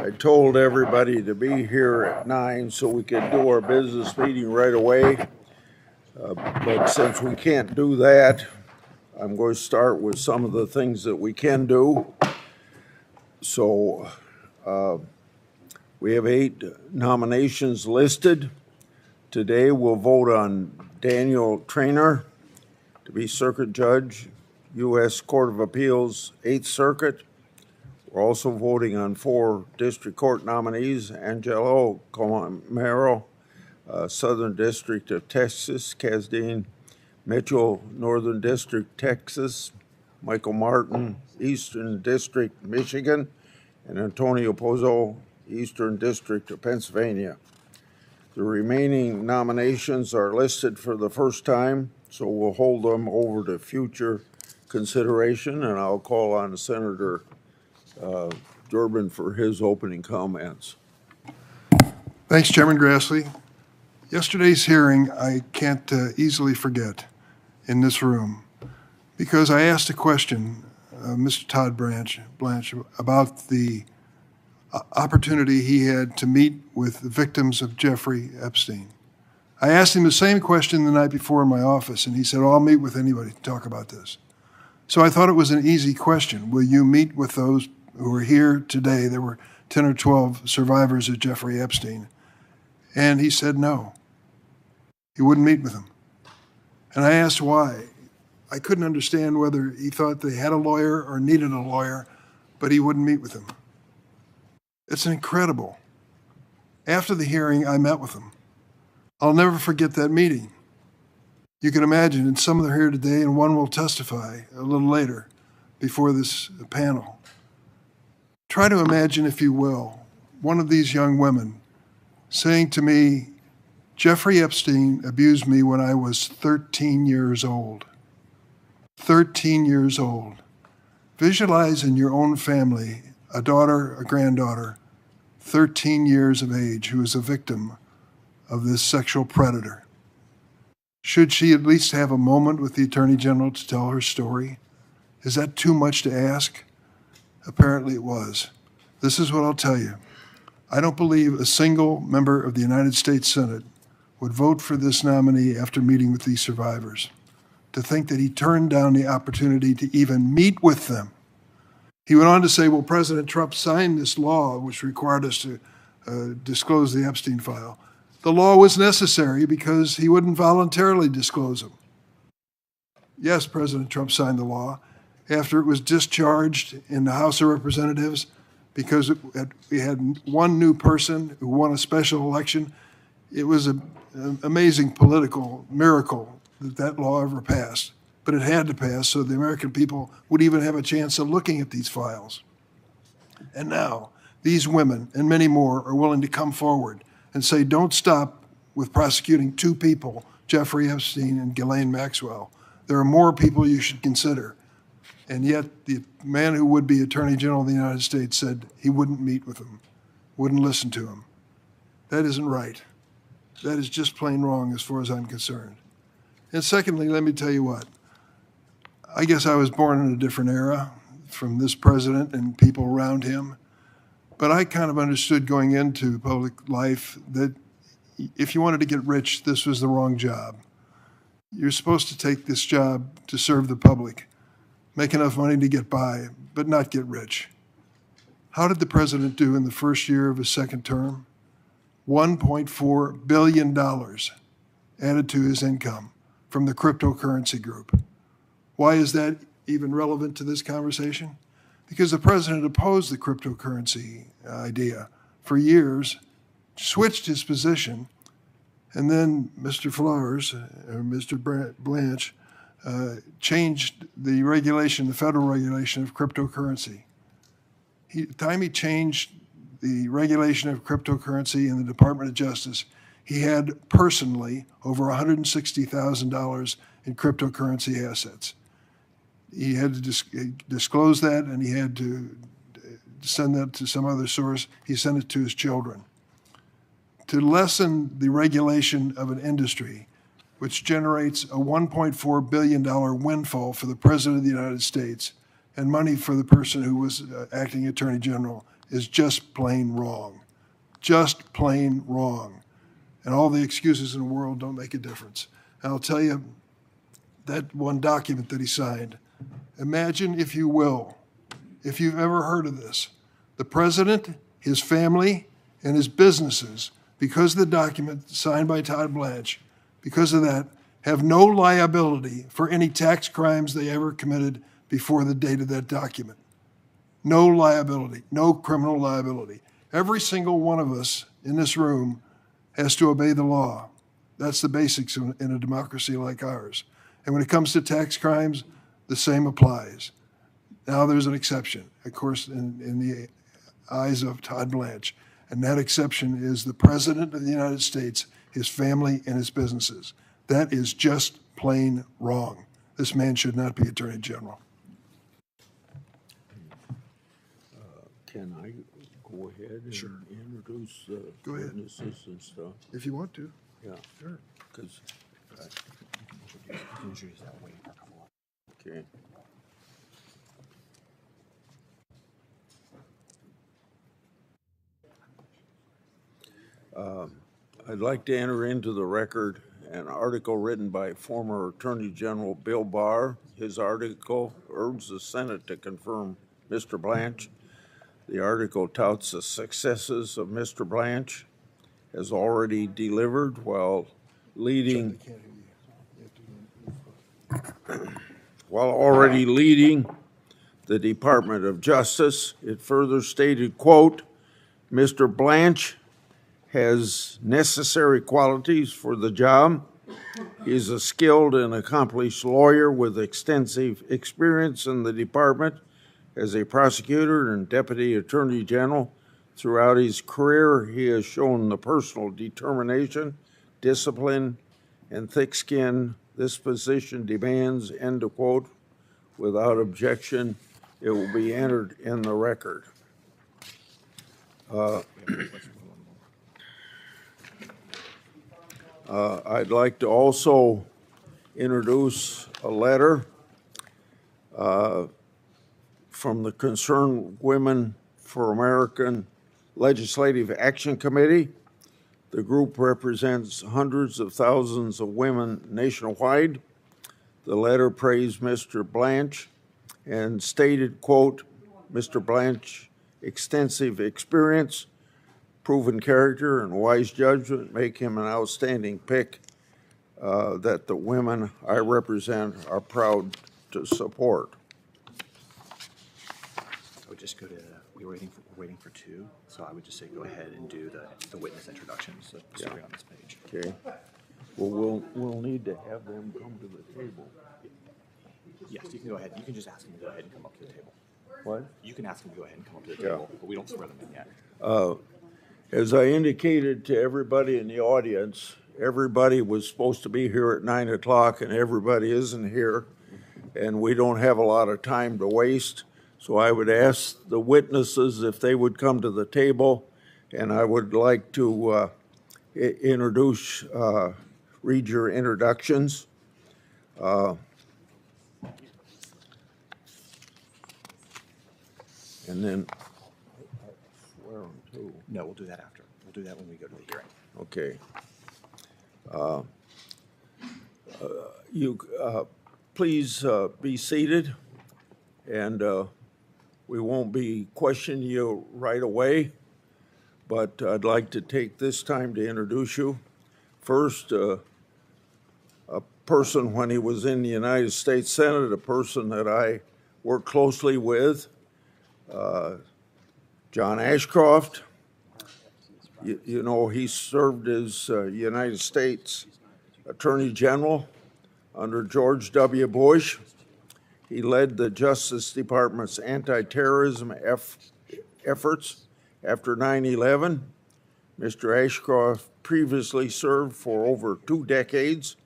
I told everybody to be here at 9 so we could do our business meeting right away. But since we can't do that, I'm going to start with some of the things that we can do. So we have 8 nominations listed. Today we'll vote on Daniel Traynor to be Circuit Judge, U.S. Court of Appeals, 8th Circuit. We're also voting on 4 district court nominees: Angelo Comero, Southern District of Texas; Casdine Mitchell, Northern District, Texas; Michael Martin, Eastern District, Michigan; and Antonio Pozzo, Eastern District of Pennsylvania. The remaining nominations are listed for the first time, so we'll hold them over to future consideration, and I'll call on Senator Durbin for his opening comments. Thanks, Chairman Grassley. Yesterday's hearing I can't easily forget in this room, because I asked a question, Mr. Todd Blanche, about the opportunity he had to meet with the victims of Jeffrey Epstein. I asked him the same question the night before in my office, and he said, "Oh, I'll meet with anybody to talk about this." So I thought it was an easy question. Will you meet with those who are here today? There were 10 or 12 survivors of Jeffrey Epstein. And he said no. He wouldn't meet with them. And I asked why. I couldn't understand whether he thought they had a lawyer or needed a lawyer, but he wouldn't meet with them. It's incredible. After the hearing, I met with them. I'll never forget that meeting. You can imagine, and some of them are here today, and one will testify a little later before this panel. Try to imagine, if you will, one of these young women saying to me, "Jeffrey Epstein abused me when I was 13 years old." 13 years old. Visualize in your own family a daughter, a granddaughter, 13 years of age, who is a victim of this sexual predator. Should she at least have a moment with the Attorney General to tell her story? Is that too much to ask? Apparently it was. This is what I'll tell you. I don't believe a single member of the United States Senate would vote for this nominee after meeting with these survivors. To think that he turned down the opportunity to even meet with them. He went on to say, well, President Trump signed this law which required us to disclose the Epstein file. The law was necessary because he wouldn't voluntarily disclose them. Yes, President Trump signed the law after it was discharged in the House of Representatives because we had one new person who won a special election. It was an amazing political miracle that that law ever passed, but it had to pass so the American people would even have a chance of looking at these files. And now, these women and many more are willing to come forward and say, don't stop with prosecuting 2 people, Jeffrey Epstein and Ghislaine Maxwell. There are more people you should consider. And yet the man who would be Attorney General of the United States said he wouldn't meet with them, wouldn't listen to him. That isn't right. That is just plain wrong as far as I'm concerned. And secondly, let me tell you what. I guess I was born in a different era from this president and people around him. But I kind of understood going into public life that if you wanted to get rich, this was the wrong job. You're supposed to take this job to serve the public, make enough money to get by, but not get rich. How did the president do in the first year of his second term? $1.4 billion added to his income from the cryptocurrency group. Why is that even relevant to this conversation? Because the president opposed the cryptocurrency idea for years, switched his position, and then Mr. Flowers, or Mr. Blanche, changed the regulation, the federal regulation of cryptocurrency. The time he changed the regulation of cryptocurrency in the Department of Justice, he had personally over $160,000 in cryptocurrency assets. He had to disclose that, and he had to send that to some other source. He sent it to his children. To lessen the regulation of an industry which generates a $1.4 billion windfall for the President of the United States and money for the person who was acting Attorney General is just plain wrong. Just plain wrong. And all the excuses in the world don't make a difference. And I'll tell you, that one document that he signed, imagine, if you will, if you've ever heard of this, the president, his family, and his businesses, because of the document signed by Todd Blanche, because of that, have no liability for any tax crimes they ever committed before the date of that document. No liability, no criminal liability. Every single one of us in this room has to obey the law. That's the basics in a democracy like ours. And when it comes to tax crimes, the same applies. Now there's an exception, of course, in the eyes of Todd Blanche. And that exception is the President of the United States, his family, and his businesses. That is just plain wrong. This man should not be Attorney General. Can I go ahead and introduce Go ahead. witnesses and stuff? If you want to. Yeah, Sure. because, Introduce that way for a couple of. okay. I'd like to enter into the record an article written by former Attorney General Bill Barr. His article urges the Senate to confirm Mr. Blanche. The article touts the successes of Mr. Blanche has already delivered while already leading the Department of Justice. It further stated, quote, Mr. Blanche has necessary qualities for the job. He is a skilled and accomplished lawyer with extensive experience in the department as a prosecutor and deputy attorney general. Throughout his career, he has shown the personal determination, discipline, and thick skin this position demands, end of quote. Without objection, it will be entered in the record. I'd like to also introduce a letter from the Concerned Women for American Legislative Action Committee. The group represents hundreds of thousands of women nationwide. The letter praised Mr. Blanche and stated, quote, Mr. Blanche, extensive experience, proven character, and wise judgment make him an outstanding pick that the women I represent are proud to support. I would just go to, we're waiting for two, so I would just say go ahead and do the witness introductions, so starting on this page. Okay. Well, we'll need to have them come to the table. Yes, you can go ahead. You can just ask them to go ahead and come up to the table. What? You can ask them to go ahead and come up to the table, but we don't swear them in yet. As I indicated to everybody in the audience, everybody was supposed to be here at 9 o'clock and everybody isn't here, and we don't have a lot of time to waste. So I would ask the witnesses if they would come to the table, and I would like to introduce, read your introductions. And then swear them too. No, we'll do that after. We'll do that when we go to the hearing. Okay. You please be seated, and we won't be questioning you right away, but I'd like to take this time to introduce you. First, a person when he was in the United States Senate, a person that I worked closely with, John Ashcroft. You know, he served as United States Attorney General under George W. Bush. He led the Justice Department's anti-terrorism efforts after 9/11. Mr. Ashcroft previously served for over 2 decades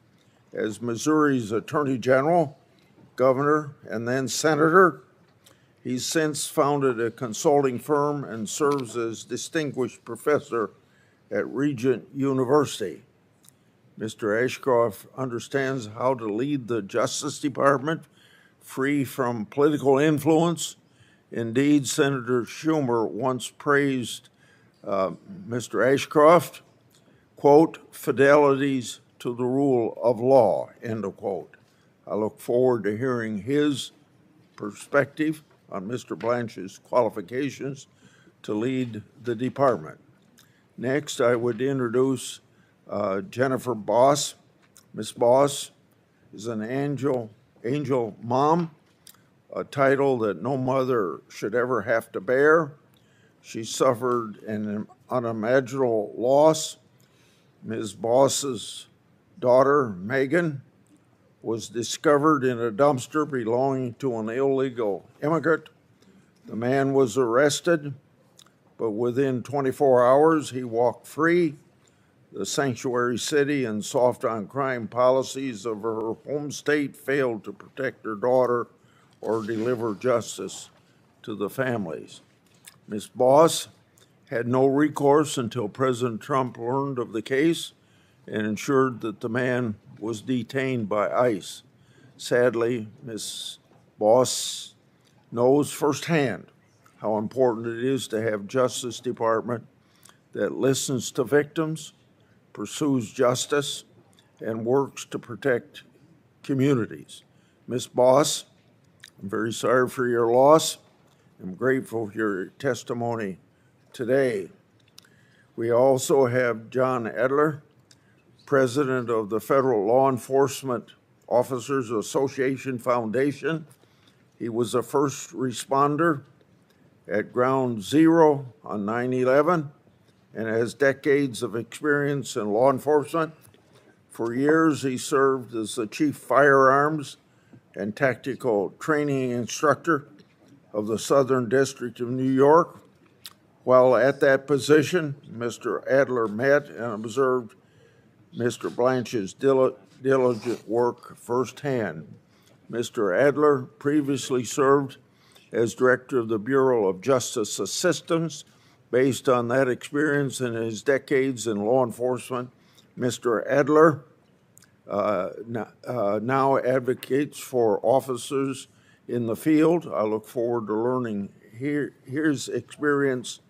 as Missouri's Attorney General, Governor, and then Senator. He's since founded a consulting firm and serves as distinguished professor at Regent University. Mr. Ashcroft understands how to lead the Justice Department free from political influence Indeed, Senator Schumer once praised Mr. Ashcroft, quote, fidelities to the rule of law, end of quote. I look forward to hearing his perspective on Mr. Blanche's qualifications to lead the department. Next, I would introduce Jennifer Boss. Ms. Boss is an angel mom, a title that no mother should ever have to bear. She suffered an unimaginable loss. Ms. Boss's daughter, Megan, was discovered in a dumpster belonging to an illegal immigrant. The man was arrested, but within 24 hours, he walked free. The sanctuary city and soft on crime policies of her home state failed to protect her daughter or deliver justice to the families. Ms. Boss had no recourse until President Trump learned of the case and ensured that the man was detained by ICE. Sadly, Ms. Boss knows firsthand how important it is to have Justice Department that listens to victims, pursues justice, and works to protect communities. Ms. Boss, I'm very sorry for your loss. I'm grateful for your testimony today. We also have John Edler, president of the Federal Law Enforcement Officers Association Foundation. He was a first responder at Ground Zero on 9/11 and has decades of experience in law enforcement. For years, he served as the chief firearms and tactical training instructor of the Southern District of New York. While at that position, Mr. Adler met and observed Mr. Blanche's diligent work firsthand. Mr. Adler previously served as director of the Bureau of Justice Assistance. Based on that experience and his decades in law enforcement, Mr. Adler now advocates for officers in the field. I look forward to learning his experience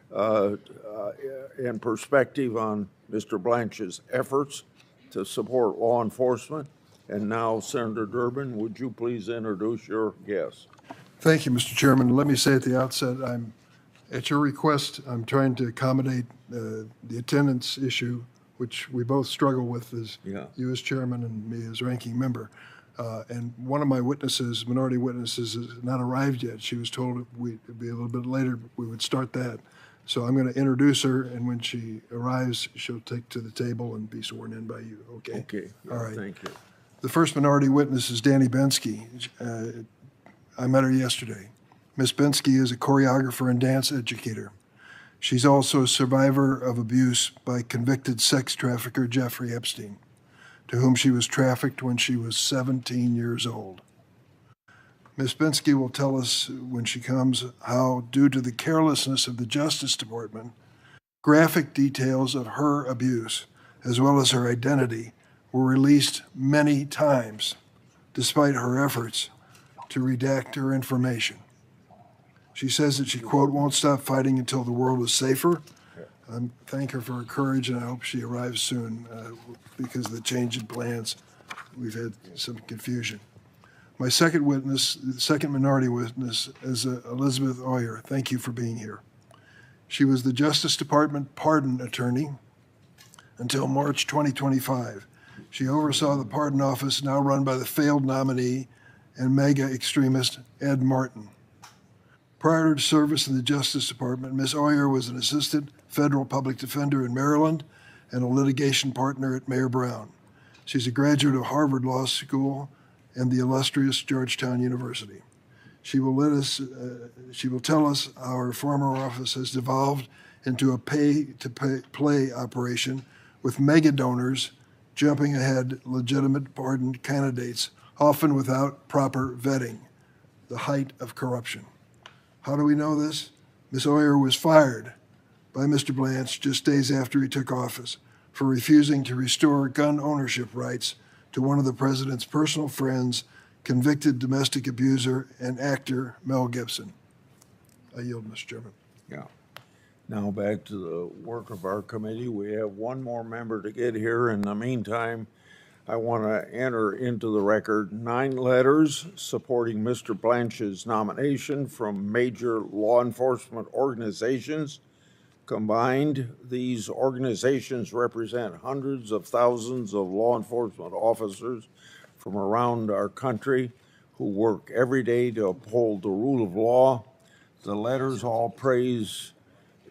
and perspective on Mr. Blanche's efforts to support law enforcement. And now, Senator Durbin, would you please introduce your guest? Thank you, Mr. Chairman. Let me say at the outset, at your request, I'm trying to accommodate the attendance issue, which we both struggle with, as you as chairman and me as ranking member. And one of my witnesses, minority witnesses, has not arrived yet. She was told it'd be a little bit later, we would start that. So I'm going to introduce her, and when she arrives, she'll take to the table and be sworn in by you, okay? Okay. All right. Thank you. The first minority witness is Danny Bensky. I met her yesterday. Ms. Bensky is a choreographer and dance educator. She's also a survivor of abuse by convicted sex trafficker Jeffrey Epstein, to whom she was trafficked when she was 17 years old. Ms. Bensky will tell us when she comes how, due to the carelessness of the Justice Department, graphic details of her abuse, as well as her identity, were released many times, despite her efforts to redact her information. She says that she, quote, won't stop fighting until the world is safer. I thank her for her courage, and I hope she arrives soon because of the change in plans. We've had some confusion. My second witness, the second minority witness, is Elizabeth Oyer. Thank you for being here. She was the Justice Department pardon attorney until March 2025. She oversaw the pardon office now run by the failed nominee and mega extremist Ed Martin. Prior to service in the Justice Department, Ms. Oyer was an assistant federal public defender in Maryland and a litigation partner at Mayor Brown. She's a graduate of Harvard Law School and the illustrious Georgetown University. She will tell us how her former office has devolved into a pay-to-play operation with mega donors jumping ahead legitimate pardon candidates, often without proper vetting, the height of corruption. How do we know this? Ms. Oyer was fired by Mr. Blanche just days after he took office for refusing to restore gun ownership rights to one of the president's personal friends, convicted domestic abuser and actor Mel Gibson. I yield, Mr. Chairman. Yeah. Now back to the work of our committee. We have one more member to get here. In the meantime, I want to enter into the record 9 letters supporting Mr. Blanche's nomination from major law enforcement organizations. Combined, these organizations represent hundreds of thousands of law enforcement officers from around our country who work every day to uphold the rule of law. The letters all praise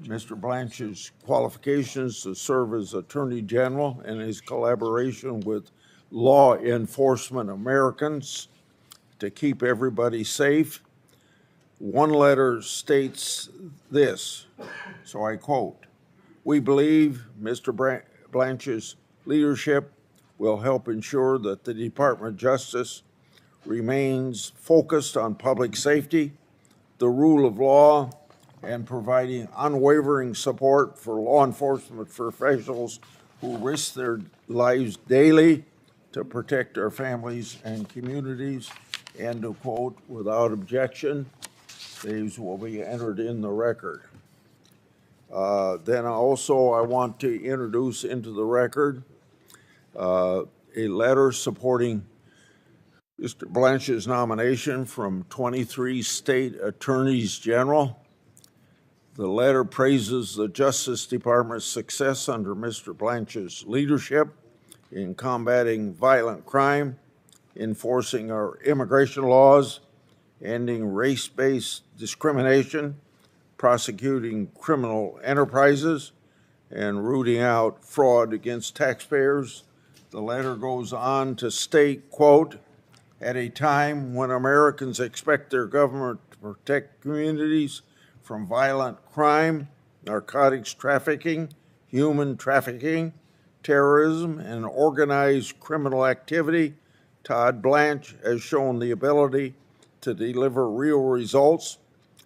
Mr. Blanche's qualifications to serve as Attorney General and his collaboration with law enforcement Americans to keep everybody safe. One letter states this, so I quote, "We believe Mr. Blanche's leadership will help ensure that the Department of Justice remains focused on public safety, the rule of law, and providing unwavering support for law enforcement professionals who risk their lives daily to protect our families and communities." End of quote. Without objection, these will be entered in the record. Then also I want to introduce into the record a letter supporting Mr. Blanche's nomination from 23 state attorneys general. The letter praises the Justice Department's success under Mr. Blanche's leadership in combating violent crime, enforcing our immigration laws, ending race-based discrimination, prosecuting criminal enterprises, and rooting out fraud against taxpayers. The letter goes on to state, quote, "At a time when Americans expect their government to protect communities from violent crime, narcotics trafficking, human trafficking, terrorism, and organized criminal activity, Todd Blanche has shown the ability to deliver real results.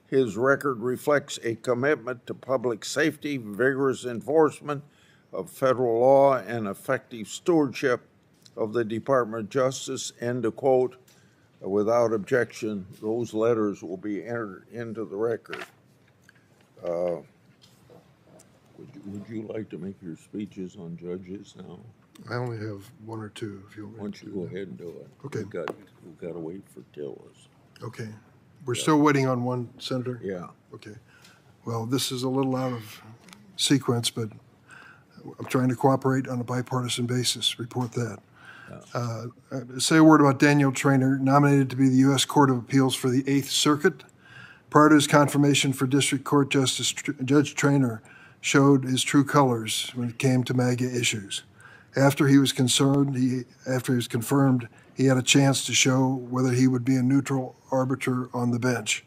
His record reflects a commitment to public safety, vigorous enforcement of federal law, and effective stewardship of the Department of Justice." End of quote. Without objection, those letters will be entered into the record. Would you like to make your speeches on judges now? I only have 1 or 2, if you want. Why don't you go ahead and do it? Okay. We've got to wait for Tillis. Okay. We're still waiting on one, Senator? Yeah. Okay. Well, this is a little out of sequence, but I'm trying to cooperate on a bipartisan basis. Report that. Say a word about Daniel Traynor, nominated to be the U.S. Court of Appeals for the 8th Circuit. Prior to his confirmation for District Court Justice, Judge Traynor showed his true colors when it came to MAGA issues. After he was confirmed, he had a chance to show whether he would be a neutral arbiter on the bench.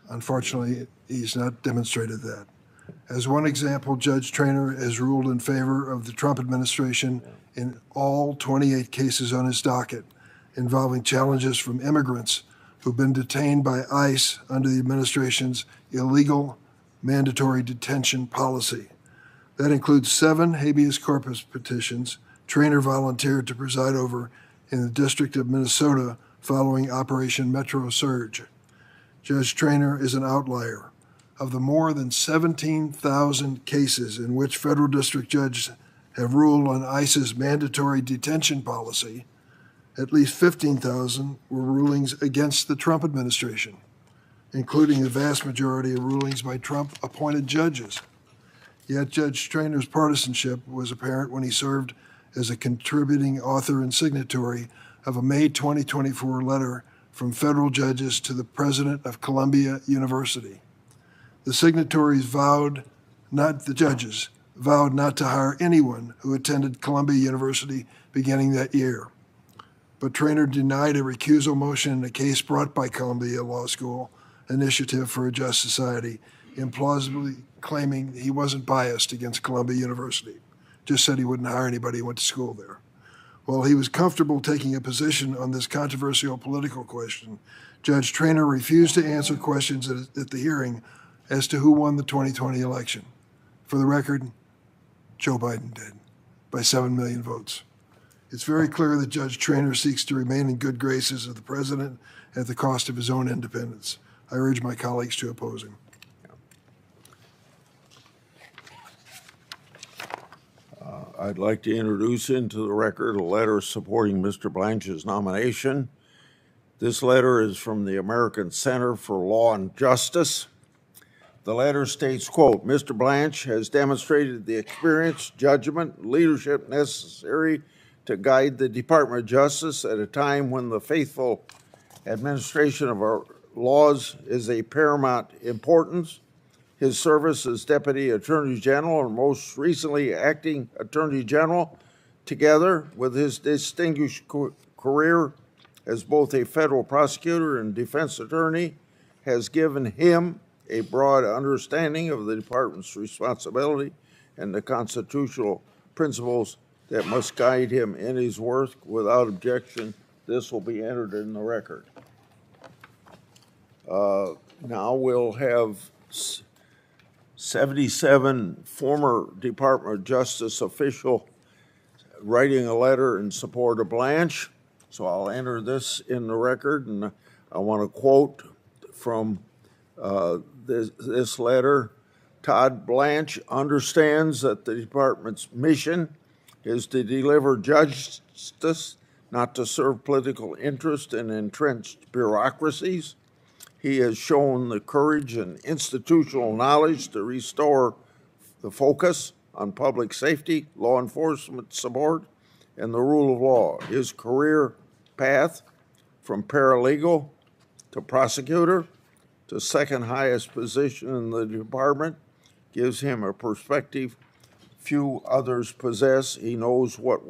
Unfortunately, he's not demonstrated that. As one example, Judge Traynor has ruled in favor of the Trump administration in all 28 cases on his docket involving challenges from immigrants who've been detained by ICE under the administration's illegal mandatory detention policy. That includes 7 habeas corpus petitions Traynor volunteered to preside over in the District of Minnesota following Operation Metro Surge. Judge Traynor is an outlier. Of the more than 17,000 cases in which federal district judges have ruled on ICE's mandatory detention policy, at least 15,000 were rulings against the Trump administration, including the vast majority of rulings by Trump-appointed judges. Yet Judge Traynor's partisanship was apparent when he served as a contributing author and signatory of a May 2024 letter from federal judges to the president of Columbia University. The signatories vowed not to hire anyone who attended Columbia University beginning that year. But Traynor denied a recusal motion in a case brought by Columbia Law School Initiative for a Just Society, implausibly claiming he wasn't biased against Columbia University, just said he wouldn't hire anybody who went to school there. While he was comfortable taking a position on this controversial political question, Judge Traynor refused to answer questions at the hearing as to who won the 2020 election. For the record, Joe Biden did, by 7 million votes. It's very clear that Judge Traynor seeks to remain in good graces of the president at the cost of his own independence. I urge my colleagues to oppose him. I'd like to introduce into the record a letter supporting Mr. Blanche's nomination. This letter is from the American Center for Law and Justice. The letter states, quote, Mr. Blanche has demonstrated the experience, judgment, leadership necessary to guide the Department of Justice at a time when the faithful administration of our laws is a paramount importance. His service as Deputy Attorney General and most recently Acting Attorney General, together with his distinguished career as both a federal prosecutor and defense attorney, has given him a broad understanding of the department's responsibility and the constitutional principles that must guide him in his work. Without objection, this will be entered in the record. Now we'll have 77 former Department of Justice official writing a letter in support of Blanche. So I'll enter this in the record, and I want to quote from this letter. Todd Blanche understands that the department's mission is to deliver justice, not to serve political interest and entrenched bureaucracies. He has shown the courage and institutional knowledge to restore the focus on public safety, law enforcement support, and the rule of law. His career path from paralegal to prosecutor to second highest position in the department gives him a perspective few others possess. He knows what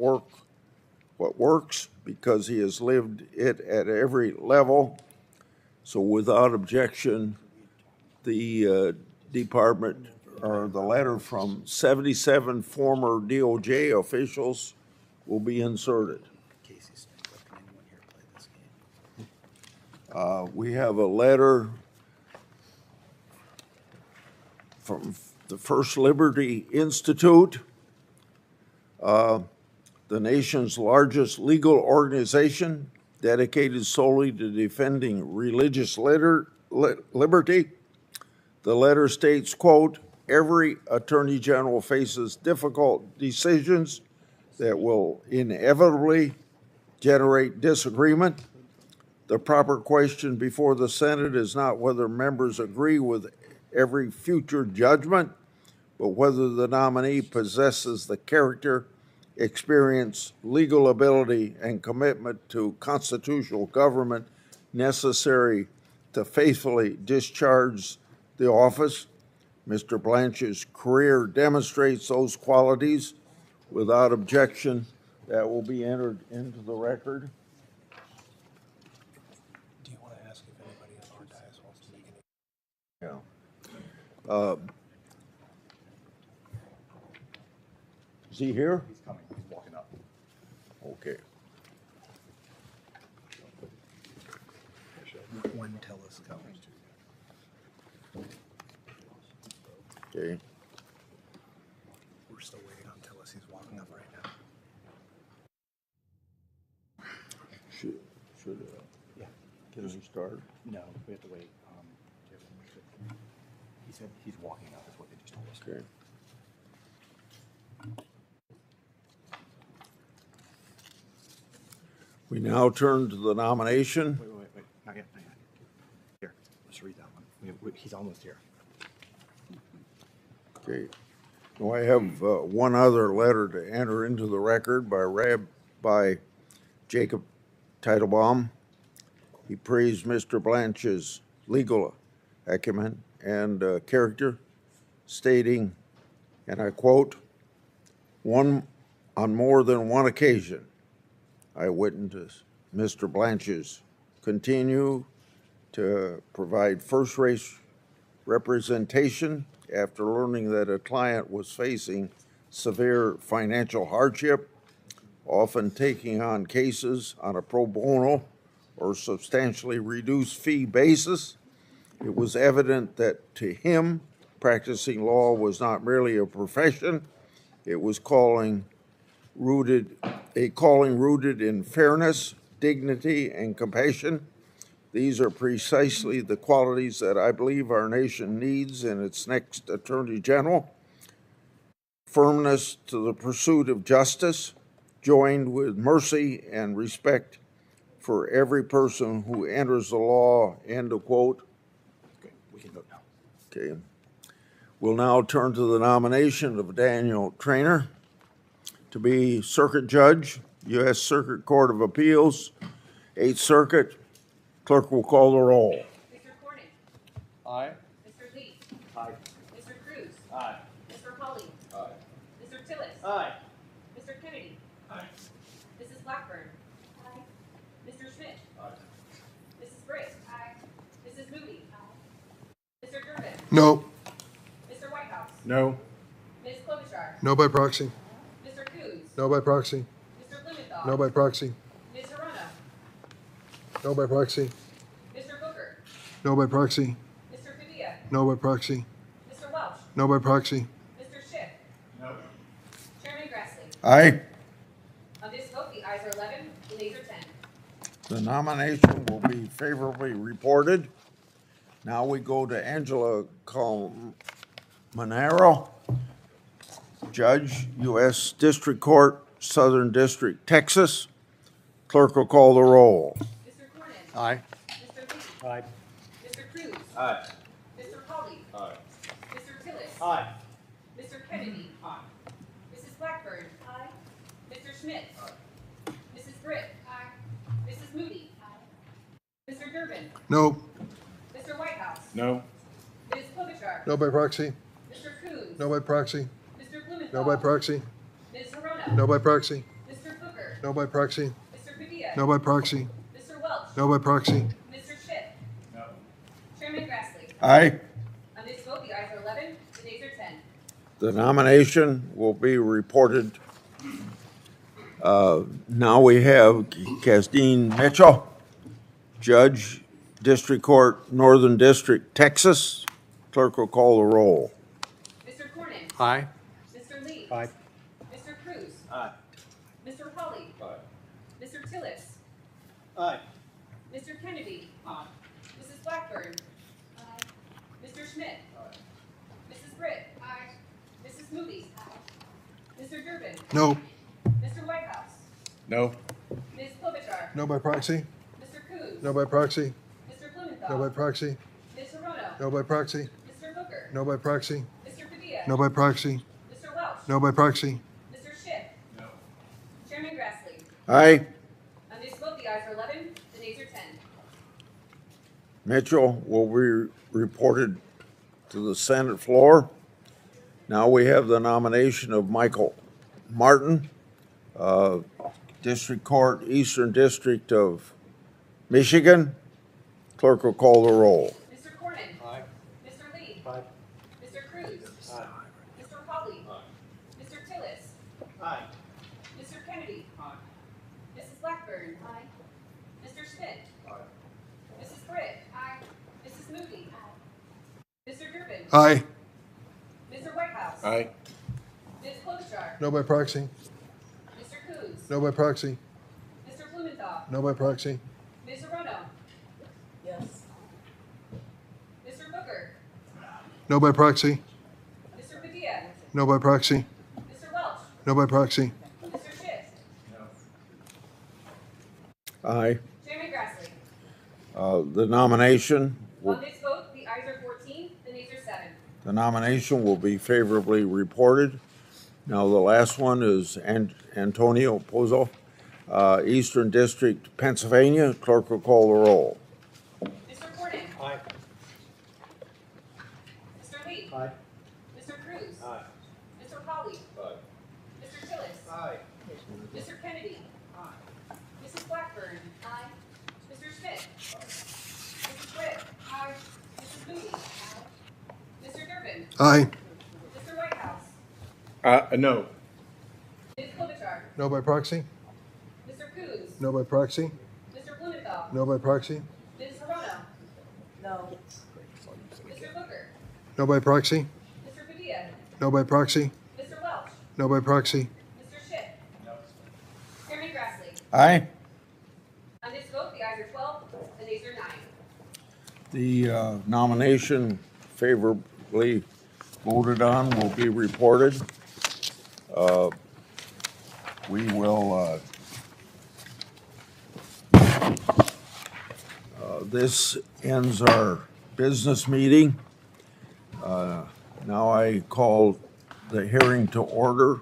works because he has lived it at every level. So without objection, the department, or the letter from 77 former DOJ officials will be inserted. We have a letter from the First Liberty Institute, the nation's largest legal organization dedicated solely to defending religious liberty. The letter states, quote, every attorney general faces difficult decisions that will inevitably generate disagreement. The proper question before the Senate is not whether members agree with every future judgment, but whether the nominee possesses the character, experience, legal ability, and commitment to constitutional government necessary to faithfully discharge the office. Mr. Blanche's career demonstrates those qualities. Without objection, that will be entered into the record. Do you want to ask if anybody in our dais wants to make any? Yeah. Is he here? He's coming, he's walking up. Okay. When tell us coming. Okay. We're still waiting on Tillis. He's walking up right now. Should Yeah. can we start? No, we have to wait. He said he's walking up, is what they just told us. Okay. We now turn to the nomination. Wait, not yet, not yet. Here, let's read that one. He's almost here. Okay. Now I have one other letter to enter into the record by Rabbi Jacob Teitelbaum. He praised Mr. Blanche's legal acumen and character, stating, and I quote, on more than one occasion, I witnessed Mr. Blanche's continue to provide first-rate representation after learning that a client was facing severe financial hardship, often taking on cases on a pro bono or substantially reduced fee basis. It was evident that to him, practicing law was not merely a profession, it was a calling rooted in fairness, dignity, and compassion. These are precisely the qualities that I believe our nation needs in its next Attorney General. firmness to the pursuit of justice, joined with mercy and respect for every person who enters the law, end of quote. Okay, we can vote now. Okay. We'll now turn to the nomination of Daniel Trainer to be Circuit Judge, U.S. Circuit Court of Appeals, 8th Circuit. Clerk will call the roll. Mr. Corning. Aye. Mr. Lee. Aye. Mr. Cruz. Aye. Mr. Hawley. Aye. Mr. Tillis. Aye. Mr. Kennedy. Aye. Mrs. Blackburn. Aye. Mr. Schmidt. Aye. Mrs. Britt. Aye. Mrs. Moody. Aye. Mr. Durbin. No. Mr. Whitehouse. No. Ms. Klobuchar. No by proxy. Mr. Coons. No by proxy. Mr. Blumenthal. No by proxy. Ms. Hirono. No by proxy. Mr. Booker. No by proxy. Mr. Padilla. No by proxy. Mr. Welch. No by proxy. Mr. Schiff. No. Chairman Grassley. Aye. On this vote, the ayes are 11, the nays are 10. The nomination will be favorably reported. Now we go to Angela Colmenero, Judge, U.S. District Court, Southern District, Texas. Clerk will call the roll. Mr. Cornyn. Aye. Mr. Lee. Aye. Mr. Cruz. Aye. Mr. Hawley. Aye. Mr. Tillis. Aye. Mr. Kennedy. Aye. Mrs. Blackburn. Aye. Mr. Schmidt. Aye. Mrs. Britt. Aye. Mrs. Moody. Aye. Mr. Durbin. No. Mr. Whitehouse. No. Ms. Klobuchar. No by proxy. Mr. Coons. No by proxy. Mr. Blumenthal. No by proxy. Ms. Hirono. No by proxy. Mr. Booker. No by proxy. Mr. Padilla. No by proxy. Mr. Welch. No by proxy. Mr. Schiff. No. Chairman Grassley. Aye. On this vote, the ayes are 11, the nays are 10. The nomination will be reported. Now we have Castine Mitchell, Judge, District Court, Northern District, Texas. Clerk will call the roll. Mr. Cornyn. Aye. Mr. Lee. Aye. Mr. Cruz. Aye. Mr. Hawley. Aye. Mr. Tillis. Aye. Mr. Kennedy. Mrs. Blackburn. Mr. Schmidt. Mrs. Britt. Mrs. Moody. Mr. Durbin. No. Mr. Whitehouse. No. Ms. Klobuchar. No by proxy. Mr. Coons. No by proxy. Mr. Blumenthal. No by proxy. Ms. Hirono. No by proxy. Mr. Booker. No by proxy. Mr. Padilla. No by proxy. Mr. Welch. No by proxy. Mr. Schiff. No. Chairman Grassley. Aye. On this vote, the ayes are 11, the nays are 10. Mitchell will be reported to the Senate floor. Now we have the nomination of Michael Martin, District Court, Eastern District of Michigan. Clerk will call the roll. Mr. Cornyn. Aye. Mr. Lee. Aye. Mr. Cruz. Aye. Mr. Hawley. Mr. Tillis. Aye. Mr. Kennedy. Mrs. Blackburn. Mr. Schmidt. Mrs. Britt. Mrs. Moody. Mr. Durbin. Aye. Mr. Whitehouse. Aye. Ms. Klobuchar. No by proxy. Mr. Coons. No by proxy. Mr. Blumenthal. No by proxy. Ms. Hirono. Yes. Mr. Booker. No by proxy. Mr. Padilla. No by proxy. Mr. Welch. No by proxy. Mr. Schiff. Aye. Chairman Grassley. The nomination On this vote, the ayes are 14, the nays are 7. The nomination will be favorably reported. Now, the last one is Antonio Pozzo, Eastern District, Pennsylvania. Clerk will call the roll. Mr. Cornyn. Aye. Mr. Lee. Aye. Mr. Cruz. Aye. Mr. Hawley. Aye. Mr. Tillis. Aye. Mr. Kennedy. Mrs. Blackburn. Mr. Schmidt. Mrs. Britt. Mrs. Moody. Mr. Durbin. Aye. Mr. Whitehouse. No. Ms. Klobuchar. No by proxy. Mr. Coons. No by proxy. Mr. Blumenthal. No by proxy. Ms. Hirono. No. Mr. Booker. No by proxy. Mr. Padilla. No by proxy. Mr. Welch. No by proxy. Mr. Schiff. Chairman Grassley. Aye. On this vote, the ayes are 12, the nays are 9. The nomination favorably voted on will be reported. We will, this ends our business meeting. Now I call the hearing to order.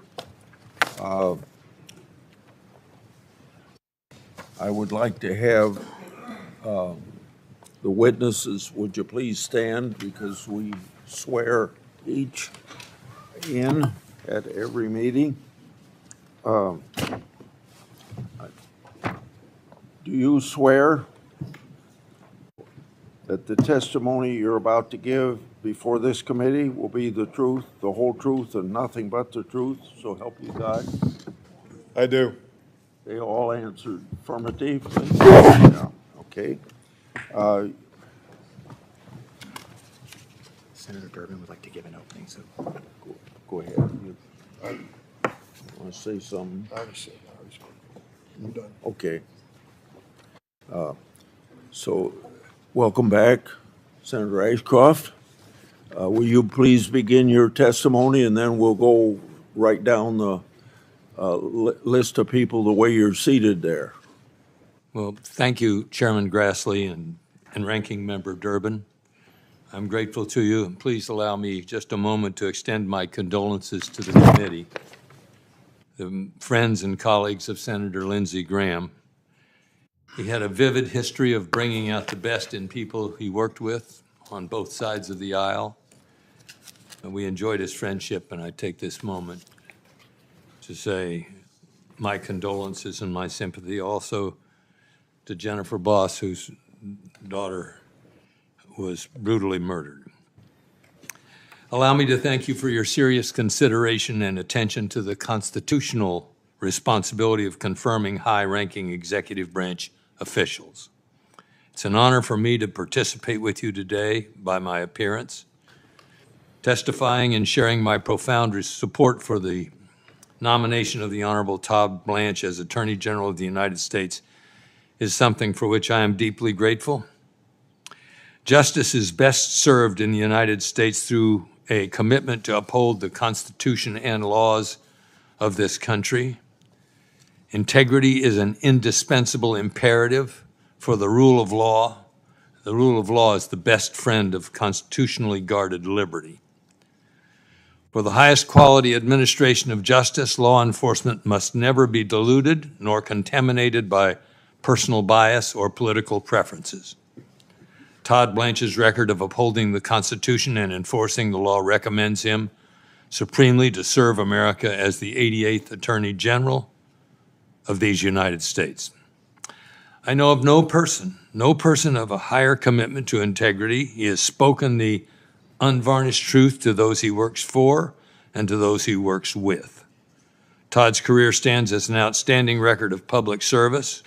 I would like to have the witnesses, would you please stand, because we swear each in at every meeting. Do you swear that the testimony you're about to give before this committee will be the truth, the whole truth, and nothing but the truth, so help you God? I do. They all answered affirmatively? Yeah, okay. Senator Durbin would like to give an opening, so. Go ahead. You want to say something? I already said, I'm done. Okay. So, welcome back, Senator Ashcroft. Will you please begin your testimony, and then we'll go right down the list of people the way you're seated there. Well, thank you, Chairman Grassley and Ranking Member Durbin. I'm grateful to you, and please allow me just a moment to extend my condolences to the committee, the friends and colleagues of Senator Lindsey Graham. He had a vivid history of bringing out the best in people he worked with on both sides of the aisle. And we enjoyed his friendship, and I take this moment to say my condolences and my sympathy also to Jennifer Boss, whose daughter was brutally murdered. Allow me to thank you for your serious consideration and attention to the constitutional responsibility of confirming high-ranking executive branch officials. It's an honor for me to participate with you today by my appearance. Testifying and sharing my profound support for the nomination of the Honorable Todd Blanche as Attorney General of the United States is something for which I am deeply grateful. Justice is best served in the United States through a commitment to uphold the Constitution and laws of this country. Integrity is an indispensable imperative for the rule of law. The rule of law is the best friend of constitutionally guarded liberty. For the highest quality administration of justice, law enforcement must never be diluted nor contaminated by personal bias or political preferences. Todd Blanche's record of upholding the Constitution and enforcing the law recommends him supremely to serve America as the 88th Attorney General of these United States. I know of no person of a higher commitment to integrity. He has spoken the unvarnished truth to those he works for and to those he works with. Todd's career stands as an outstanding record of public service.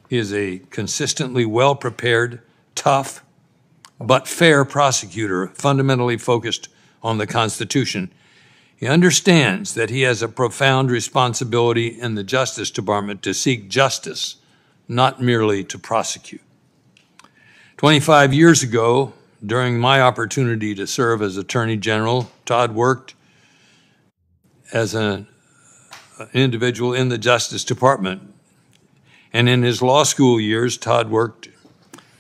He is a consistently well-prepared, tough, but fair prosecutor, fundamentally focused on the Constitution. He understands that he has a profound responsibility in the Justice Department to seek justice, not merely to prosecute. 25 years ago, during my opportunity to serve as Attorney General, Todd worked as an individual in the Justice Department. And in his law school years, Todd worked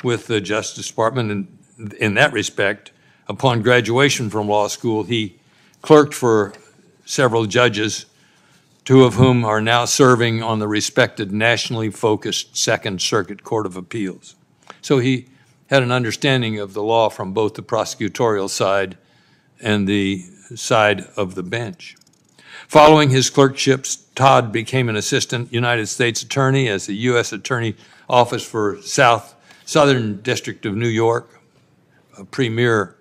with the Justice Department, and in that respect, upon graduation from law school, he clerked for several judges, two of whom are now serving on the respected nationally focused Second Circuit Court of Appeals. So he had an understanding of the law from both the prosecutorial side and the side of the bench. Following his clerkships, Todd became an assistant United States attorney as the U.S. Attorney Office for Southern District of New York, a premier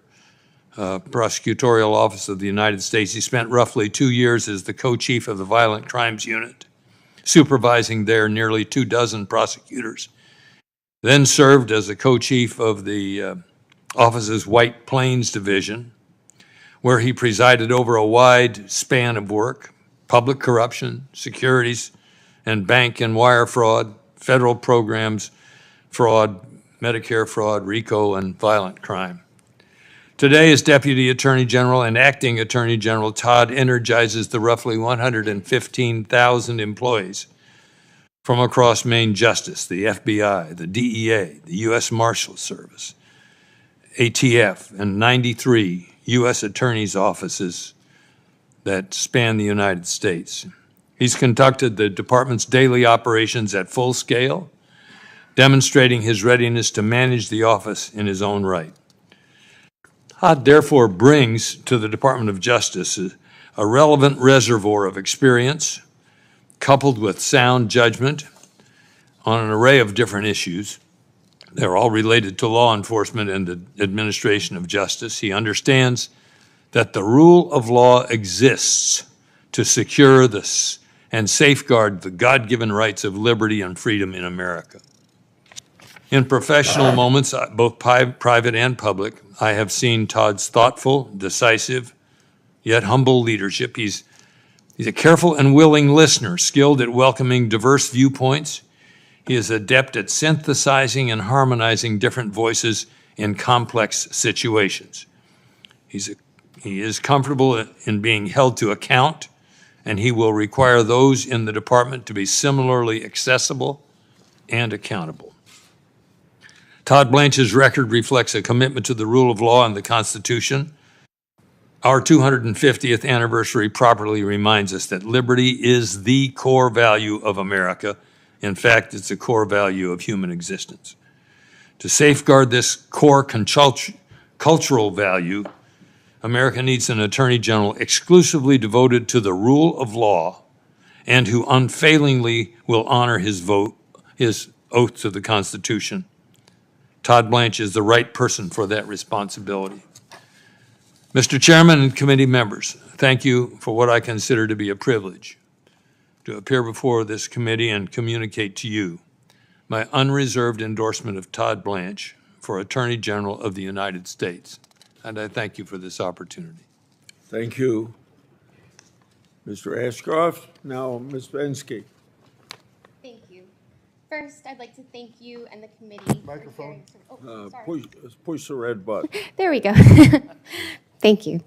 prosecutorial office of the United States. He spent roughly 2 years as the co-chief of the Violent Crimes Unit, supervising there nearly 24 prosecutors. Then served as a co-chief of the office's White Plains Division, where he presided over a wide span of work: public corruption, securities and bank and wire fraud, federal programs fraud, Medicare fraud, RICO, and violent crime. Today, as Deputy Attorney General and Acting Attorney General, Todd energizes the roughly 115,000 employees from across Maine Justice, the FBI, the DEA, the U.S. Marshals Service, ATF, and 93 U.S. Attorney's offices that span the United States. He's conducted the department's daily operations at full scale, demonstrating his readiness to manage the office in his own right. Todd therefore brings to the Department of Justice a relevant reservoir of experience, coupled with sound judgment on an array of different issues. They're all related to law enforcement and the administration of justice. He understands that the rule of law exists to secure this and safeguard the God-given rights of liberty and freedom in America. In professional moments, both private and public, I have seen Todd's thoughtful, decisive, yet humble leadership. He's a careful and willing listener, skilled at welcoming diverse viewpoints. He is adept at synthesizing and harmonizing different voices in complex situations. He is comfortable in being held to account, and he will require those in the department to be similarly accessible and accountable. Todd Blanche's record reflects a commitment to the rule of law and the Constitution. Our 250th anniversary properly reminds us that liberty is the core value of America. In fact, it's a core value of human existence. To safeguard this core cultural value, America needs an Attorney General exclusively devoted to the rule of law and who unfailingly will honor his oath to the Constitution. Todd Blanche is the right person for that responsibility. Mr. Chairman and committee members, thank you for what I consider to be a privilege to appear before this committee and communicate to you my unreserved endorsement of Todd Blanche for Attorney General of the United States. And I thank you for this opportunity. Thank you, Mr. Ashcroft. Now, Ms. Bensky. Thank you. First, I'd like to thank you and the committee Microphone. for hearing. Sorry. Push the red button. There we go. Thank you.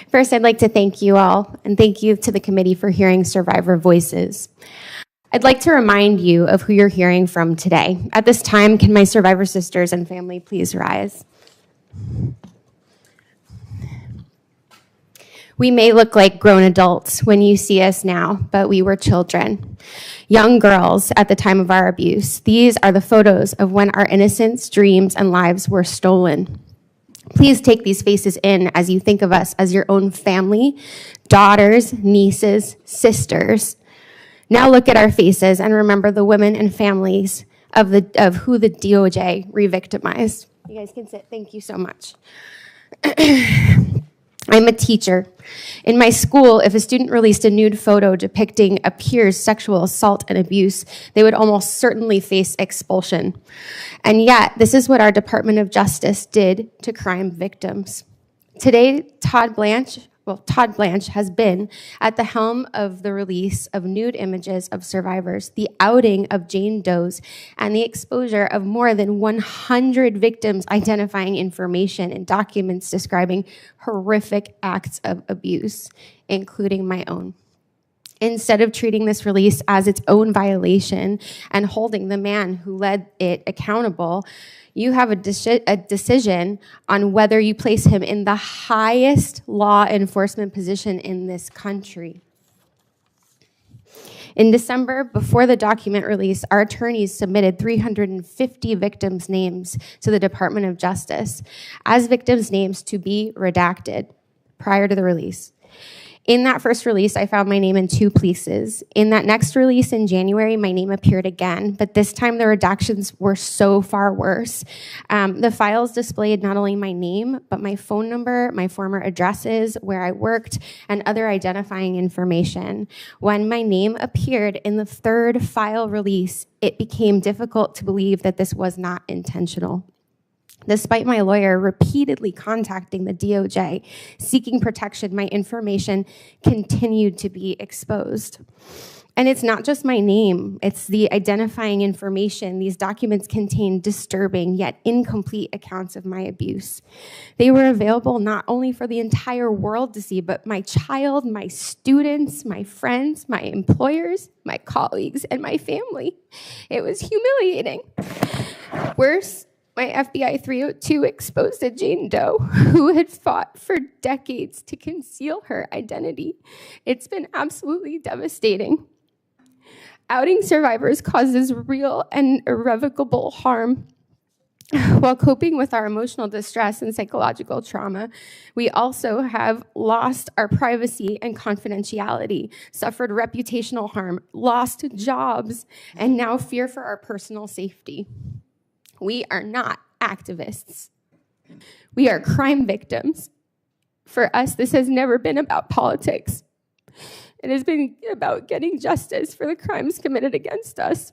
First, I'd like to thank you all, and thank you to the committee for hearing survivor voices. I'd like to remind you of who you're hearing from today. At this time, can my survivor sisters and family please rise? We may look like grown adults when you see us now, but we were children, young girls at the time of our abuse. These are the photos of when our innocence, dreams, and lives were stolen. Please take these faces in as you think of us as your own family, daughters, nieces, sisters. Now look at our faces and remember the women and families of who the DOJ re-victimized. You guys can sit. Thank you so much. I'm a teacher. In my school, if a student released a nude photo depicting a peer's sexual assault and abuse, they would almost certainly face expulsion. And yet, this is what our Department of Justice did to crime victims. Today, Todd Blanche has been at the helm of the release of nude images of survivors, the outing of Jane Does, and the exposure of more than 100 victims identifying information and documents describing horrific acts of abuse, including my own. Instead of treating this release as its own violation and holding the man who led it accountable, you have a decision on whether you place him in the highest law enforcement position in this country. In December, before the document release, our attorneys submitted 350 victims' names to the Department of Justice as victims' names to be redacted prior to the release. In that first release, I found my name in 2 places. In that next release in January, my name appeared again, but this time the redactions were so far worse. The files displayed not only my name, but my phone number, my former addresses, where I worked, and other identifying information. When my name appeared in the third file release, it became difficult to believe that this was not intentional. Despite my lawyer repeatedly contacting the DOJ, seeking protection, my information continued to be exposed. And it's not just my name, it's the identifying information. These documents contain disturbing yet incomplete accounts of my abuse. They were available not only for the entire world to see, but my child, my students, my friends, my employers, my colleagues, and my family. It was humiliating. Worse, my FBI 302 exposed a Jane Doe who had fought for decades to conceal her identity. It's been absolutely devastating. Outing survivors causes real and irrevocable harm. While coping with our emotional distress and psychological trauma, we also have lost our privacy and confidentiality, suffered reputational harm, lost jobs, and now fear for our personal safety. We are not activists. We are crime victims. For us, this has never been about politics. It has been about getting justice for the crimes committed against us.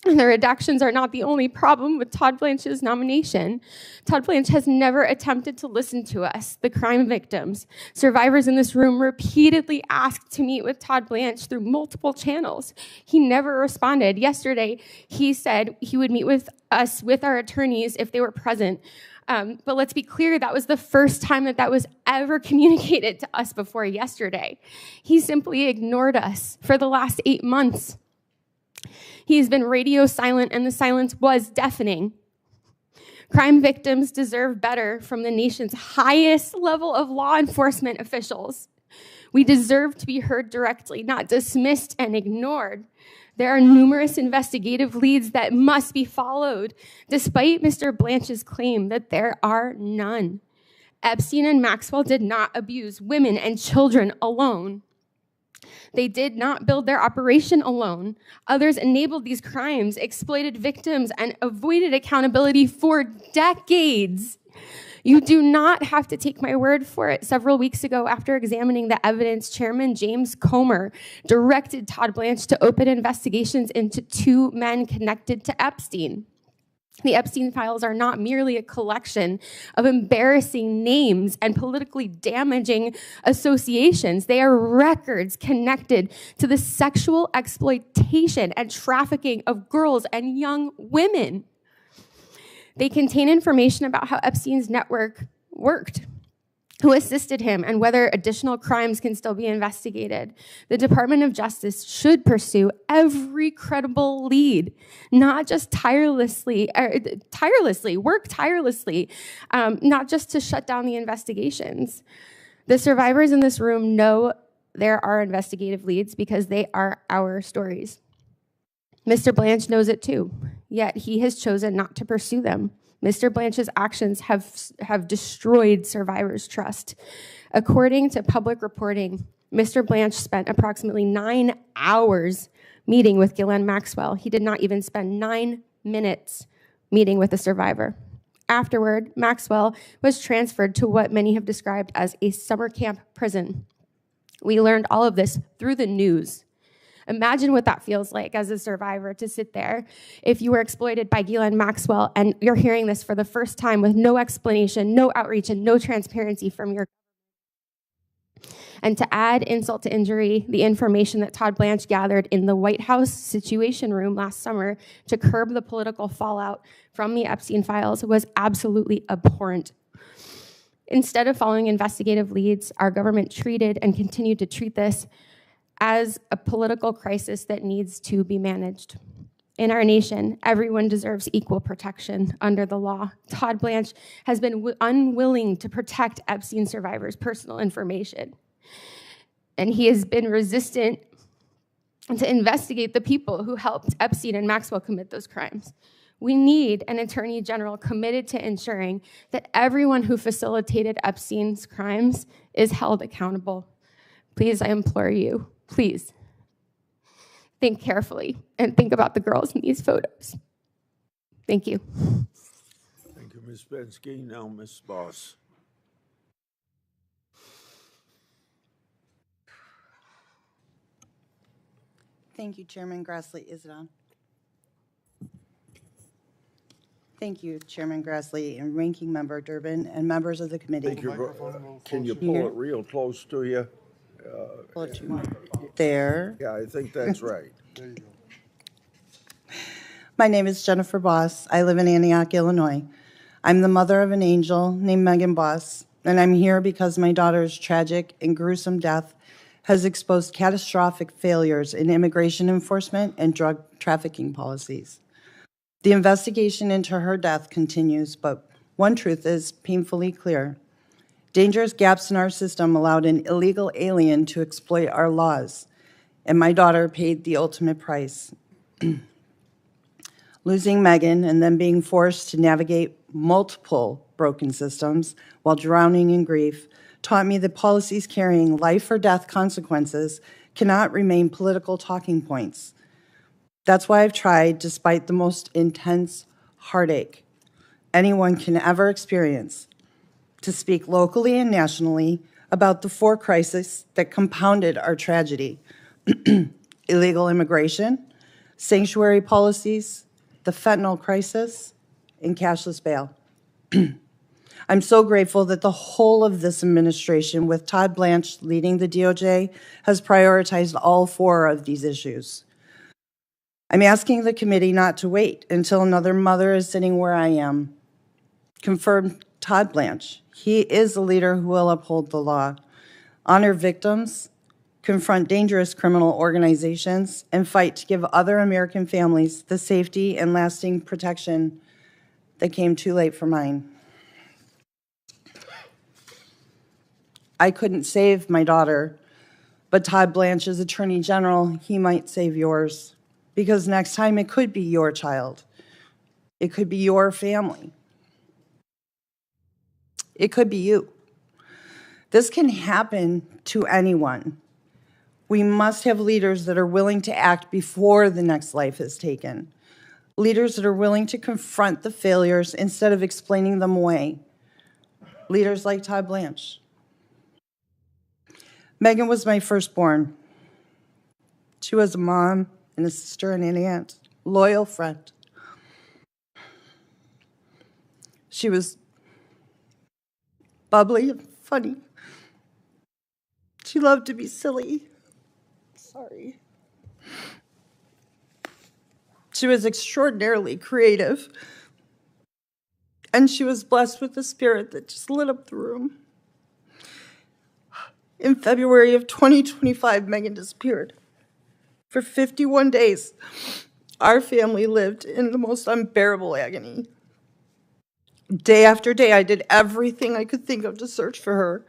And the redactions are not the only problem with Todd Blanche's nomination. Todd Blanche has never attempted to listen to us, the crime victims. Survivors in this room repeatedly asked to meet with Todd Blanche through multiple channels. He never responded. Yesterday, he said he would meet with us, with our attorneys, if they were present. But let's be clear, that was the first time that was ever communicated to us before yesterday. He simply ignored us for the last 8 months. He's been radio silent, and the silence was deafening. Crime victims deserve better from the nation's highest level of law enforcement officials. We deserve to be heard directly, not dismissed and ignored. There are numerous investigative leads that must be followed, despite Mr. Blanche's claim that there are none. Epstein and Maxwell did not abuse women and children alone. They did not build their operation alone. Others enabled these crimes, exploited victims, and avoided accountability for decades. You do not have to take my word for it. Several weeks ago, after examining the evidence, Chairman James Comer directed Todd Blanche to open investigations into 2 men connected to Epstein. The Epstein files are not merely a collection of embarrassing names and politically damaging associations. They are records connected to the sexual exploitation and trafficking of girls and young women. They contain information about how Epstein's network worked, who assisted him, and whether additional crimes can still be investigated. The Department of Justice should pursue every credible lead, not just work tirelessly, not just to shut down the investigations. The survivors in this room know there are investigative leads because they are our stories. Mr. Blanche knows it too, yet he has chosen not to pursue them. Mr. Blanche's actions have destroyed survivors' trust. According to public reporting, Mr. Blanche spent approximately 9 hours meeting with Ghislaine Maxwell. He did not even spend 9 minutes meeting with a survivor. Afterward, Maxwell was transferred to what many have described as a summer camp prison. We learned all of this through the news. Imagine what that feels like as a survivor to sit there if you were exploited by Ghislaine Maxwell and you're hearing this for the first time with no explanation, no outreach, and no transparency from your government. And to add insult to injury, the information that Todd Blanche gathered in the White House Situation Room last summer to curb the political fallout from the Epstein files was absolutely abhorrent. Instead of following investigative leads, our government treated and continued to treat this as a political crisis that needs to be managed. In our nation, everyone deserves equal protection under the law. Todd Blanche has been unwilling to protect Epstein survivors' personal information. And he has been resistant to investigate the people who helped Epstein and Maxwell commit those crimes. We need an attorney general committed to ensuring that everyone who facilitated Epstein's crimes is held accountable. Please, I implore you, please, think carefully and think about the girls in these photos. Thank you. Thank you, Ms. Bensky. Now, Ms. Boss. Thank you, Chairman Grassley. Is it on? Thank you, Chairman Grassley and Ranking Member Durbin and members of the committee. Can you pull it real close to you? Pull it to you. right there. Yeah, I think that's right. There you go. My name is Jennifer Boss. I live in Antioch, Illinois. I'm the mother of an angel named Megan Boss, and I'm here because my daughter's tragic and gruesome death has exposed catastrophic failures in immigration enforcement and drug trafficking policies. The investigation into her death continues, but one truth is painfully clear. Dangerous gaps in our system allowed an illegal alien to exploit our laws, and my daughter paid the ultimate price. Losing Megan and then being forced to navigate multiple broken systems while drowning in grief taught me that policies carrying life or death consequences cannot remain political talking points. That's why I've tried, despite the most intense heartache anyone can ever experience, to speak locally and nationally about the 4 crises that compounded our tragedy: illegal immigration, sanctuary policies, the fentanyl crisis, and cashless bail. I'm so grateful that the whole of this administration, with Todd Blanche leading the DOJ, has prioritized all 4 of these issues. I'm asking the committee not to wait until another mother is sitting where I am. Confirm Todd Blanche. He is a leader who will uphold the law, honor victims, confront dangerous criminal organizations, and fight to give other American families the safety and lasting protection that came too late for mine. I couldn't save my daughter, but Todd Blanche is Attorney General. He might save yours, because next time it could be your child. It could be your family. It could be you. This can happen to anyone. We must have leaders that are willing to act before the next life is taken. Leaders that are willing to confront the failures instead of explaining them away. Leaders like Todd Blanche. Megan was my firstborn. She was a mom and a sister and an aunt, loyal friend. She was bubbly and funny. She loved to be silly. Sorry. She was extraordinarily creative. And she was blessed with a spirit that just lit up the room. In February of 2025, Megan disappeared. For 51 days, our family lived in the most unbearable agony. Day after day, I did everything I could think of to search for her.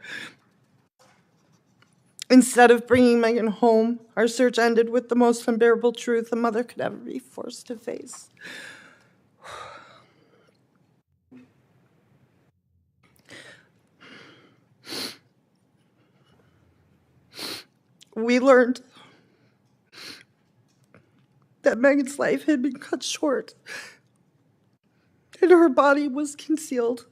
Instead of bringing Megan home, our search ended with the most unbearable truth a mother could ever be forced to face. We learned that Megan's life had been cut short and her body was concealed,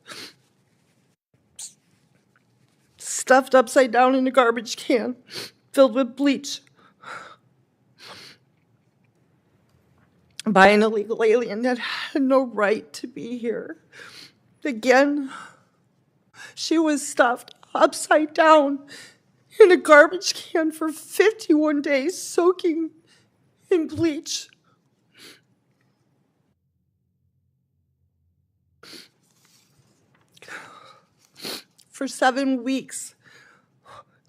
stuffed upside down in a garbage can filled with bleach by an illegal alien that had no right to be here. Again, she was stuffed upside down in a garbage can for 51 days, soaking in bleach. For 7 weeks,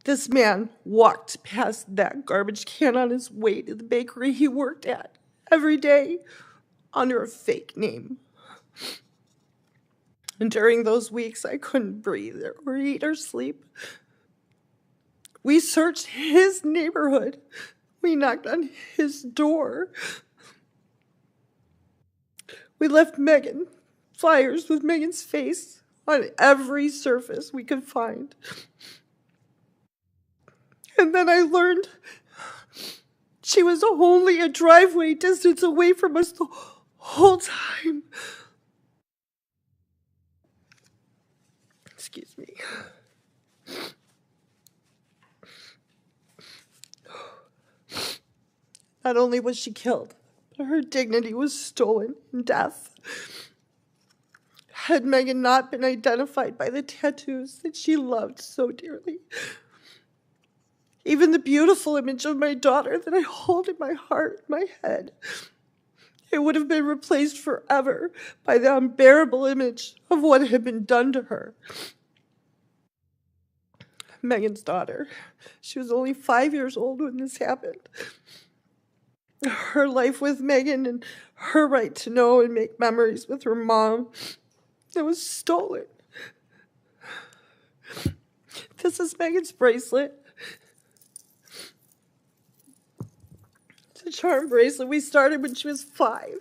this man walked past that garbage can on his way to the bakery he worked at every day under a fake name. And during those weeks, I couldn't breathe or eat or sleep. We searched his neighborhood. We knocked on his door. We left Megan flyers with Megan's face on every surface we could find. And then I learned she was only a driveway distance away from us the whole time. Excuse me. Not only was she killed, but her dignity was stolen in death. Had Megan not been identified by the tattoos that she loved so dearly, Even the beautiful image of my daughter that I hold in my heart, my head, it would have been replaced forever by the unbearable image of what had been done to her. Megan's daughter. She was only 5 years old when this happened. Her life with Megan and her right to know and make memories with her mom, that was stolen. This is Megan's bracelet. It's a charm bracelet we started when she was 5.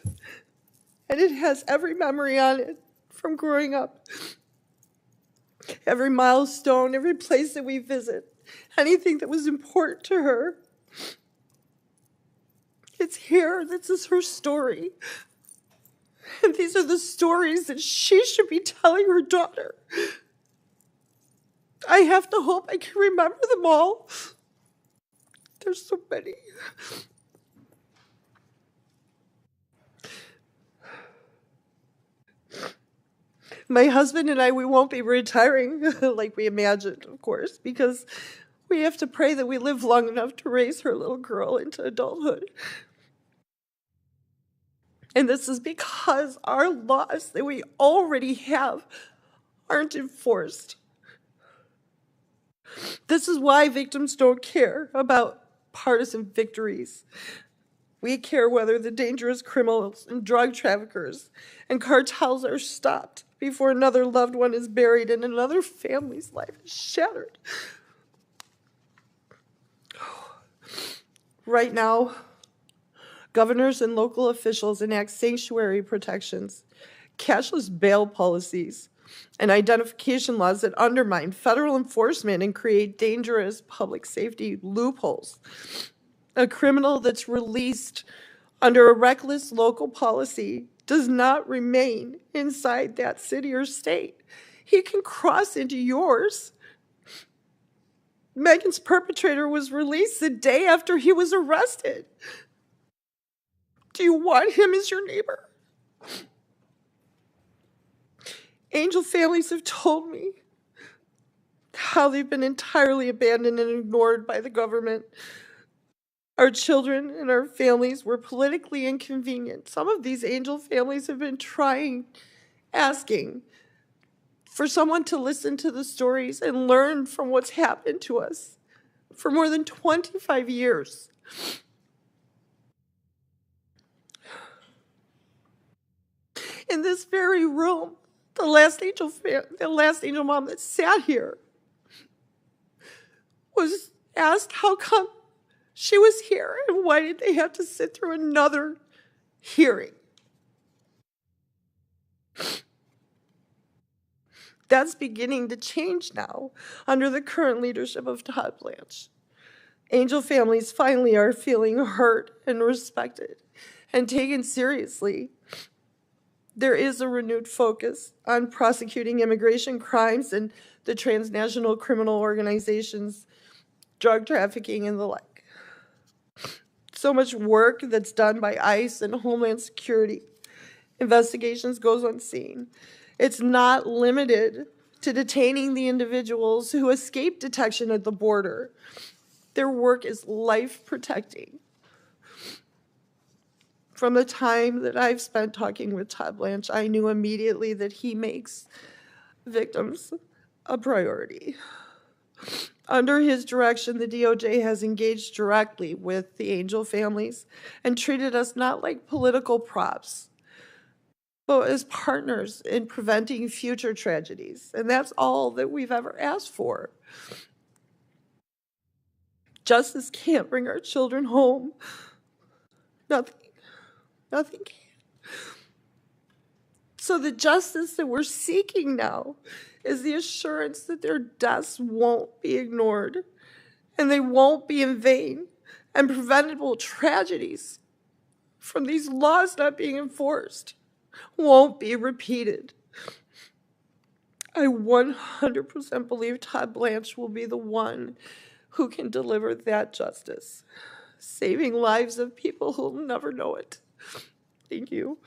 And it has every memory on it from growing up. Every milestone, every place that we visit, anything that was important to her. It's here. This is her story. And these are the stories that she should be telling her daughter. I have to hope I can remember them all. There's so many. My husband and I, we won't be retiring like we imagined, of course, because we have to pray that we live long enough to raise her little girl into adulthood. And this is because our laws that we already have aren't enforced. This is why victims don't care about partisan victories. We care whether the dangerous criminals and drug traffickers and cartels are stopped before another loved one is buried and another family's life is shattered. Right now, governors and local officials enact sanctuary protections, cashless bail policies, and identification laws that undermine federal enforcement and create dangerous public safety loopholes. A criminal that's released under a reckless local policy does not remain inside that city or state. He can cross into yours. Megan's perpetrator was released the day after he was arrested. Do you want him as your neighbor? Angel families have told me how they've been entirely abandoned and ignored by the government. Our children and our families were politically inconvenient. Some of these angel families have been asking for someone to listen to the stories and learn from what's happened to us for more than 25 years. In this very room, the last angel mom that sat here was asked how come she was here and why did they have to sit through another hearing. That's beginning to change now under the current leadership of Todd Blanche. Angel families finally are feeling heard and respected and taken seriously. There is a renewed focus on prosecuting immigration crimes and the transnational criminal organizations, drug trafficking, and the like. So much work that's done by ICE and Homeland Security. Investigations goes unseen. It's not limited to detaining the individuals who escape detection at the border. Their work is life-protecting. From the time that I've spent talking with Todd Blanche, I knew immediately that he makes victims a priority. Under his direction, the DOJ has engaged directly with the angel families and treated us not like political props, but as partners in preventing future tragedies. And that's all that we've ever asked for. Justice can't bring our children home. Nothing can. So the justice that we're seeking now is the assurance that their deaths won't be ignored and they won't be in vain, and preventable tragedies from these laws not being enforced won't be repeated. I 100% believe Todd Blanche will be the one who can deliver that justice, saving lives of people who'll never know it. Thank you.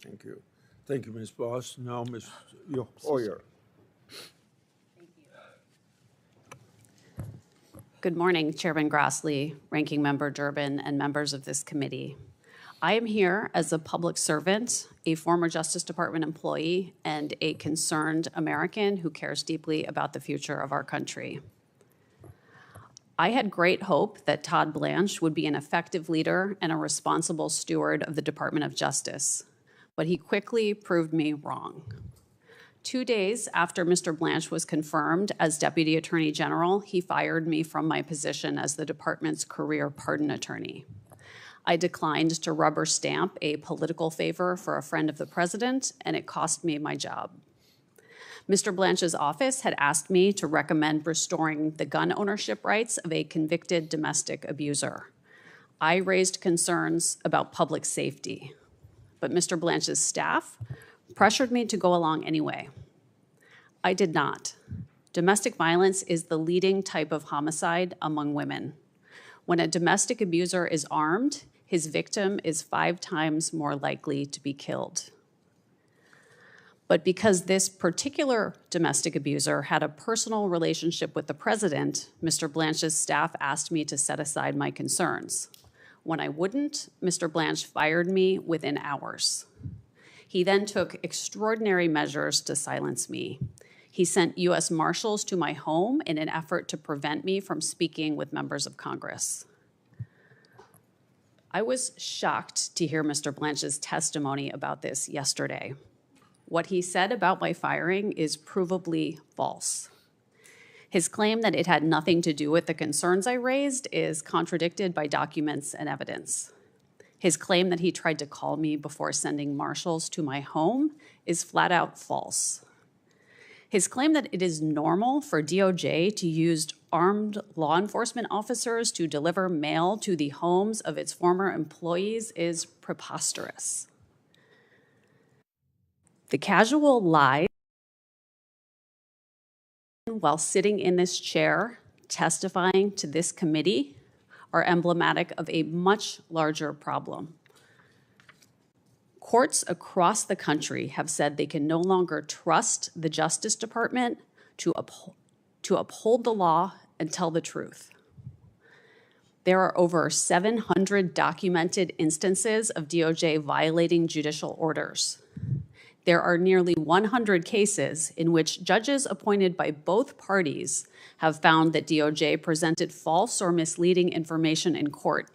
Thank you. Thank you, Ms. Boss. Now, Ms. Hoyer. Good morning, Chairman Grassley, Ranking Member Durbin, and members of this committee. I am here as a public servant, a former Justice Department employee, and a concerned American who cares deeply about the future of our country. I had great hope that Todd Blanche would be an effective leader and a responsible steward of the Department of Justice, but he quickly proved me wrong. 2 days after Mr. Blanche was confirmed as Deputy Attorney General, he fired me from my position as the department's career pardon attorney. I declined to rubber stamp a political favor for a friend of the president, and it cost me my job. Mr. Blanche's office had asked me to recommend restoring the gun ownership rights of a convicted domestic abuser. I raised concerns about public safety, but Mr. Blanche's staff pressured me to go along anyway. I did not. Domestic violence is the leading type of homicide among women. When a domestic abuser is armed, his victim is 5 times more likely to be killed. But because this particular domestic abuser had a personal relationship with the president, Mr. Blanche's staff asked me to set aside my concerns. When I wouldn't, Mr. Blanche fired me within hours. He then took extraordinary measures to silence me. He sent U.S. Marshals to my home in an effort to prevent me from speaking with members of Congress. I was shocked to hear Mr. Blanche's testimony about this yesterday. What he said about my firing is provably false. His claim that it had nothing to do with the concerns I raised is contradicted by documents and evidence. His claim that he tried to call me before sending marshals to my home is flat out false. His claim that it is normal for DOJ to use armed law enforcement officers to deliver mail to the homes of its former employees is preposterous. The casual lies while sitting in this chair testifying to this committee are emblematic of a much larger problem. Courts across the country have said they can no longer trust the Justice Department to uphold the law and tell the truth. There are over 700 documented instances of DOJ violating judicial orders. There are nearly 100 cases in which judges appointed by both parties have found that DOJ presented false or misleading information in court.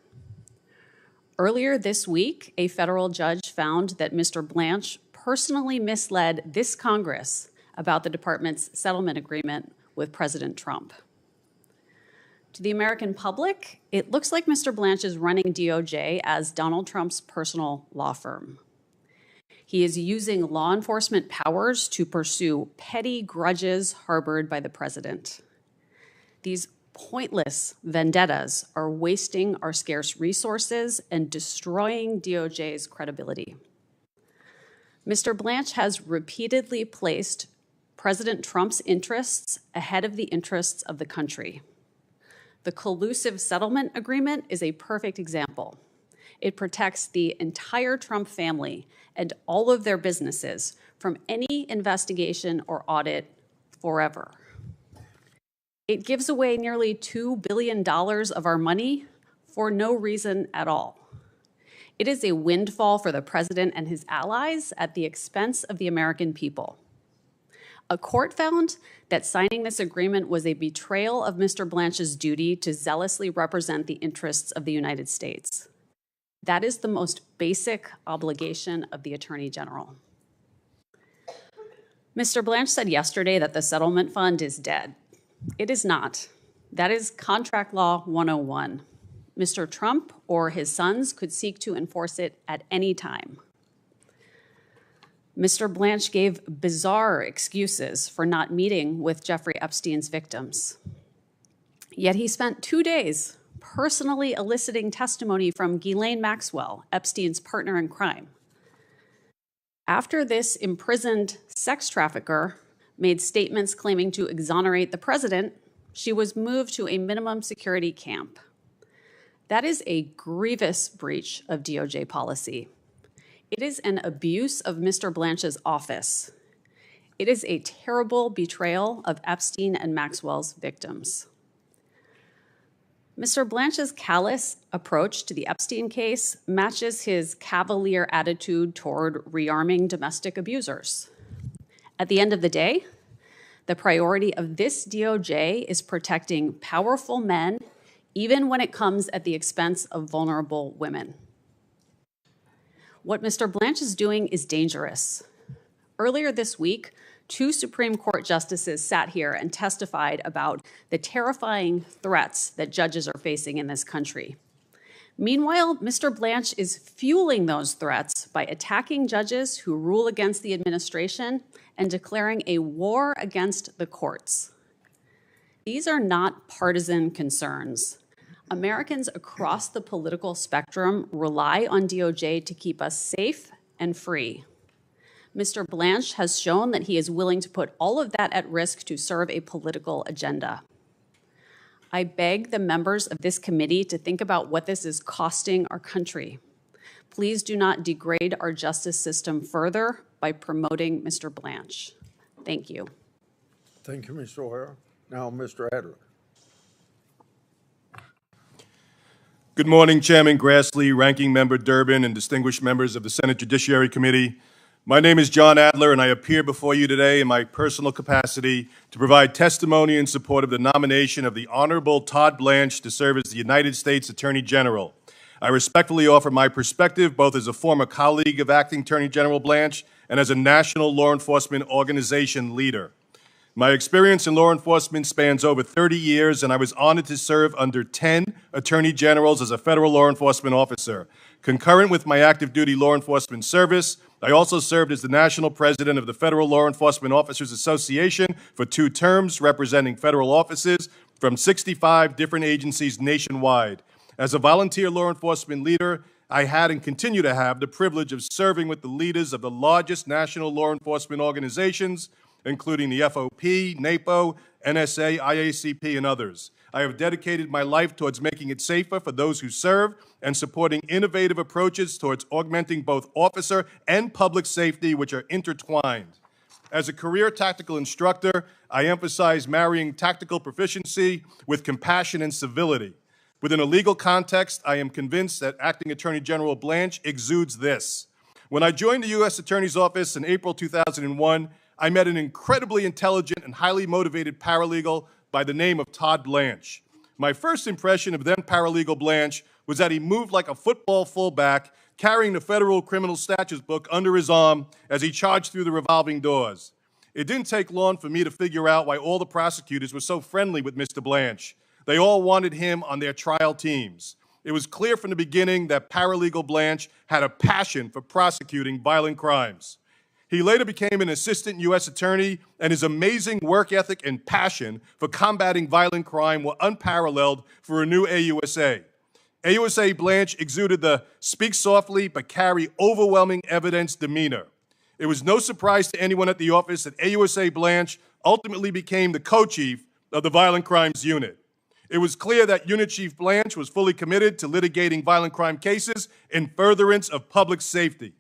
Earlier this week, a federal judge found that Mr. Blanche personally misled this Congress about the department's settlement agreement with President Trump. To the American public, it looks like Mr. Blanche is running DOJ as Donald Trump's personal law firm. He is using law enforcement powers to pursue petty grudges harbored by the president. These pointless vendettas are wasting our scarce resources and destroying DOJ's credibility. Mr. Blanche has repeatedly placed President Trump's interests ahead of the interests of the country. The collusive settlement agreement is a perfect example. It protects the entire Trump family and all of their businesses from any investigation or audit forever. It gives away nearly $2 billion of our money for no reason at all. It is a windfall for the president and his allies at the expense of the American people. A court found that signing this agreement was a betrayal of Mr. Blanche's duty to zealously represent the interests of the United States. That is the most basic obligation of the Attorney General. Mr. Blanche said yesterday that the settlement fund is dead. It is not. That is Contract Law 101. Mr. Trump or his sons could seek to enforce it at any time. Mr. Blanche gave bizarre excuses for not meeting with Jeffrey Epstein's victims. Yet he spent 2 days personally eliciting testimony from Ghislaine Maxwell, Epstein's partner in crime. After this imprisoned sex trafficker made statements claiming to exonerate the president, she was moved to a minimum security camp. That is a grievous breach of DOJ policy. It is an abuse of Mr. Blanche's office. It is a terrible betrayal of Epstein and Maxwell's victims. Mr. Blanche's callous approach to the Epstein case matches his cavalier attitude toward rearming domestic abusers. At the end of the day, the priority of this DOJ is protecting powerful men, even when it comes at the expense of vulnerable women. What Mr. Blanche is doing is dangerous. Earlier this week, 2 Supreme Court justices sat here and testified about the terrifying threats that judges are facing in this country. Meanwhile, Mr. Blanche is fueling those threats by attacking judges who rule against the administration and declaring a war against the courts. These are not partisan concerns. Americans across the political spectrum rely on DOJ to keep us safe and free. Mr. Blanche has shown that he is willing to put all of that at risk to serve a political agenda. I beg the members of this committee to think about what this is costing our country. Please do not degrade our justice system further by promoting Mr. Blanche. Thank you. Thank you, Mr. O'Hara. Now, Mr. Adler. Good morning, Chairman Grassley, Ranking Member Durbin, and distinguished members of the Senate Judiciary Committee. My name is John Adler, and I appear before you today in my personal capacity to provide testimony in support of the nomination of the Honorable Todd Blanche to serve as the United States Attorney General. I respectfully offer my perspective both as a former colleague of Acting Attorney General Blanche and as a national law enforcement organization leader. My experience in law enforcement spans over 30 years, and I was honored to serve under 10 attorney generals as a federal law enforcement officer. Concurrent with my active duty law enforcement service, I also served as the national president of the Federal Law Enforcement Officers Association for 2 terms, representing federal offices from 65 different agencies nationwide. As a volunteer law enforcement leader, I had and continue to have the privilege of serving with the leaders of the largest national law enforcement organizations, including the FOP, NAPO, NSA, IACP, and others. I have dedicated my life towards making it safer for those who serve and supporting innovative approaches towards augmenting both officer and public safety, which are intertwined. As a career tactical instructor, I emphasize marrying tactical proficiency with compassion and civility. Within a legal context, I am convinced that Acting Attorney General Blanche exudes this. When I joined the U.S. Attorney's Office in April 2001, I met an incredibly intelligent and highly motivated paralegal by the name of Todd Blanche. My first impression of then paralegal Blanche was that he moved like a football fullback, carrying the federal criminal statutes book under his arm as he charged through the revolving doors. It didn't take long for me to figure out why all the prosecutors were so friendly with Mr. Blanche. They all wanted him on their trial teams. It was clear from the beginning that paralegal Blanche had a passion for prosecuting violent crimes. He later became an assistant U.S. attorney, and his amazing work ethic and passion for combating violent crime were unparalleled for a new AUSA. AUSA Blanche exuded the speak softly but carry overwhelming evidence demeanor. It was no surprise to anyone at the office that AUSA Blanche ultimately became the co-chief of the Violent Crimes Unit. It was clear that Unit Chief Blanche was fully committed to litigating violent crime cases in furtherance of public safety.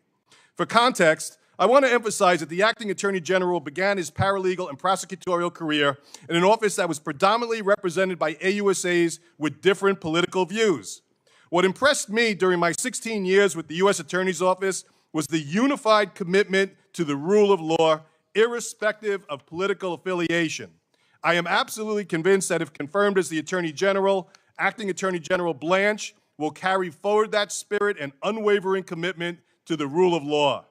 For context, I want to emphasize that the Acting Attorney General began his paralegal and prosecutorial career in an office that was predominantly represented by AUSAs with different political views. What impressed me during my 16 years with the U.S. Attorney's Office was the unified commitment to the rule of law, irrespective of political affiliation. I am absolutely convinced that if confirmed as the Attorney General, Acting Attorney General Blanche will carry forward that spirit and unwavering commitment to the rule of law.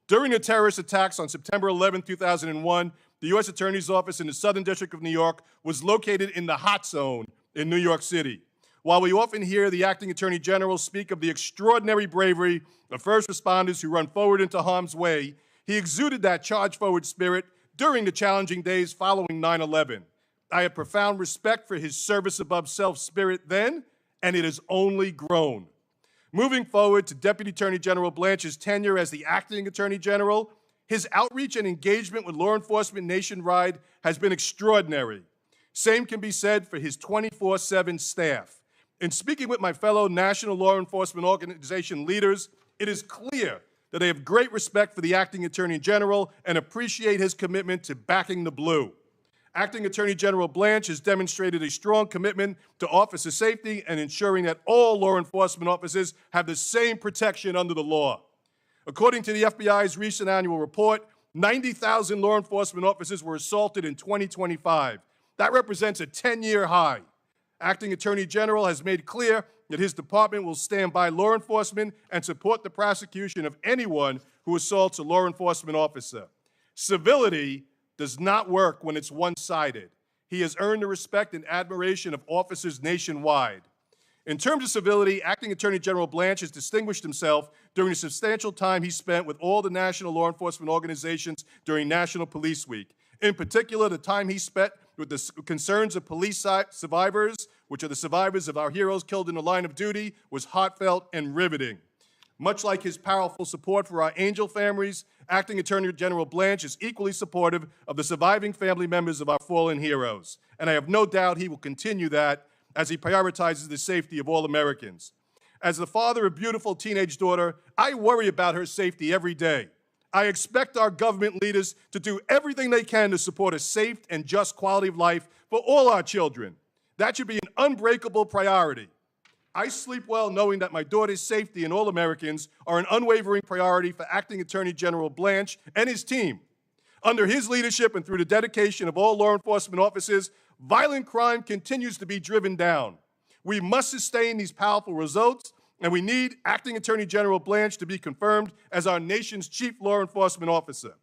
During the terrorist attacks on September 11, 2001, the U.S. Attorney's Office in the Southern District of New York was located in the hot zone in New York City. While we often hear the Acting Attorney General speak of the extraordinary bravery of first responders who run forward into harm's way, he exuded that charge-forward spirit during the challenging days following 9/11. I have profound respect for his service-above-self spirit then, and it has only grown. Moving forward to Deputy Attorney General Blanche's tenure as the Acting Attorney General, his outreach and engagement with law enforcement nationwide has been extraordinary. Same can be said for his 24/7 staff. In speaking with my fellow national law enforcement organization leaders, it is clear that they have great respect for the Acting Attorney General and appreciate his commitment to backing the blue. Acting Attorney General Blanche has demonstrated a strong commitment to officer safety and ensuring that all law enforcement officers have the same protection under the law. According to the FBI's recent annual report, 90,000 law enforcement officers were assaulted in 2025. That represents a 10-year high. Acting Attorney General has made clear that his department will stand by law enforcement and support the prosecution of anyone who assaults a law enforcement officer. Civility does not work when it's one-sided. He has earned the respect and admiration of officers nationwide. In terms of civility, Acting Attorney General Blanche has distinguished himself during the substantial time he spent with all the national law enforcement organizations during National Police Week. In particular, the time he spent with the concerns of police survivors, which are the survivors of our heroes killed in the line of duty, was heartfelt and riveting. Much like his powerful support for our angel families, Acting Attorney General Blanche is equally supportive of the surviving family members of our fallen heroes. And I have no doubt he will continue that as he prioritizes the safety of all Americans. As the father of a beautiful teenage daughter, I worry about her safety every day. I expect our government leaders to do everything they can to support a safe and just quality of life for all our children. That should be an unbreakable priority. I sleep well knowing that my daughter's safety and all Americans are an unwavering priority for Acting Attorney General Blanche and his team. Under his leadership and through the dedication of all law enforcement officers, violent crime continues to be driven down. We must sustain these powerful results, and we need Acting Attorney General Blanche to be confirmed as our nation's chief law enforcement officer.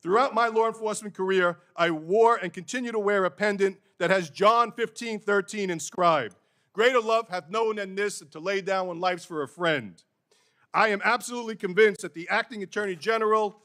Throughout my law enforcement career, I wore and continue to wear a pendant that has John 15:13 inscribed. Greater love hath no one than this, to lay down one life's for a friend. I am absolutely convinced that the Acting Attorney General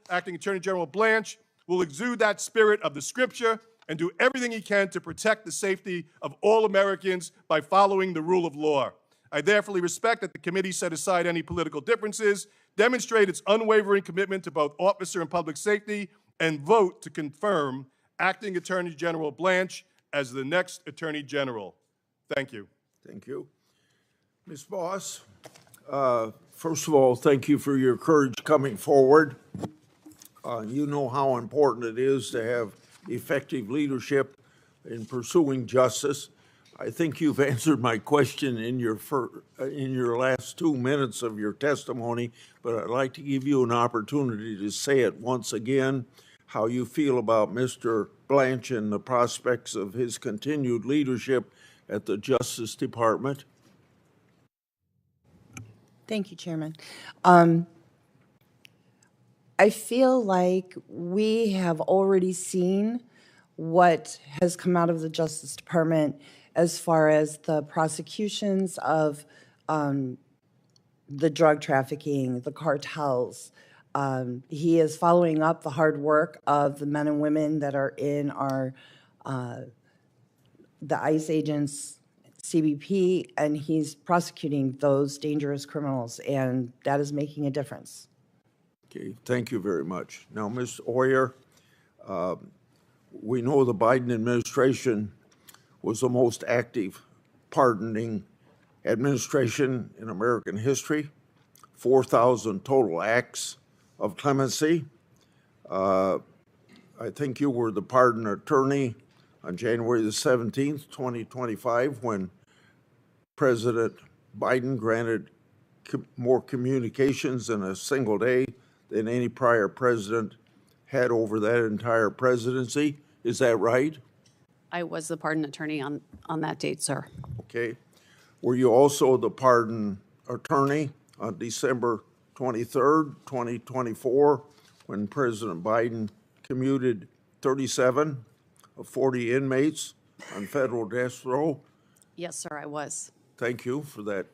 Blanche, will exude that spirit of the Scripture and do everything he can to protect the safety of all Americans by following the rule of law. I therefore respect that the committee set aside any political differences, demonstrate its unwavering commitment to both officer and public safety, and vote to confirm Acting Attorney General Blanche as the next Attorney General. Thank you. Thank you. Ms. Voss, first of all, thank you for your courage coming forward. You know how important it is to have effective leadership in pursuing justice. I think you've answered my question in your last 2 minutes of your testimony, but I'd like to give you an opportunity to say it once again, how you feel about Mr. Blanche and the prospects of his continued leadership at the Justice Department. Thank you, Chairman. I feel like we have already seen what has come out of the Justice Department as far as the prosecutions of the drug trafficking, the cartels. He is following up the hard work of the men and women that are in our the ICE agents, CBP, and he's prosecuting those dangerous criminals, and that is making a difference. Okay, thank you very much. Now, Ms. Oyer, we know the Biden administration was the most active pardoning administration in American history, 4,000 total acts of clemency. I think you were the pardon attorney on January the 17th, 2025, when President Biden granted more communications in a single day than any prior president had over that entire presidency. Is that right? I was the pardon attorney on that date, sir. Okay. Were you also the pardon attorney on December 23rd, 2024, when President Biden commuted 37 of 40 inmates on federal death row? Yes, sir, I was. Thank you for that.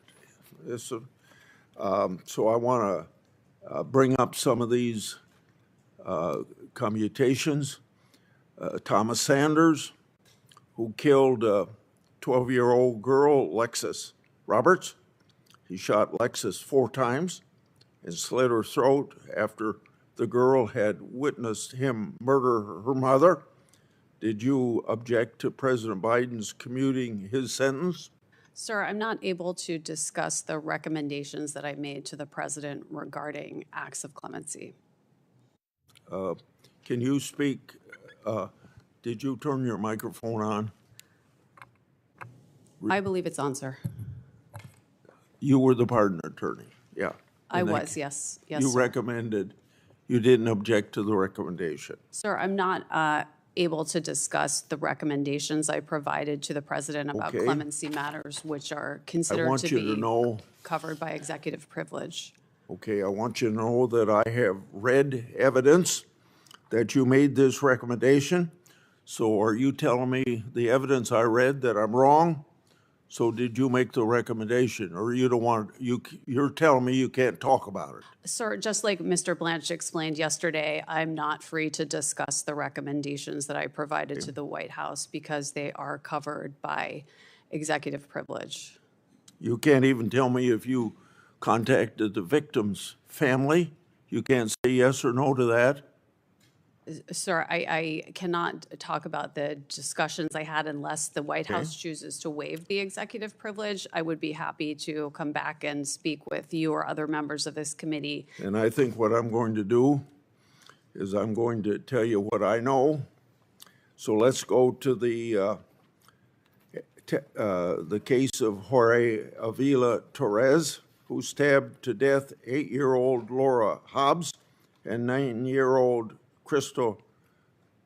So I want to bring up some of these commutations. Thomas Sanders, who killed a 12-year-old girl, Lexis Roberts. He shot Lexis 4 times and slit her throat after the girl had witnessed him murder her mother. Did you object to President Biden's commuting his sentence? Sir, I'm not able to discuss the recommendations that I made to the president regarding acts of clemency. Can you speak Did you turn your microphone on? I believe it's on, sir. You were the pardon attorney, yeah. I In that was, case, yes. Yes, You sir. recommended, you didn't object to the recommendation. Sir, I'm not able to discuss the recommendations I provided to the president about Okay. clemency matters, which are I considered want to you to be know, covered by executive privilege. okay, I want you to know that I have read evidence that you made this recommendation. So are you telling me the evidence I read that I'm wrong? So did you make the recommendation, or you don't want, you're telling me you can't talk about it? Sir, just like Mr. Blanche explained yesterday, I'm not free to discuss the recommendations that I provided to the White House because they are covered by executive privilege. You can't even tell me if you contacted the victim's family? You can't say yes or no to that? Sir, I cannot talk about the discussions I had unless the White Okay. House chooses to waive the executive privilege. I would be happy to come back and speak with you or other members of this committee. And I think what I'm going to do is I'm going to tell you what I know. So let's go to the case of Jorge Avila Torres, who stabbed to death 8-year-old Laura Hobbs and 9-year-old Crystal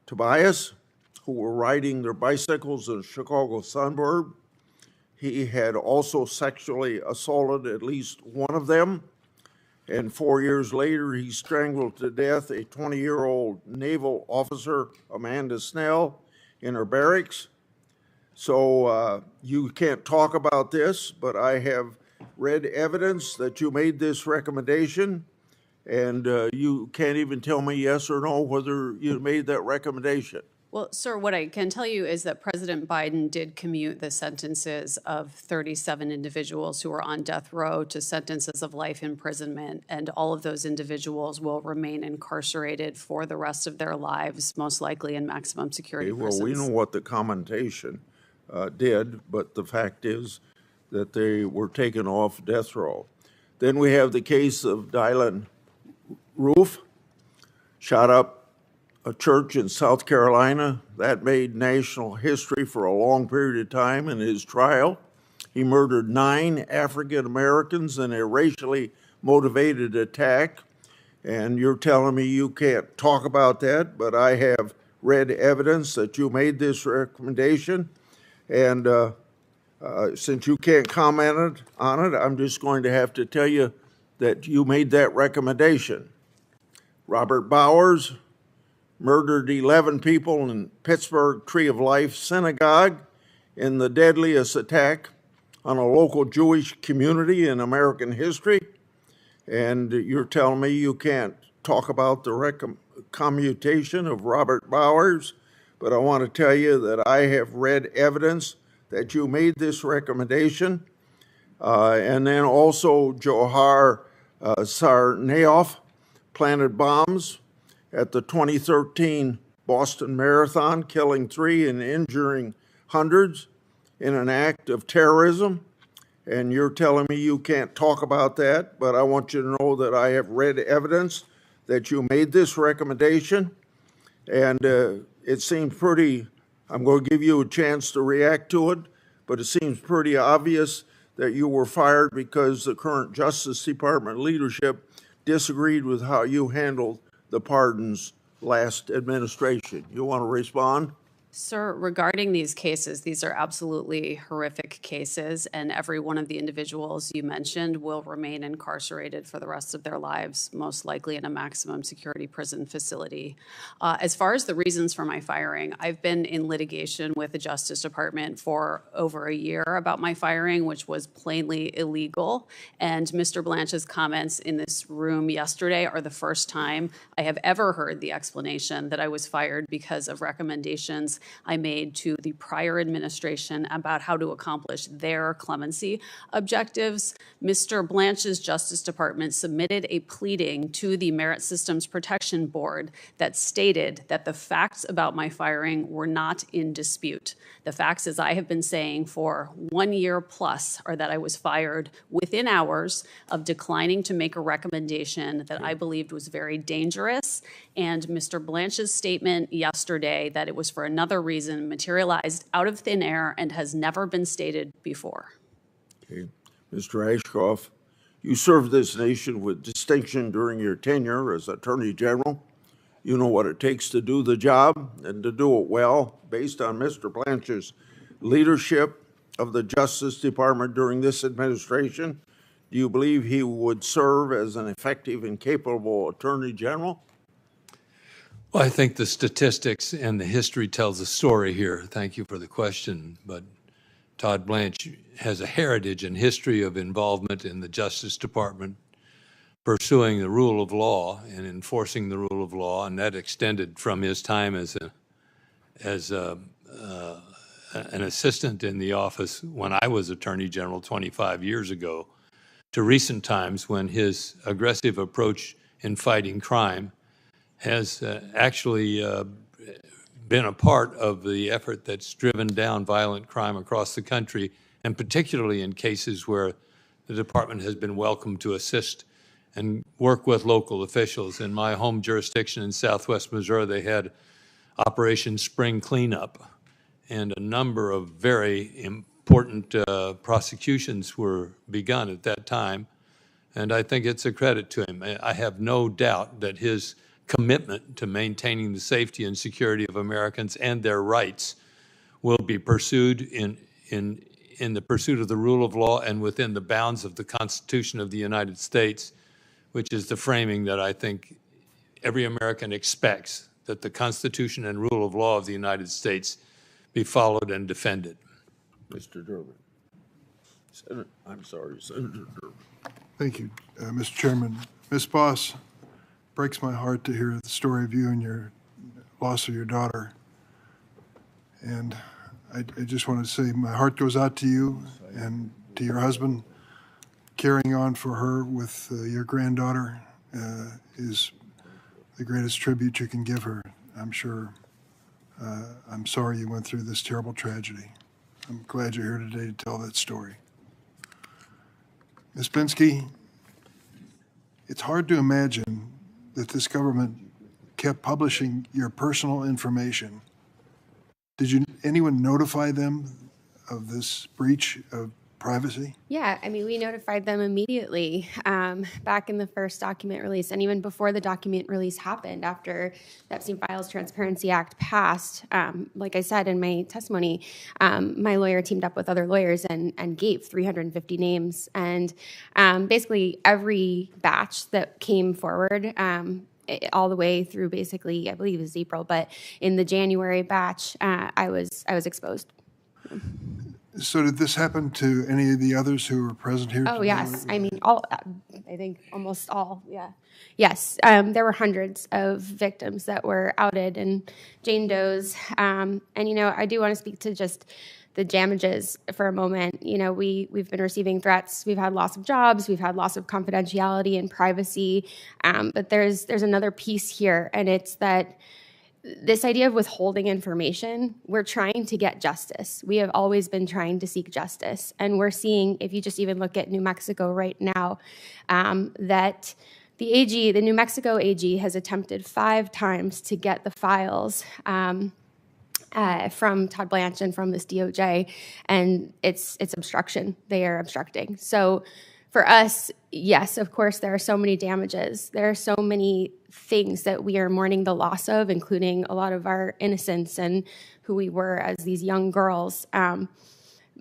Tobias, who were riding their bicycles in a Chicago suburb. He had also sexually assaulted at least one of them. And 4 years later, he strangled to death a 20-year-old naval officer, Amanda Snell, in her barracks. So you can't talk about this, but I have read evidence that you made this recommendation, and you can't even tell me yes or no whether you made that recommendation. Well, sir, what I can tell you is that President Biden did commute the sentences of 37 individuals who were on death row to sentences of life imprisonment, and all of those individuals will remain incarcerated for the rest of their lives, most likely in maximum security Okay, well, prisons. we know what the commentation did, but the fact is that they were taken off death row. Then we have the case of Dylan Roof, shot up a church in South Carolina. That made national history for a long period of time in his trial. He murdered 9 African Americans in a racially motivated attack. And you're telling me you can't talk about that, but I have read evidence that you made this recommendation. And since you can't comment on it, I'm just going to have to tell you that you made that recommendation. Robert Bowers murdered 11 people in Pittsburgh Tree of Life Synagogue in the deadliest attack on a local Jewish community in American history. And you're telling me you can't talk about the commutation of Robert Bowers, but I want to tell you that I have read evidence that you made this recommendation. And then also Johar Tsarnaev planted bombs at the 2013 Boston Marathon, killing 3 and injuring hundreds in an act of terrorism. And you're telling me you can't talk about that, but I want you to know that I have read evidence that you made this recommendation. And it seems pretty, I'm going to give you a chance to react to it, but it seems pretty obvious that you were fired because the current Justice Department leadership disagreed with how you handled the pardons last administration. You want to respond? Sir, regarding these cases, these are absolutely horrific cases, and every one of the individuals you mentioned will remain incarcerated for the rest of their lives, most likely in a maximum security prison facility. As far as the reasons for my firing, I've been in litigation with the Justice Department for over a year about my firing, which was plainly illegal. And Mr. Blanche's comments in this room yesterday are the first time I have ever heard the explanation that I was fired because of recommendations I made to the prior administration about how to accomplish accomplish their clemency objectives. Mr. Blanche's Justice Department submitted a pleading to the Merit Systems Protection Board that stated that the facts about my firing were not in dispute. The facts, as I have been saying for 1 year plus, are that I was fired within hours of declining to make a recommendation that I believed was very dangerous. And Mr. Blanche's statement yesterday that it was for another reason materialized out of thin air and has never been stated before. Okay. Mr. Ashcroft, you served this nation with distinction during your tenure as Attorney General. You know what it takes to do the job and to do it well. Based on Mr. Blanche's leadership of the Justice Department during this administration, do you believe he would serve as an effective and capable Attorney General? Well, I think the statistics and the history tells a story here. Thank you for the question. But Todd Blanche has a heritage and history of involvement in the Justice Department, pursuing the rule of law and enforcing the rule of law, and that extended from his time as an assistant in the office when I was Attorney General 25 years ago, to recent times when his aggressive approach in fighting crime has actually been a part of the effort that's driven down violent crime across the country, and particularly in cases where the department has been welcome to assist and work with local officials. In my home jurisdiction in Southwest Missouri, they had Operation Spring Cleanup, and a number of very important prosecutions were begun at that time, and I think it's a credit to him. I have no doubt that his commitment to maintaining the safety and security of Americans and their rights will be pursued in the pursuit of the rule of law and within the bounds of the Constitution of the United States, which is the framing that I think every American expects, that the Constitution and rule of law of the United States be followed and defended. Mr. Durbin. Senator Durbin. Thank you, Mr. Chairman. Ms. Boss, breaks my heart to hear the story of you and your loss of your daughter. And I just want to say my heart goes out to you and to your husband. Carrying on for her with your granddaughter is the greatest tribute you can give her, I'm sure. I'm sorry you went through this terrible tragedy. I'm glad you're here today to tell that story. Ms. Pinsky, it's hard to imagine that this government kept publishing your personal information. Did anyone notify them of this breach of privacy? Yeah, I mean, we notified them immediately back in the first document release, and even before the document release happened, after the Epstein Files Transparency Act passed. Like I said in my testimony, my lawyer teamed up with other lawyers and gave 350 names. And basically every batch that came forward, all the way through basically, I believe it was April, but in the January batch, I was exposed. So did this happen to any of the others who were present here Oh, today? yes. I mean, all. I think almost all, yeah. Yes, there were hundreds of victims that were outed and Jane Doe's. And, I do want to speak to just the damages for a moment. We've been receiving threats. We've had loss of jobs. We've had loss of confidentiality and privacy. But there's another piece here, and it's that this idea of withholding information, we're trying to get justice. We have always been trying to seek justice. And we're seeing, if you just even look at New Mexico right now, that the New Mexico AG has attempted 5 times to get the files from Todd Blanche and from this DOJ, and it's obstruction. They are obstructing. So for us, yes, of course, there are so many damages. There are so many things that we are mourning the loss of, including a lot of our innocence and who we were as these young girls.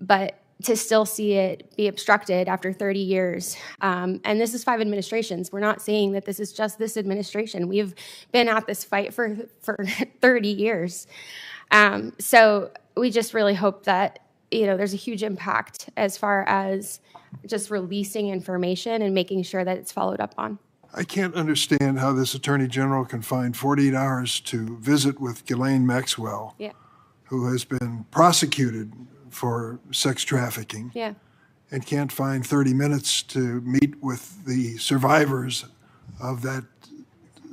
But to still see it be obstructed after 30 years, and this is 5 administrations. We're not saying that this is just this administration. We've been at this fight for 30 years. So we just really hope that there's a huge impact as far as just releasing information and making sure that it's followed up on. I can't understand how this Attorney General can find 48 hours to visit with Ghislaine Maxwell, Yeah. who has been prosecuted for sex trafficking Yeah. and can't find 30 minutes to meet with the survivors of that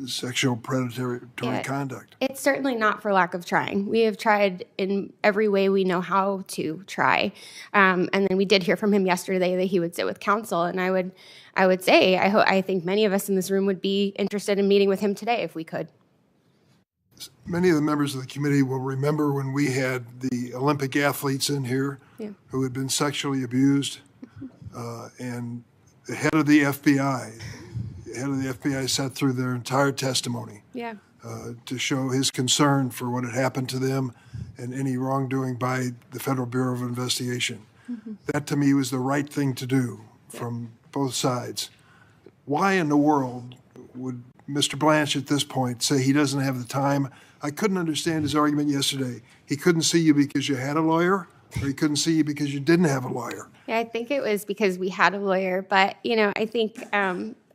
sexual predatory Yeah. conduct. It's certainly not for lack of trying. We have tried in every way we know how to try. And then we did hear from him yesterday that he would sit with counsel. And I would say, I think many of us in this room would be interested in meeting with him today if we could. Many of the members of the committee will remember when we had the Olympic athletes in here who had been sexually abused, and the head of the FBI sat through their entire testimony to show his concern for what had happened to them and any wrongdoing by the Federal Bureau of Investigation. That, to me, was the right thing to do from both sides. Why in the world would Mr. Blanche at this point say he doesn't have the time? I couldn't understand his argument yesterday. He couldn't see you because you had a lawyer, or he couldn't see you because you didn't have a lawyer. Yeah, I think it was because we had a lawyer. But, I think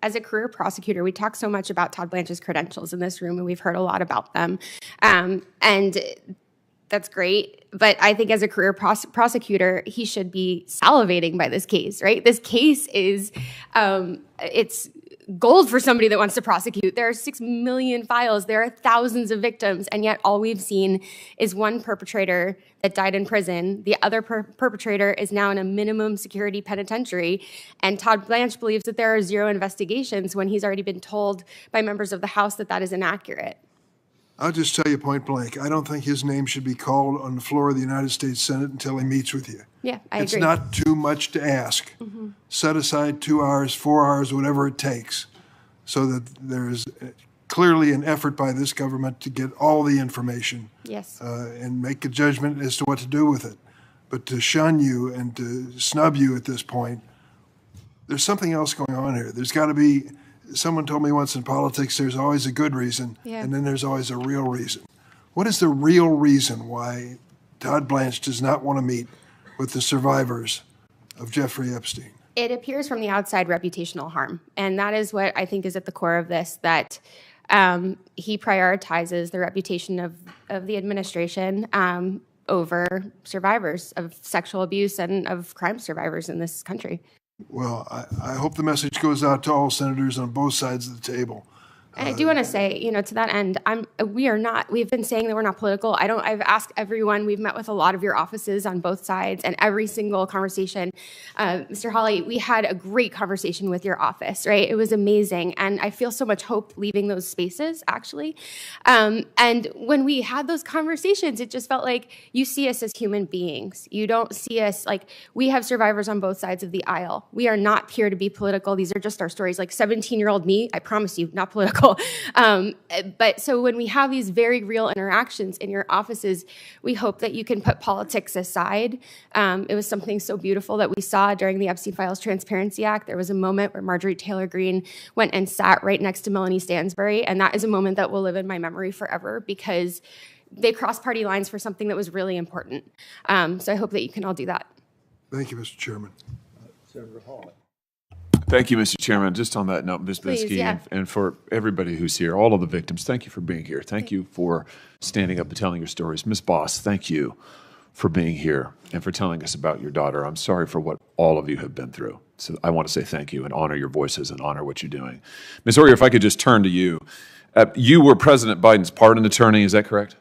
as a career prosecutor, we talk so much about Todd Blanche's credentials in this room, and we've heard a lot about them. And that's great. But I think as a career prosecutor, he should be salivating by this case, right? This case is, it's gold for somebody that wants to prosecute. There are 6 million files. There are thousands of victims. And yet all we've seen is one perpetrator that died in prison. The other perpetrator is now in a minimum security penitentiary. And Todd Blanche believes that there are 0 investigations when he's already been told by members of the House that that is inaccurate. I'll just tell you point blank, I don't think his name should be called on the floor of the United States Senate until he meets with you. Yeah, I agree. It's not too much to ask. Set aside 2 hours, 4 hours, whatever it takes, so that there's clearly an effort by this government to get all the information. Yes. And make a judgment as to what to do with it. But to shun you and to snub you at this point, there's something else going on here. There's got to be. Someone told me once in politics, there's always a good reason, and then there's always a real reason. What is the real reason why Todd Blanche does not want to meet with the survivors of Jeffrey Epstein? It appears from the outside reputational harm. And that is what I think is at the core of this, that he prioritizes the reputation of the administration over survivors of sexual abuse and of crime survivors in this country. Well, I hope the message goes out to all senators on both sides of the table. And I do want to say, to that end, we've been saying that we're not political. I've asked everyone, we've met with a lot of your offices on both sides, and every single conversation, Mr. Hawley, we had a great conversation with your office, right? It was amazing. And I feel so much hope leaving those spaces, actually. And when we had those conversations, it just felt like you see us as human beings. You don't see us like we have survivors on both sides of the aisle. We are not here to be political. These are just our stories. Like 17-year-old me, I promise you, not political. But so when we have these very real interactions in your offices, we hope that you can put politics aside. It was something so beautiful that we saw during the Epstein Files Transparency Act. There was a moment where Marjorie Taylor Greene went and sat right next to Melanie Stansbury, and that is a moment that will live in my memory forever because they crossed party lines for something that was really important. So I hope that you can all do that. Thank you, Mr. Chairman. Senator Hawley. Thank you, Mr. Chairman. Just on that note, Ms. Binsky, and for everybody who's here, all of the victims, thank you for being here. Thank you for standing up and telling your stories. Ms. Boss, thank you for being here and for telling us about your daughter. I'm sorry for what all of you have been through. So I want to say thank you and honor your voices and honor what you're doing. Ms. Oyer, if I could just turn to you. You were President Biden's pardon attorney, is that correct?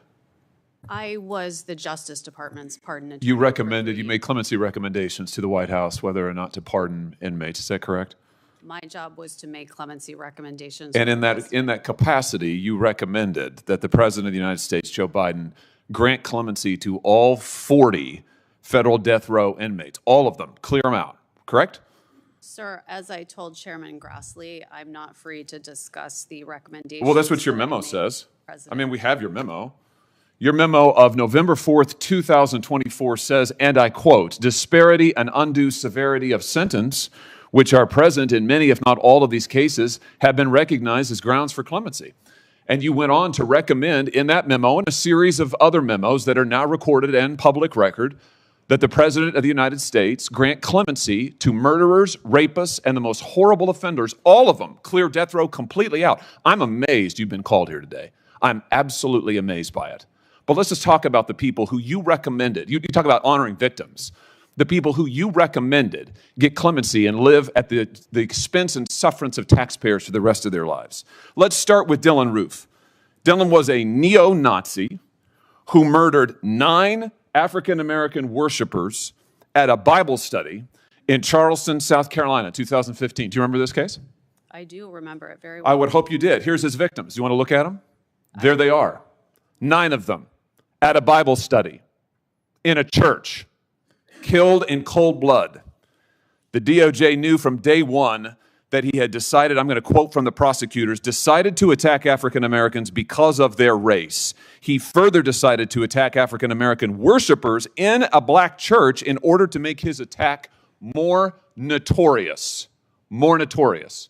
I was the Justice Department's pardon attorney. You made clemency recommendations to the White House whether or not to pardon inmates. Is that correct? My job was to make clemency recommendations. And in that capacity, you recommended that the President of the United States, Joe Biden, grant clemency to all 40 federal death row inmates, all of them, clear them out, correct? Sir, as I told Chairman Grassley, I'm not free to discuss the recommendations. Well, that's what your memo says. I mean, we have your memo. Your memo of November 4th, 2024 says, and I quote, disparity and undue severity of sentence, which are present in many, if not all of these cases, have been recognized as grounds for clemency. And you went on to recommend in that memo and a series of other memos that are now recorded and public record that the President of the United States grant clemency to murderers, rapists, and the most horrible offenders, all of them, clear death row completely out. I'm amazed you've been called here today. I'm absolutely amazed by it. But let's just talk about the people who you recommended. You talk about honoring victims. The people who you recommended get clemency and live at the expense and sufferance of taxpayers for the rest of their lives. Let's start with Dylan Roof. Dylan was a neo-Nazi who murdered 9 African-American worshipers at a Bible study in Charleston, South Carolina, 2015. Do you remember this case? I do remember it very well. I would hope you did. Here's his victims. You want to look at them? There they are. 9 of them at a Bible study in a church, killed in cold blood. The DOJ knew from day one that he had decided, I'm going to quote from the prosecutors, decided to attack African Americans because of their race. He further decided to attack African American worshipers in a black church in order to make his attack more notorious. More notorious.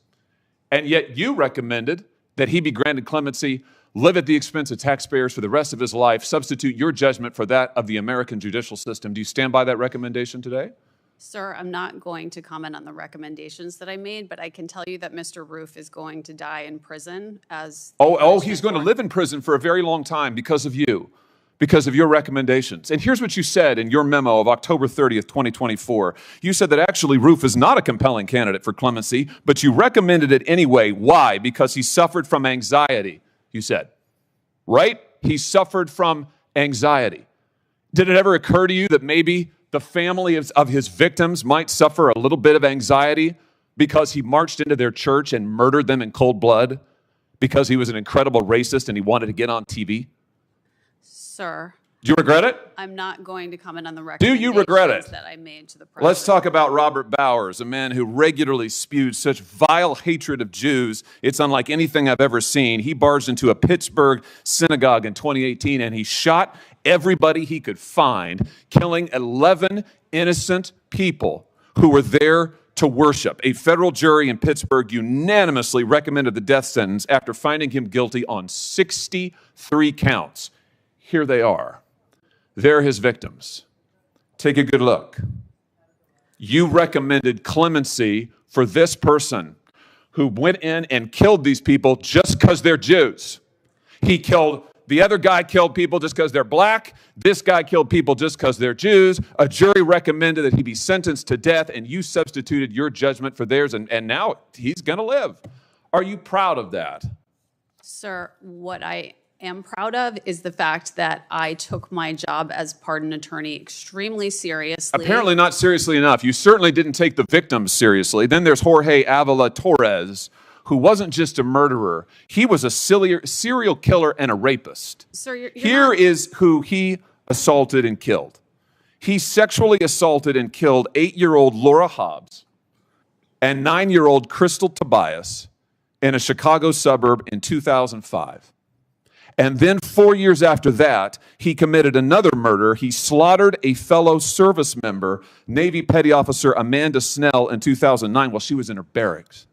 And yet you recommended that he be granted clemency, live at the expense of taxpayers for the rest of his life, substitute your judgment for that of the American judicial system. Do you stand by that recommendation today? Sir, I'm not going to comment on the recommendations that I made, but I can tell you that Mr. Roof is going to die in prison as... He's going to live in prison for a very long time because of you, because of your recommendations. And here's what you said in your memo of October 30th, 2024. You said that actually Roof is not a compelling candidate for clemency, but you recommended it anyway. Why? Because he suffered from anxiety, you said. Right? He suffered from anxiety. Did it ever occur to you that maybe the family of his victims might suffer a little bit of anxiety because he marched into their church and murdered them in cold blood because he was an incredible racist and he wanted to get on TV? Sir. Do you regret it? I'm not going to comment on the Do recommendations you regret it? that I made to the president. Let's talk about Robert Bowers, a man who regularly spewed such vile hatred of Jews. It's unlike anything I've ever seen. He barged into a Pittsburgh synagogue in 2018 and he shot everybody he could find, killing 11 innocent people who were there to worship. A federal jury in Pittsburgh unanimously recommended the death sentence after finding him guilty on 63 counts. Here they are. They're his victims. Take a good look. You recommended clemency for this person who went in and killed these people just because they're Jews. The other guy killed people just because they're black. This guy killed people just because they're Jews. A jury recommended that he be sentenced to death, and you substituted your judgment for theirs, and now he's going to live. Are you proud of that? Sir, what I am proud of is the fact that I took my job as pardon attorney extremely seriously. Apparently not seriously enough. You certainly didn't take the victims seriously. Then there's Jorge Avila Torres, who wasn't just a murderer. He was a serial killer and a rapist. Sir, Here is who he assaulted and killed. He sexually assaulted and killed 8-year-old Laura Hobbs and 9-year-old Crystal Tobias in a Chicago suburb in 2005. And then 4 years after that, he committed another murder. He slaughtered a fellow service member, Navy Petty Officer Amanda Snell, in 2009 while she was in her barracks.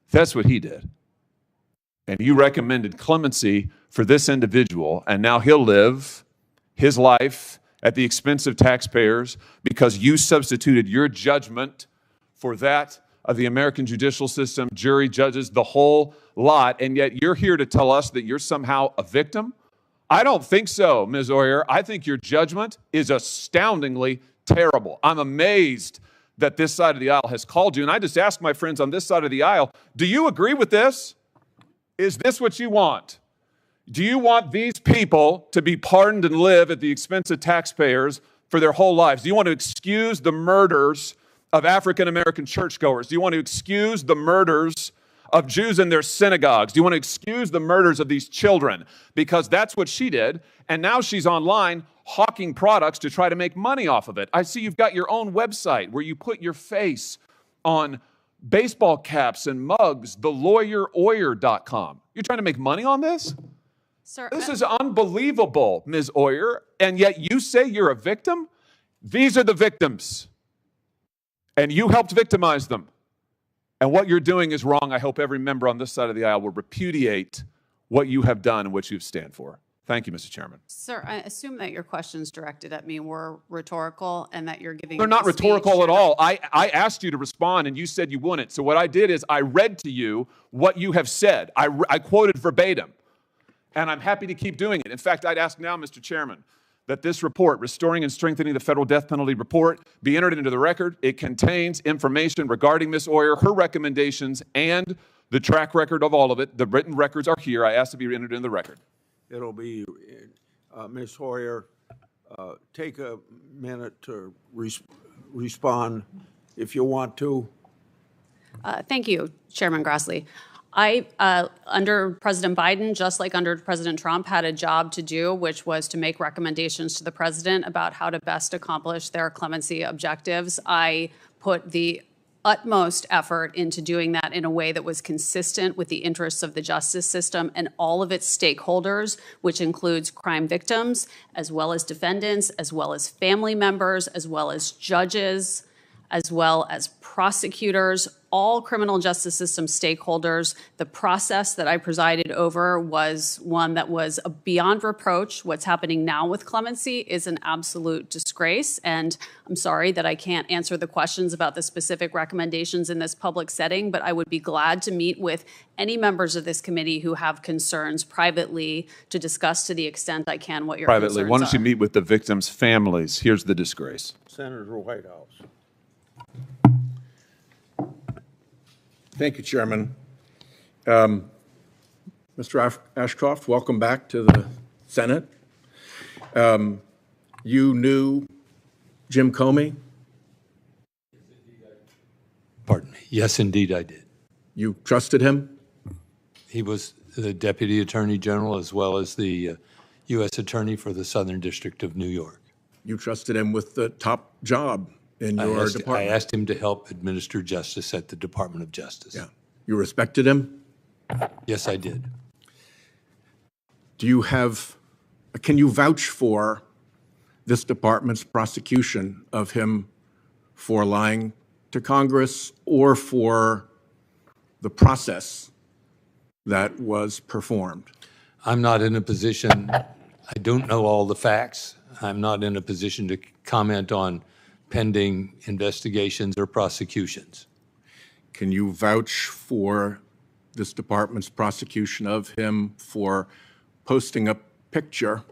That's what he did. And you recommended clemency for this individual, and now he'll live his life at the expense of taxpayers because you substituted your judgment for that of the American judicial system, jury, judges, the whole lot, and yet you're here to tell us that you're somehow a victim? I don't think so, Ms. Oyer. I think your judgment is astoundingly terrible. I'm amazed that this side of the aisle has called you, and I just ask my friends on this side of the aisle, do you agree with this? Is this what you want? Do you want these people to be pardoned and live at the expense of taxpayers for their whole lives? Do you want to excuse the murders of African-American churchgoers? Do you want to excuse the murders of Jews in their synagogues? Do you want to excuse the murders of these children? Because that's what she did, and now she's online hawking products to try to make money off of it. I see you've got your own website where you put your face on baseball caps and mugs, thelawyeroyer.com. You're trying to make money on this? Sir, This is unbelievable, Ms. Oyer, and yet you say you're a victim? These are the victims. And you helped victimize them. And what you're doing is wrong. I hope every member on this side of the aisle will repudiate what you have done and what you stand for. Thank you, Mr. Chairman. Sir, I assume that your questions directed at me were rhetorical and that you're giving They're not a speech. rhetorical at all. I asked you to respond, and you said you wouldn't. So what I did is I read to you what you have said. I quoted verbatim. and I'm happy to keep doing it. In fact, I'd ask now, Mr. Chairman, that this report, Restoring and Strengthening the Federal Death Penalty report, be entered into the record. It contains information regarding Ms. Oyer, her recommendations, and the track record of all of it. The written records are here. I ask to be entered into the record. It'll be, Ms. Hoyer, take a minute to respond if you want to. Thank you, Chairman Grassley. I, under President Biden, just like under President Trump, had a job to do, which was to make recommendations to the president about how to best accomplish their clemency objectives. I put the utmost effort into doing that in a way that was consistent with the interests of the justice system and all of its stakeholders, which includes crime victims, as well as defendants, as well as family members, as well as judges, as well as prosecutors, all criminal justice system stakeholders. The process that I presided over was one that was beyond reproach. What's happening now with clemency is an absolute disgrace, and I'm sorry that I can't answer the questions about the specific recommendations in this public setting, but I would be glad to meet with any members of this committee who have concerns privately to discuss to the extent I can what your Privately, why don't concerns you are. meet with the victims' families? Here's the disgrace. Senator Whitehouse. Thank you, Chairman. Mr. Ashcroft, welcome back to the Senate. You knew Jim Comey? Pardon me. Yes, indeed, I did. You trusted him? He was the Deputy Attorney General as well as the U.S. Attorney for the Southern District of New York. You trusted him with the top job in your I department? asked him to help administer justice at the Department of Justice. Yeah. You respected him? Yes, I did. Do you have, can you vouch for this department's prosecution of him for lying to Congress or for the process that was performed? I'm not in a position, I don't know all the facts. I'm not in a position to comment on pending investigations or prosecutions. Can you vouch for this department's prosecution of him for posting a picture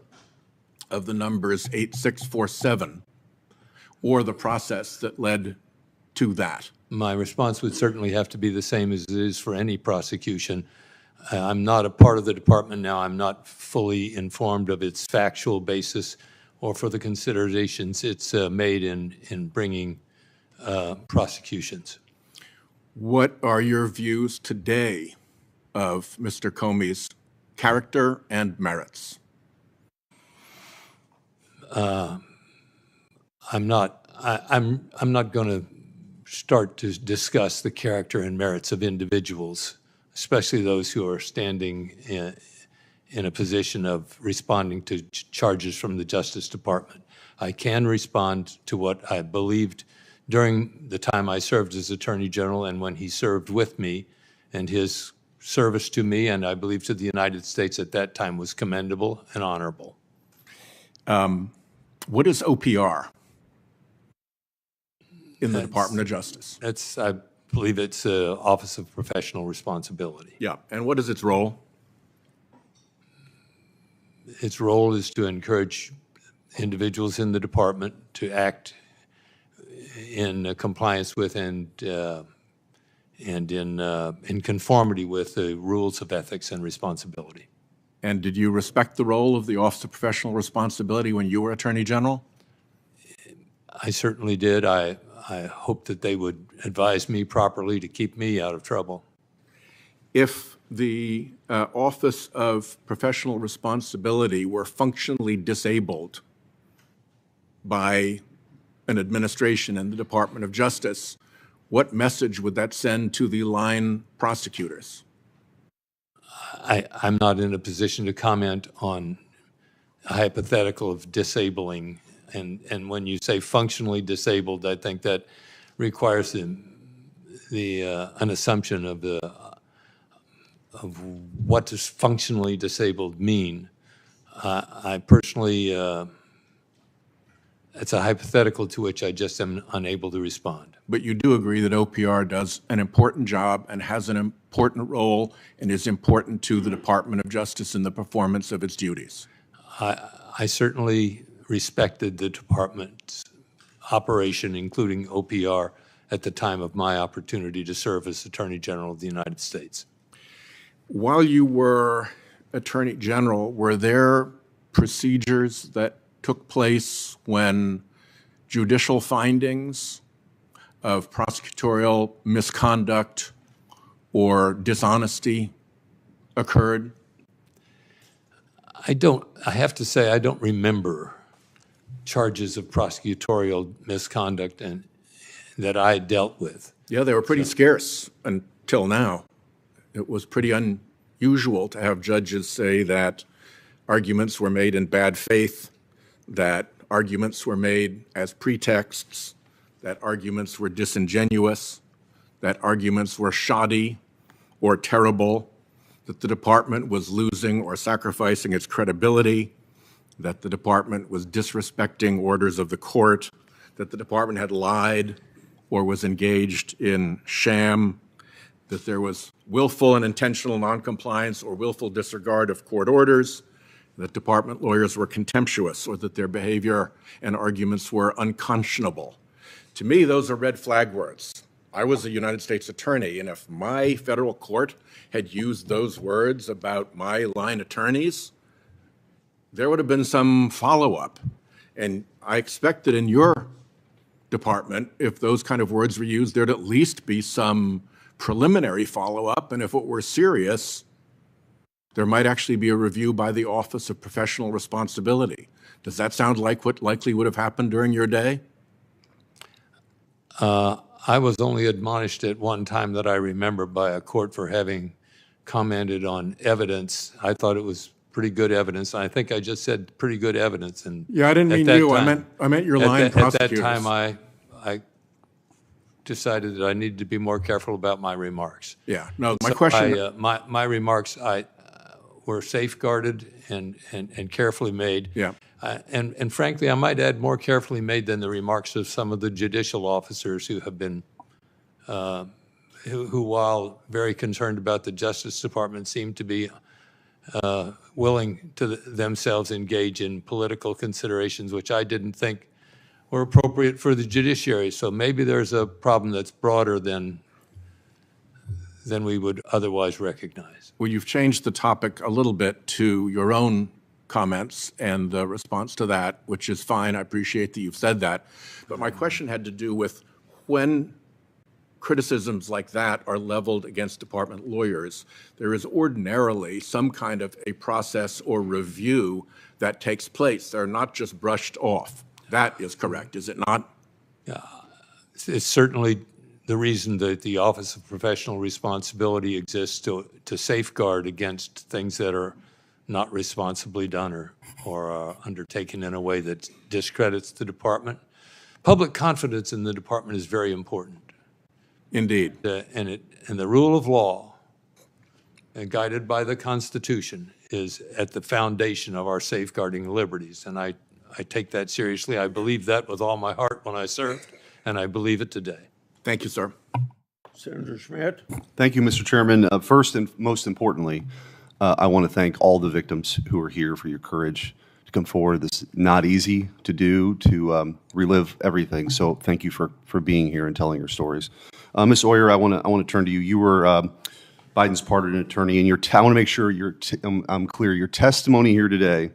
of the numbers 8647 or the process that led to that? My response would certainly have to be the same as it is for any prosecution. I'm not a part of the department now. I'm not fully informed of its factual basis or for the considerations it's made in bringing prosecutions. What are your views today of Mr. Comey's character and merits? I'm not going to start to discuss the character and merits of individuals, especially those who are standing in a position of responding to charges from the Justice Department. I can respond to what I believed during the time I served as Attorney General and when he served with me, and his service to me and I believe to the United States at that time was commendable and honorable. What is OPR in the Department of Justice? I believe it's Office of Professional Responsibility. Yeah, and what is its role? Its role is to encourage individuals in the department to act in compliance with and in conformity with the rules of ethics and responsibility. And did you respect the role of the Office of Professional Responsibility when you were Attorney General? I certainly did. I hope that they would advise me properly to keep me out of trouble. If the Office of Professional Responsibility were functionally disabled by an administration in the Department of Justice, what message would that send to the line prosecutors? I'm not in a position to comment on a hypothetical of disabling. And when you say functionally disabled, I think that requires an assumption of what does functionally disabled mean. I personally, it's a hypothetical to which I just am unable to respond. But you do agree that OPR does an important job and has an important role and is important to the Department of Justice in the performance of its duties? I certainly respected the department's operation, including OPR, at the time of my opportunity to serve as Attorney General of the United States. While you were Attorney General, were there procedures that took place when judicial findings of prosecutorial misconduct or dishonesty occurred? I have to say, I don't remember charges of prosecutorial misconduct and that I dealt with. Yeah, they were pretty scarce until now. It was pretty unusual to have judges say that arguments were made in bad faith, that arguments were made as pretexts, that arguments were disingenuous, that arguments were shoddy or terrible, that the department was losing or sacrificing its credibility, that the department was disrespecting orders of the court, that the department had lied or was engaged in sham, that there was willful and intentional noncompliance or willful disregard of court orders, that department lawyers were contemptuous or that their behavior and arguments were unconscionable. To me, those are red flag words. I was a United States attorney, and if my federal court had used those words about my line attorneys, there would have been some follow-up. And I expect that in your department, if those kind of words were used, there'd at least be some preliminary follow-up, and if it were serious, there might actually be a review by the Office of Professional Responsibility. Does that sound like what likely would have happened during your day? I was only admonished at one time that I remember by a court for having commented on evidence. I thought it was pretty good evidence. I think I just said pretty good evidence. And yeah, I didn't mean you. I meant your line prosecutors. At that time, I decided that I needed to be more careful about my remarks. Yeah. No, my question. My remarks were safeguarded and carefully made. Yeah. And frankly, I might add more carefully made than the remarks of some of the judicial officers who have been, who while very concerned about the Justice Department, seem to be willing to themselves engage in political considerations, which I didn't think were appropriate for the judiciary. So maybe there's a problem that's broader than we would otherwise recognize. Well, you've changed the topic a little bit to your own comments and the response to that, which is fine. I appreciate that you've said that. But my question had to do with when criticisms like that are leveled against department lawyers, there is ordinarily some kind of a process or review that takes place. They're not just brushed off. That is correct, is it not? It's certainly the reason that the Office of Professional Responsibility exists, to safeguard against things that are not responsibly done or undertaken in a way that discredits the department. Public confidence in the department is very important. Indeed. And the rule of law, guided by the Constitution, is at the foundation of our safeguarding liberties. And I take that seriously. I believe that with all my heart when I served, and I believe it today. Thank you, sir. Senator Schmidt. Thank you, Mr. Chairman. First and most importantly, I want to thank all the victims who are here for your courage to come forward. This is not easy to do, to relive everything. So thank you for being here and telling your stories. Ms. Oyer, I want to turn to you. You were Biden's pardon attorney, and I want to make sure I'm clear. Your testimony here today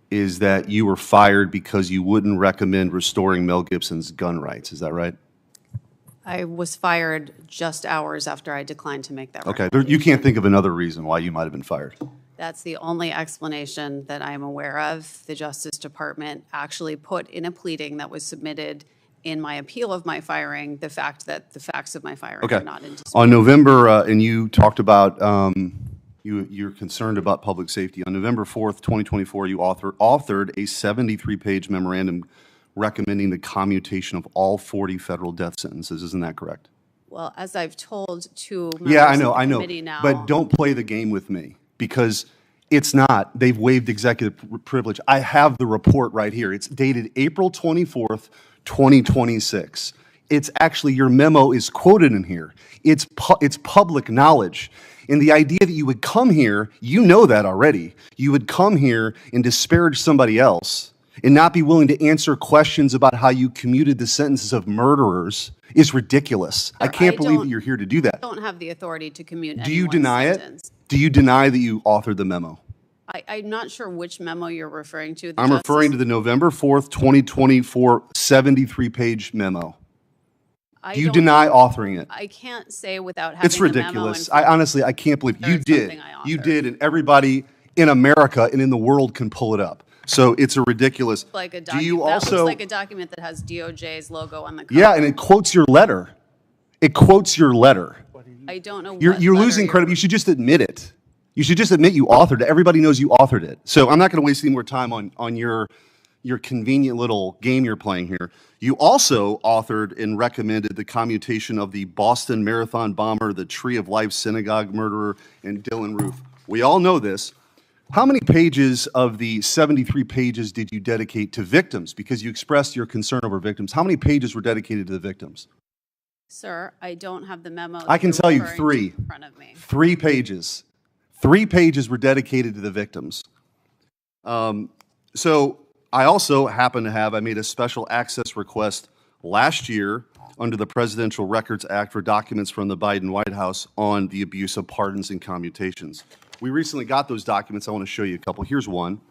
is that you were fired because you wouldn't recommend restoring Mel Gibson's gun rights. Is that right? I was fired just hours after I declined to make that Okay. You can't think of another reason why you might have been fired. That's the only explanation that I'm aware of. The Justice Department actually put in a pleading that was submitted in my appeal of my firing the fact that the facts of my firing are not in dispute. On November, and you talked about you're concerned about public safety. On November 4th, 2024, you authored a 73-page memorandum recommending the commutation of all 40 federal death sentences. Isn't that correct? Well, as I've told to members I of know. the committee now. But don't play the game with me, because it's not. They've waived executive privilege. I have the report right here. It's dated April 24th, 2026. It's actually, your memo is quoted in here. It's public knowledge. And the idea that you would come here, you know that already. You would come here and disparage somebody else and not be willing to answer questions about how you commuted the sentences of murderers is ridiculous. I can't believe that you're here to do that. I don't have the authority to commute Do you anyone's deny sentence. it? Do you deny that you authored the memo? I'm not sure which memo you're referring to. I'm referring to the November 4th, 2024 73-page memo. Do you deny authoring it? I can't say without having It's ridiculous. I can't believe you did. You did, and everybody in America and in the world can pull it up. So it's a ridiculous. Like a Do you that also? looks like a document that has DOJ's logo on the cover. Yeah, and it quotes your letter. It quotes your letter. I don't know. You're losing credit. You should just admit it. You should just admit you authored it. Everybody knows you authored it. So I'm not going to waste any more time on your convenient little game you're playing here. You also authored and recommended the commutation of the Boston Marathon bomber, the Tree of Life synagogue murderer, and Dylan Roof. We all know this. How many pages of the 73 pages did you dedicate to victims? Because you expressed your concern over victims. How many pages were dedicated to the victims? Sir, I don't have the memo. I can tell you 3. In front of me. 3 pages. 3 pages were dedicated to the victims. So I also happen to have, I made a special access request last year under the Presidential Records Act for documents from the Biden White House on the abuse of pardons and commutations. We recently got those documents. I want to show you a couple. Here's one.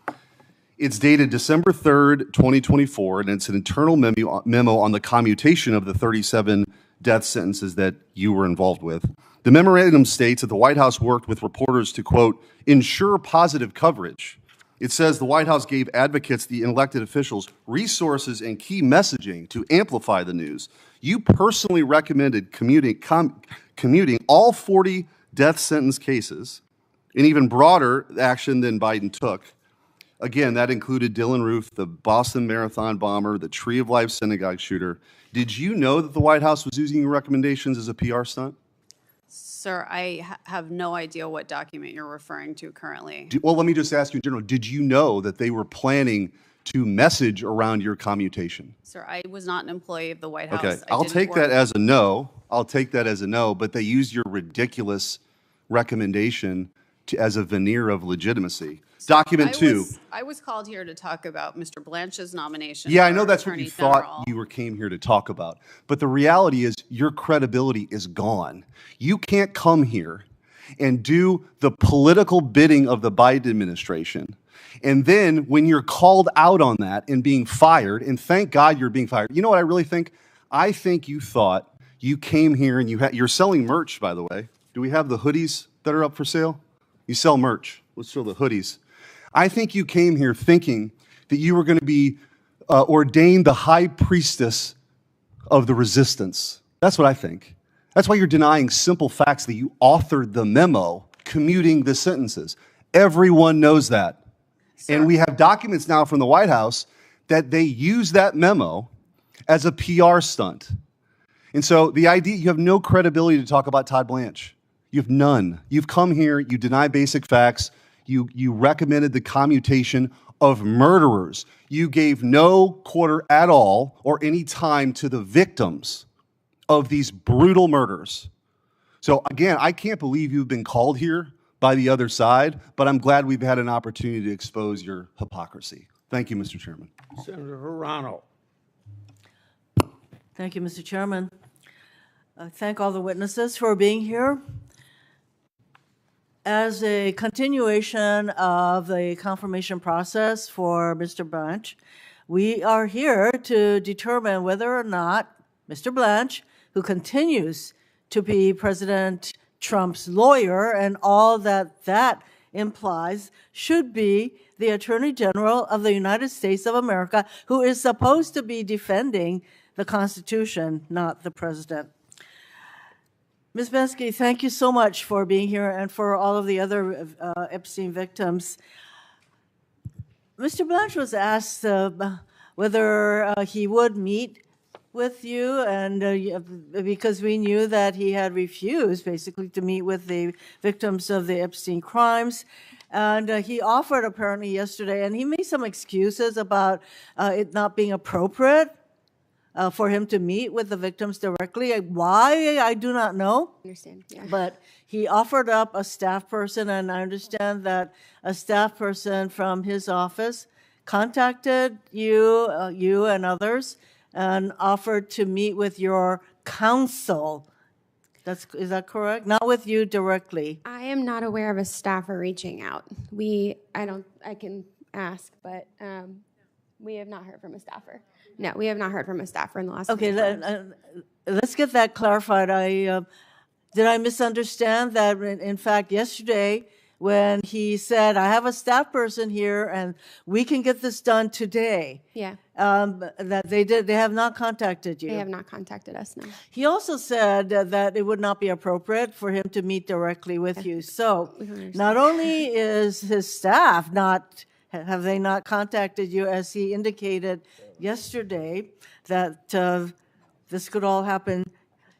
It's dated December 3rd, 2024, and it's an internal memo on the commutation of the 37 death sentences that you were involved with. The memorandum states that the White House worked with reporters to, quote, ensure positive coverage. It says the White House gave advocates, the elected officials, resources and key messaging to amplify the news. You personally recommended commuting all 40 death sentence cases, an even broader action than Biden took. Again, that included Dylan Roof, the Boston Marathon bomber, the Tree of Life synagogue shooter. Did you know that the White House was using your recommendations as a PR stunt? Sir, I have no idea what document you're referring to currently. Well, let me just ask you in general, did you know that they were planning to message around your commutation? Sir, I was not an employee of the White House. Okay, I'll take that as a no. I'll take that as a no, but they used your ridiculous recommendation as a veneer of legitimacy. Document 2. I was called here to talk about Mr. Blanche's nomination. Yeah, I know that's what Attorney you thought General. you came here to talk about. But the reality is your credibility is gone. You can't come here and do the political bidding of the Biden administration. And then when you're called out on that and being fired, and thank God you're being fired. You know what I really think? I think you thought you came here and you're selling merch, by the way. Do we have the hoodies that are up for sale? You sell merch. Let's show the hoodies. I think you came here thinking that you were going to be ordained the high priestess of the resistance. That's what I think. That's why you're denying simple facts that you authored the memo commuting the sentences. Everyone knows that. And we have documents now from the White House that they use that memo as a PR stunt. And so the idea, you have no credibility to talk about Todd Blanche. You have none. You've come here, you deny basic facts, you recommended the commutation of murderers. You gave no quarter at all or any time to the victims of these brutal murders. So again, I can't believe you've been called here by the other side, but I'm glad we've had an opportunity to expose your hypocrisy. Thank you, Mr. Chairman. Senator Hirano. Thank you, Mr. Chairman. Thank all the witnesses for being here. As a continuation of the confirmation process for Mr. Blanche, we are here to determine whether or not Mr. Blanche, who continues to be President Trump's lawyer and all that that implies, should be the Attorney General of the United States of America, who is supposed to be defending the Constitution, not the President. Ms. Bensky, thank you so much for being here and for all of the other Epstein victims. Mr. Blanche was asked whether he would meet with you, and because we knew that he had refused basically to meet with the victims of the Epstein crimes. And he offered apparently yesterday, and he made some excuses about it not being appropriate for him to meet with the victims directly. Why, I do not know. Understand, yeah. But he offered up a staff person, and I understand that a staff person from his office contacted you, you and others, and offered to meet with your counsel. Is that correct? Not with you directly. I am not aware of a staffer reaching out. I can ask, but we have not heard from a staffer. No, we have not heard from a staffer in the last. Okay, let's get that clarified. Did I misunderstand that? In fact, yesterday when he said, "I have a staff person here, and we can get this done today," Yeah. That they have not contacted you. They have not contacted us, no. He also said that it would not be appropriate for him to meet directly with you. So not only is his staff have they not contacted you, as he indicated yesterday, that this could all happen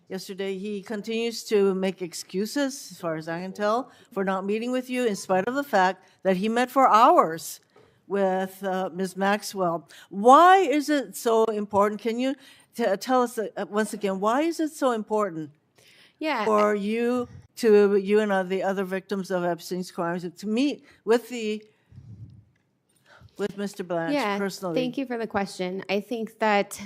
yesterday, he continues to make excuses, as far as I can tell, for not meeting with you, in spite of the fact that he met for hours with Ms. Maxwell. Why is it so important? Can you tell us once again, why is it so important for you and the other victims of Epstein's crimes to meet with Mr. Blanche personally? Thank you for the question. I think that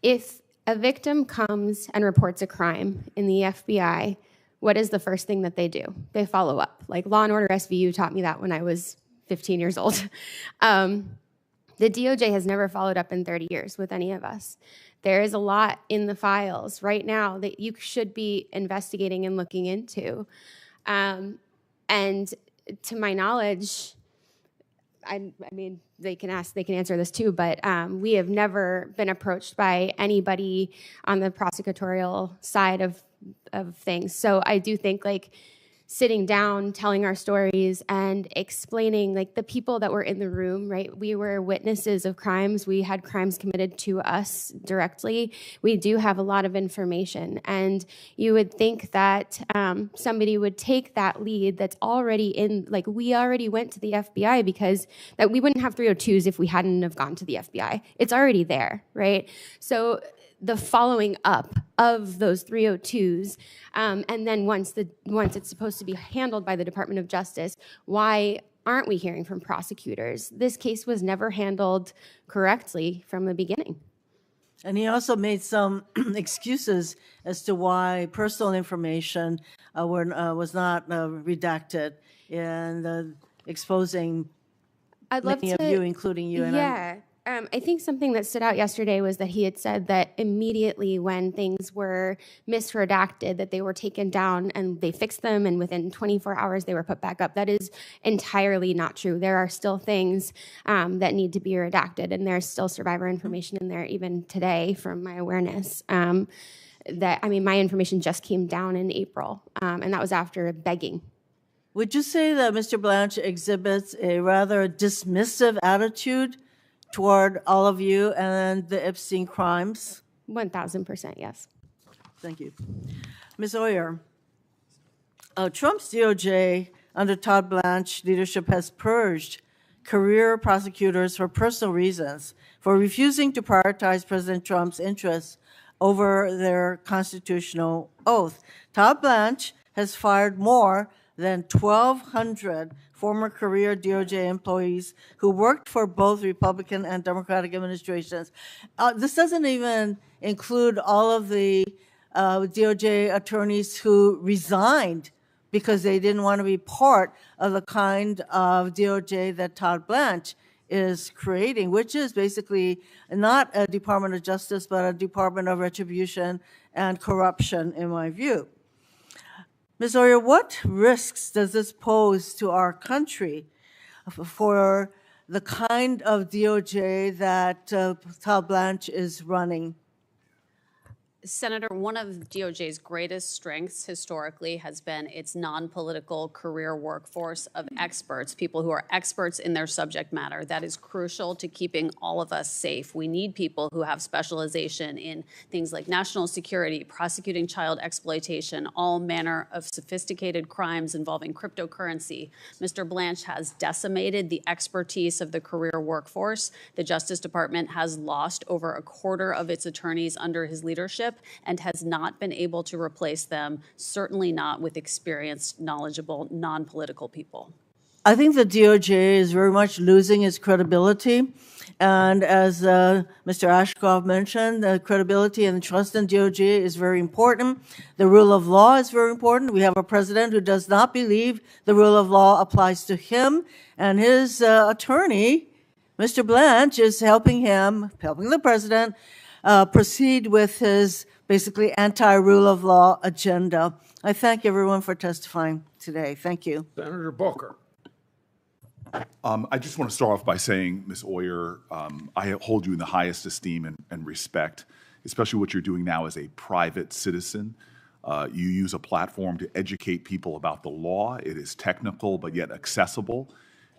if a victim comes and reports a crime in the FBI, what is the first thing that they do? They follow up. Like Law & Order SVU taught me that when I was 15 years old. The DOJ has never followed up in 30 years with any of us. There is a lot in the files right now that you should be investigating and looking into. And to my knowledge, I mean, they can answer this too, but we have never been approached by anybody on the prosecutorial side of things. So I do think like sitting down, telling our stories and explaining like the people that were in the room, right? We were witnesses of crimes. We had crimes committed to us directly. We do have a lot of information, and you would think that somebody would take that lead that's already in, like we already went to the FBI because that we wouldn't have 302s if we hadn't have gone to the FBI. It's already there, right? So the following up of those 302s, and then once it's supposed to be handled by the Department of Justice, why aren't we hearing from prosecutors? This case was never handled correctly from the beginning. And he also made some excuses as to why personal information was not redacted in exposing many of you, including you. And I think something that stood out yesterday was that he had said that immediately when things were misredacted, that they were taken down and they fixed them, and within 24 hours they were put back up. That is entirely not true. There are still things that need to be redacted, and there's still survivor information in there even today from my awareness. My information just came down in April, and that was after begging. Would you say that Mr. Blanche exhibits a rather dismissive attitude toward all of you and the Epstein crimes? 1,000%, yes. Thank you. Ms. Oyer, Trump's DOJ under Todd Blanche leadership has purged career prosecutors for personal reasons for refusing to prioritize President Trump's interests over their constitutional oath. Todd Blanche has fired more than 1,200 former career DOJ employees who worked for both Republican and Democratic administrations. This doesn't even include all of the DOJ attorneys who resigned because they didn't want to be part of the kind of DOJ that Todd Blanche is creating, which is basically not a Department of Justice, but a Department of Retribution and Corruption, in my view. Ms. Oyer, what risks does this pose to our country for the kind of DOJ that Todd Blanche is running? Senator, one of DOJ's greatest strengths historically has been its non-political career workforce of experts, people who are experts in their subject matter. That is crucial to keeping all of us safe. We need people who have specialization in things like national security, prosecuting child exploitation, all manner of sophisticated crimes involving cryptocurrency. Mr. Blanche has decimated the expertise of the career workforce. The Justice Department has lost over a quarter of its attorneys under his leadership and has not been able to replace them, certainly not with experienced, knowledgeable, non-political people. I think the DOJ is very much losing its credibility. And as Mr. Ashcroft mentioned, the credibility and trust in DOJ is very important. The rule of law is very important. We have a president who does not believe the rule of law applies to him, and his attorney, Mr. Blanche, is helping the president, proceed with his basically anti-rule of law agenda. I thank everyone for testifying today. Thank you. Senator Booker. I just want to start off by saying, Ms. Oyer, I hold you in the highest esteem and respect, especially what you're doing now as a private citizen. You use a platform to educate people about the law. It is technical, but yet accessible.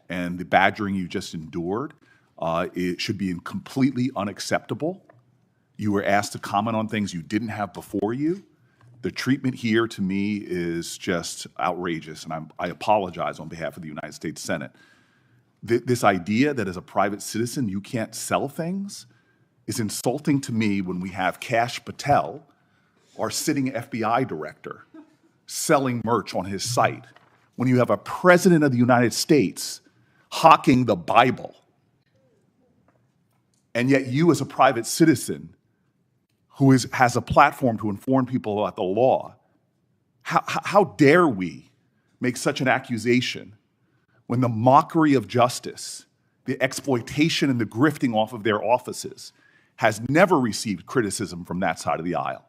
And the badgering you just endured, it should be completely unacceptable. You were asked to comment on things you didn't have before you. The treatment here, to me, is just outrageous, and I apologize on behalf of the United States Senate. This idea that as a private citizen you can't sell things is insulting to me when we have Kash Patel, our sitting FBI director, selling merch on his site, when you have a president of the United States hawking the Bible, and yet you as a private citizen who has a platform to inform people about the law, how dare we make such an accusation when the mockery of justice, the exploitation and the grifting off of their offices has never received criticism from that side of the aisle.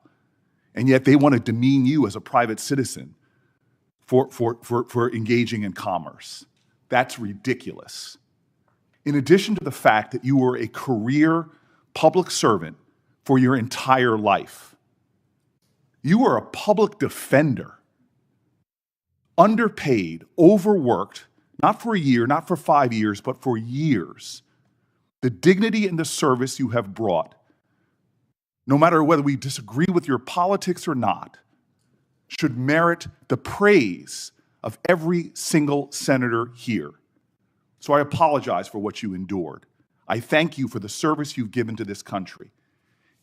And yet they want to demean you as a private citizen for engaging in commerce. That's ridiculous. In addition to the fact that you were a career public servant for your entire life, you were a public defender, underpaid, overworked, not for a year, not for 5 years, but for years. The dignity and the service you have brought, no matter whether we disagree with your politics or not, should merit the praise of every single senator here. So I apologize for what you endured. I thank you for the service you've given to this country.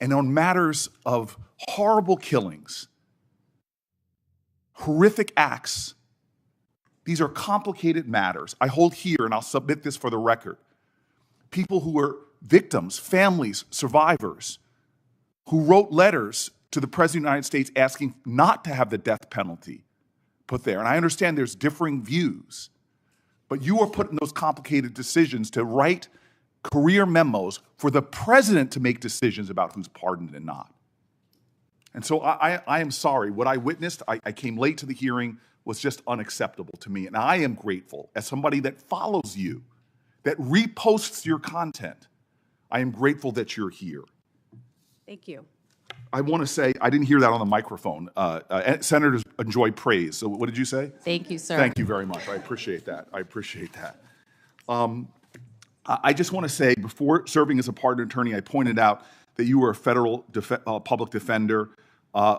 And on matters of horrible killings, horrific acts, these are complicated matters. I hold here, and I'll submit this for the record, people who were victims, families, survivors, who wrote letters to the President of the United States asking not to have the death penalty put there. And I understand there's differing views, but you are put in those complicated decisions to write career memos for the president to make decisions about who's pardoned and not. And so I am sorry. What I witnessed, I came late to the hearing, was just unacceptable to me. And I am grateful, as somebody that follows you, that reposts your content, I am grateful that you're here. Thank you. I want to say, I didn't hear that on the microphone. Senators enjoy praise. So what did you say? Thank you, sir. Thank you very much. I appreciate that. I appreciate that. I just want to say, before serving as a pardon attorney, I pointed out that you were a federal public defender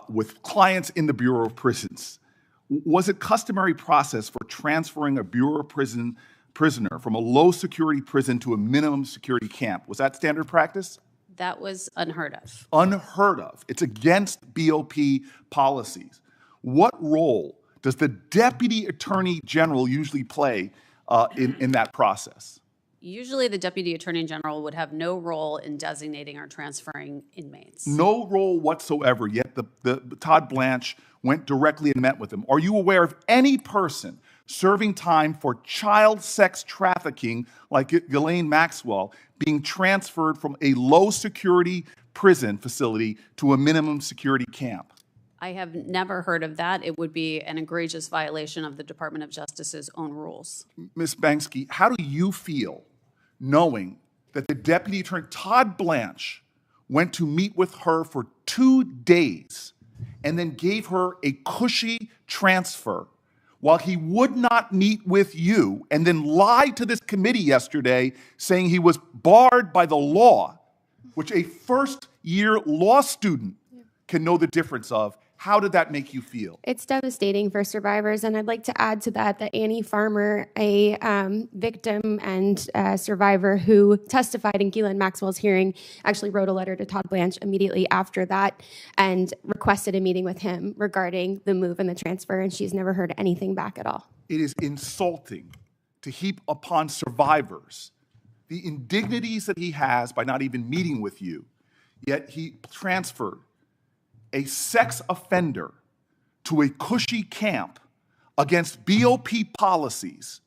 with clients in the Bureau of Prisons. Was it customary process for transferring a Bureau of prisoner from a low security prison to a minimum security camp? Was that standard practice? That was unheard of. Unheard of. It's against BOP policies. What role does the Deputy Attorney General usually play in that process? Usually the Deputy Attorney General would have no role in designating or transferring inmates. No role whatsoever, yet the Todd Blanche went directly and met with him. Are you aware of any person serving time for child sex trafficking like Ghislaine Maxwell being transferred from a low security prison facility to a minimum security camp? I have never heard of that. It would be an egregious violation of the Department of Justice's own rules. Ms. Banksky, how do you feel knowing that the Deputy Attorney, Todd Blanche, went to meet with her for 2 days and then gave her a cushy transfer while he would not meet with you, and then lied to this committee yesterday saying he was barred by the law, which a first-year law student can know the difference of. How did that make you feel? It's devastating for survivors, and I'd like to add to that that Annie Farmer, a victim and survivor who testified in Ghislaine Maxwell's hearing, actually wrote a letter to Todd Blanche immediately after that and requested a meeting with him regarding the move and the transfer, and she's never heard anything back at all. It is insulting to heap upon survivors the indignities that he has by not even meeting with you, yet he transferred a sex offender to a cushy camp against BOP policies.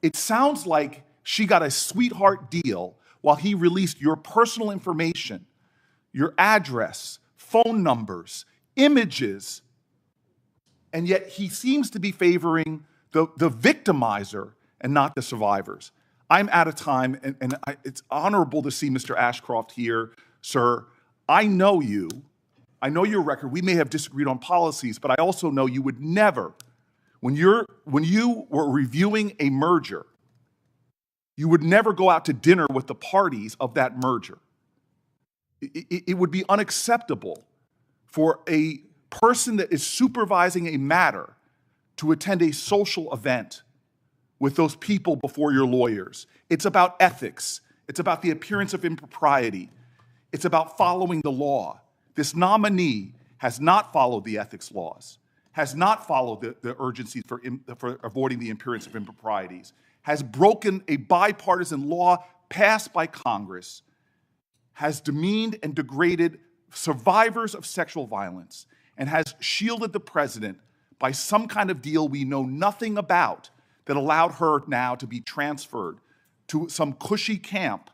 It sounds like she got a sweetheart deal while he released your personal information, your address, phone numbers, images, and yet he seems to be favoring the victimizer and not the survivors. I'm out of time, and it's honorable to see Mr. Ashcroft here, sir. I know you. I know your record. We may have disagreed on policies, but I also know you would never, when you were reviewing a merger, you would never go out to dinner with the parties of that merger. It would be unacceptable for a person that is supervising a matter to attend a social event with those people before your lawyers. It's about ethics. It's about the appearance of impropriety. It's about following the law. This nominee has not followed the ethics laws, has not followed the urgency for avoiding the appearance of improprieties, has broken a bipartisan law passed by Congress, has demeaned and degraded survivors of sexual violence, and has shielded the president by some kind of deal we know nothing about that allowed her now to be transferred to some cushy camp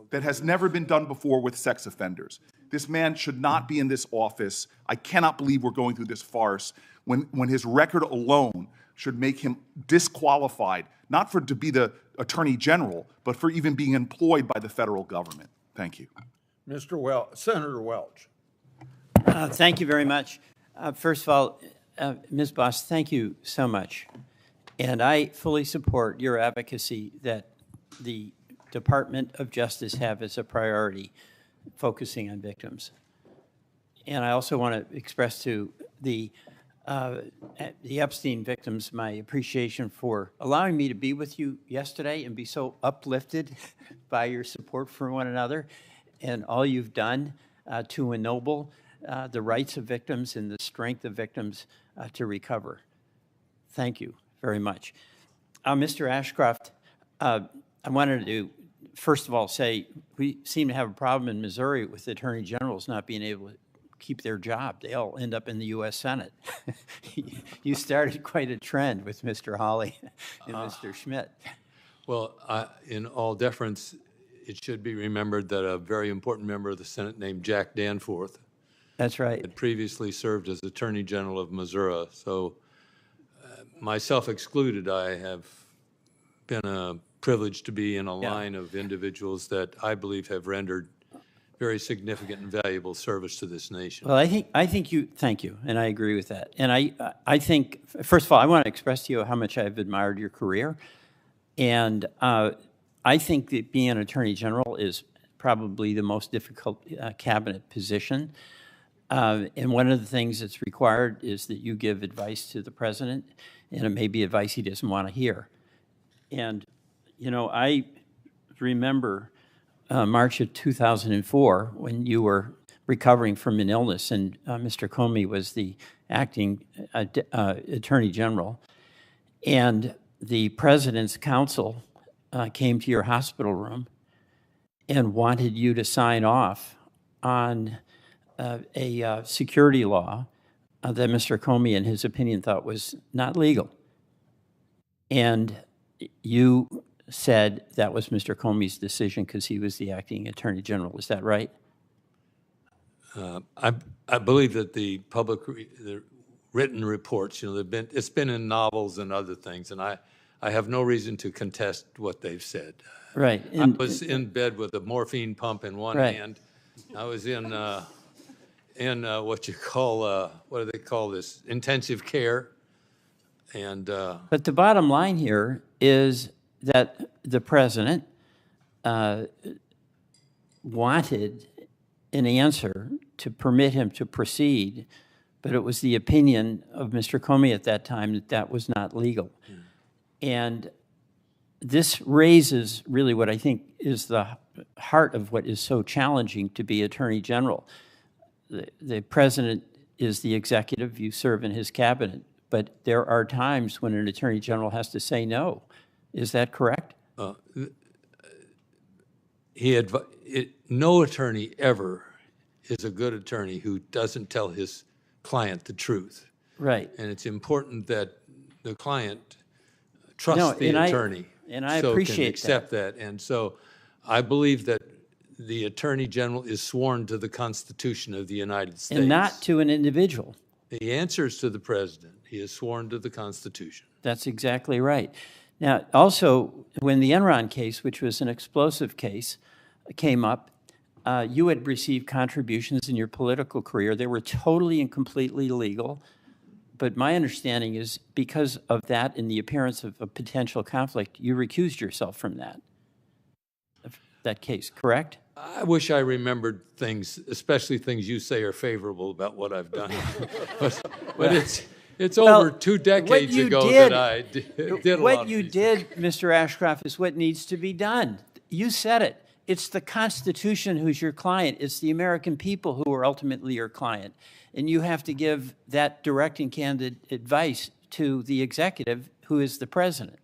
that has never been done before with sex offenders. This man should not be in this office. I cannot believe we're going through this farce when his record alone should make him disqualified, not to be the Attorney General, but for even being employed by the federal government. Thank you. Senator Welch. Thank you very much. First of all, Ms. Boss, thank you so much. And I fully support your advocacy that the Department of Justice have as a priority, focusing on victims. And I also want to express to the Epstein victims my appreciation for allowing me to be with you yesterday and be so uplifted by your support for one another and all you've done to ennoble the rights of victims and the strength of victims to recover. Thank you very much. Mr. Ashcroft, I wanted to first of all say we seem to have a problem in Missouri with attorney generals not being able to keep their job. They all end up in the U.S. Senate. You started quite a trend with Mr. Hawley and Mr. Schmidt. Well, in all deference, it should be remembered that a very important member of the Senate named Jack Danforth, that's right, had previously served as Attorney General of Missouri. So myself excluded, I have been privileged to be in a line of individuals that I believe have rendered very significant and valuable service to this nation. Well, I think you, thank you, and I agree with that. And I think, first of all, I want to express to you how much I've admired your career. And I think that being an Attorney General is probably the most difficult cabinet position. And one of the things that's required is that you give advice to the President, and it may be advice he doesn't want to hear. And, you know, I remember March of 2004 when you were recovering from an illness and Mr. Comey was the acting Attorney General. And the President's counsel came to your hospital room and wanted you to sign off on a security law that Mr. Comey, in his opinion, thought was not legal. And you said that was Mr. Comey's decision because he was the acting Attorney General. Is that right? I believe that the public, the written reports, you know, it's been in novels and other things, and I I have no reason to contest what they've said. Right. I was in bed with a morphine pump in one Right. hand. I was in what you call, what do they call this? Intensive care. And But the bottom line here is that the president wanted an answer to permit him to proceed, but it was the opinion of Mr. Comey at that time that that was not legal. And this raises really what I think is the heart of what is so challenging to be Attorney General. The president is the executive, you serve in his cabinet, but there are times when an Attorney General has to say no. Is that correct? No attorney ever is a good attorney who doesn't tell his client the truth. Right. And it's important that the client trusts the attorney. And I so appreciate can accept that. And so I believe that the Attorney General is sworn to the Constitution of the United States. And not to an individual. The answer is to the President. He is sworn to the Constitution. That's exactly right. Now, also, when the Enron case, which was an explosive case, came up, you had received contributions in your political career. They were totally and completely legal. But my understanding is because of that and the appearance of a potential conflict, you recused yourself from that case, correct? I wish I remembered things, especially things you say are favorable about what I've done. but it's over 2 decades ago that I did a lot of these. What you did, Mr. Ashcroft, is what needs to be done. You said it. It's the Constitution who's your client. It's the American people who are ultimately your client. And you have to give that direct and candid advice to the executive, who is the president.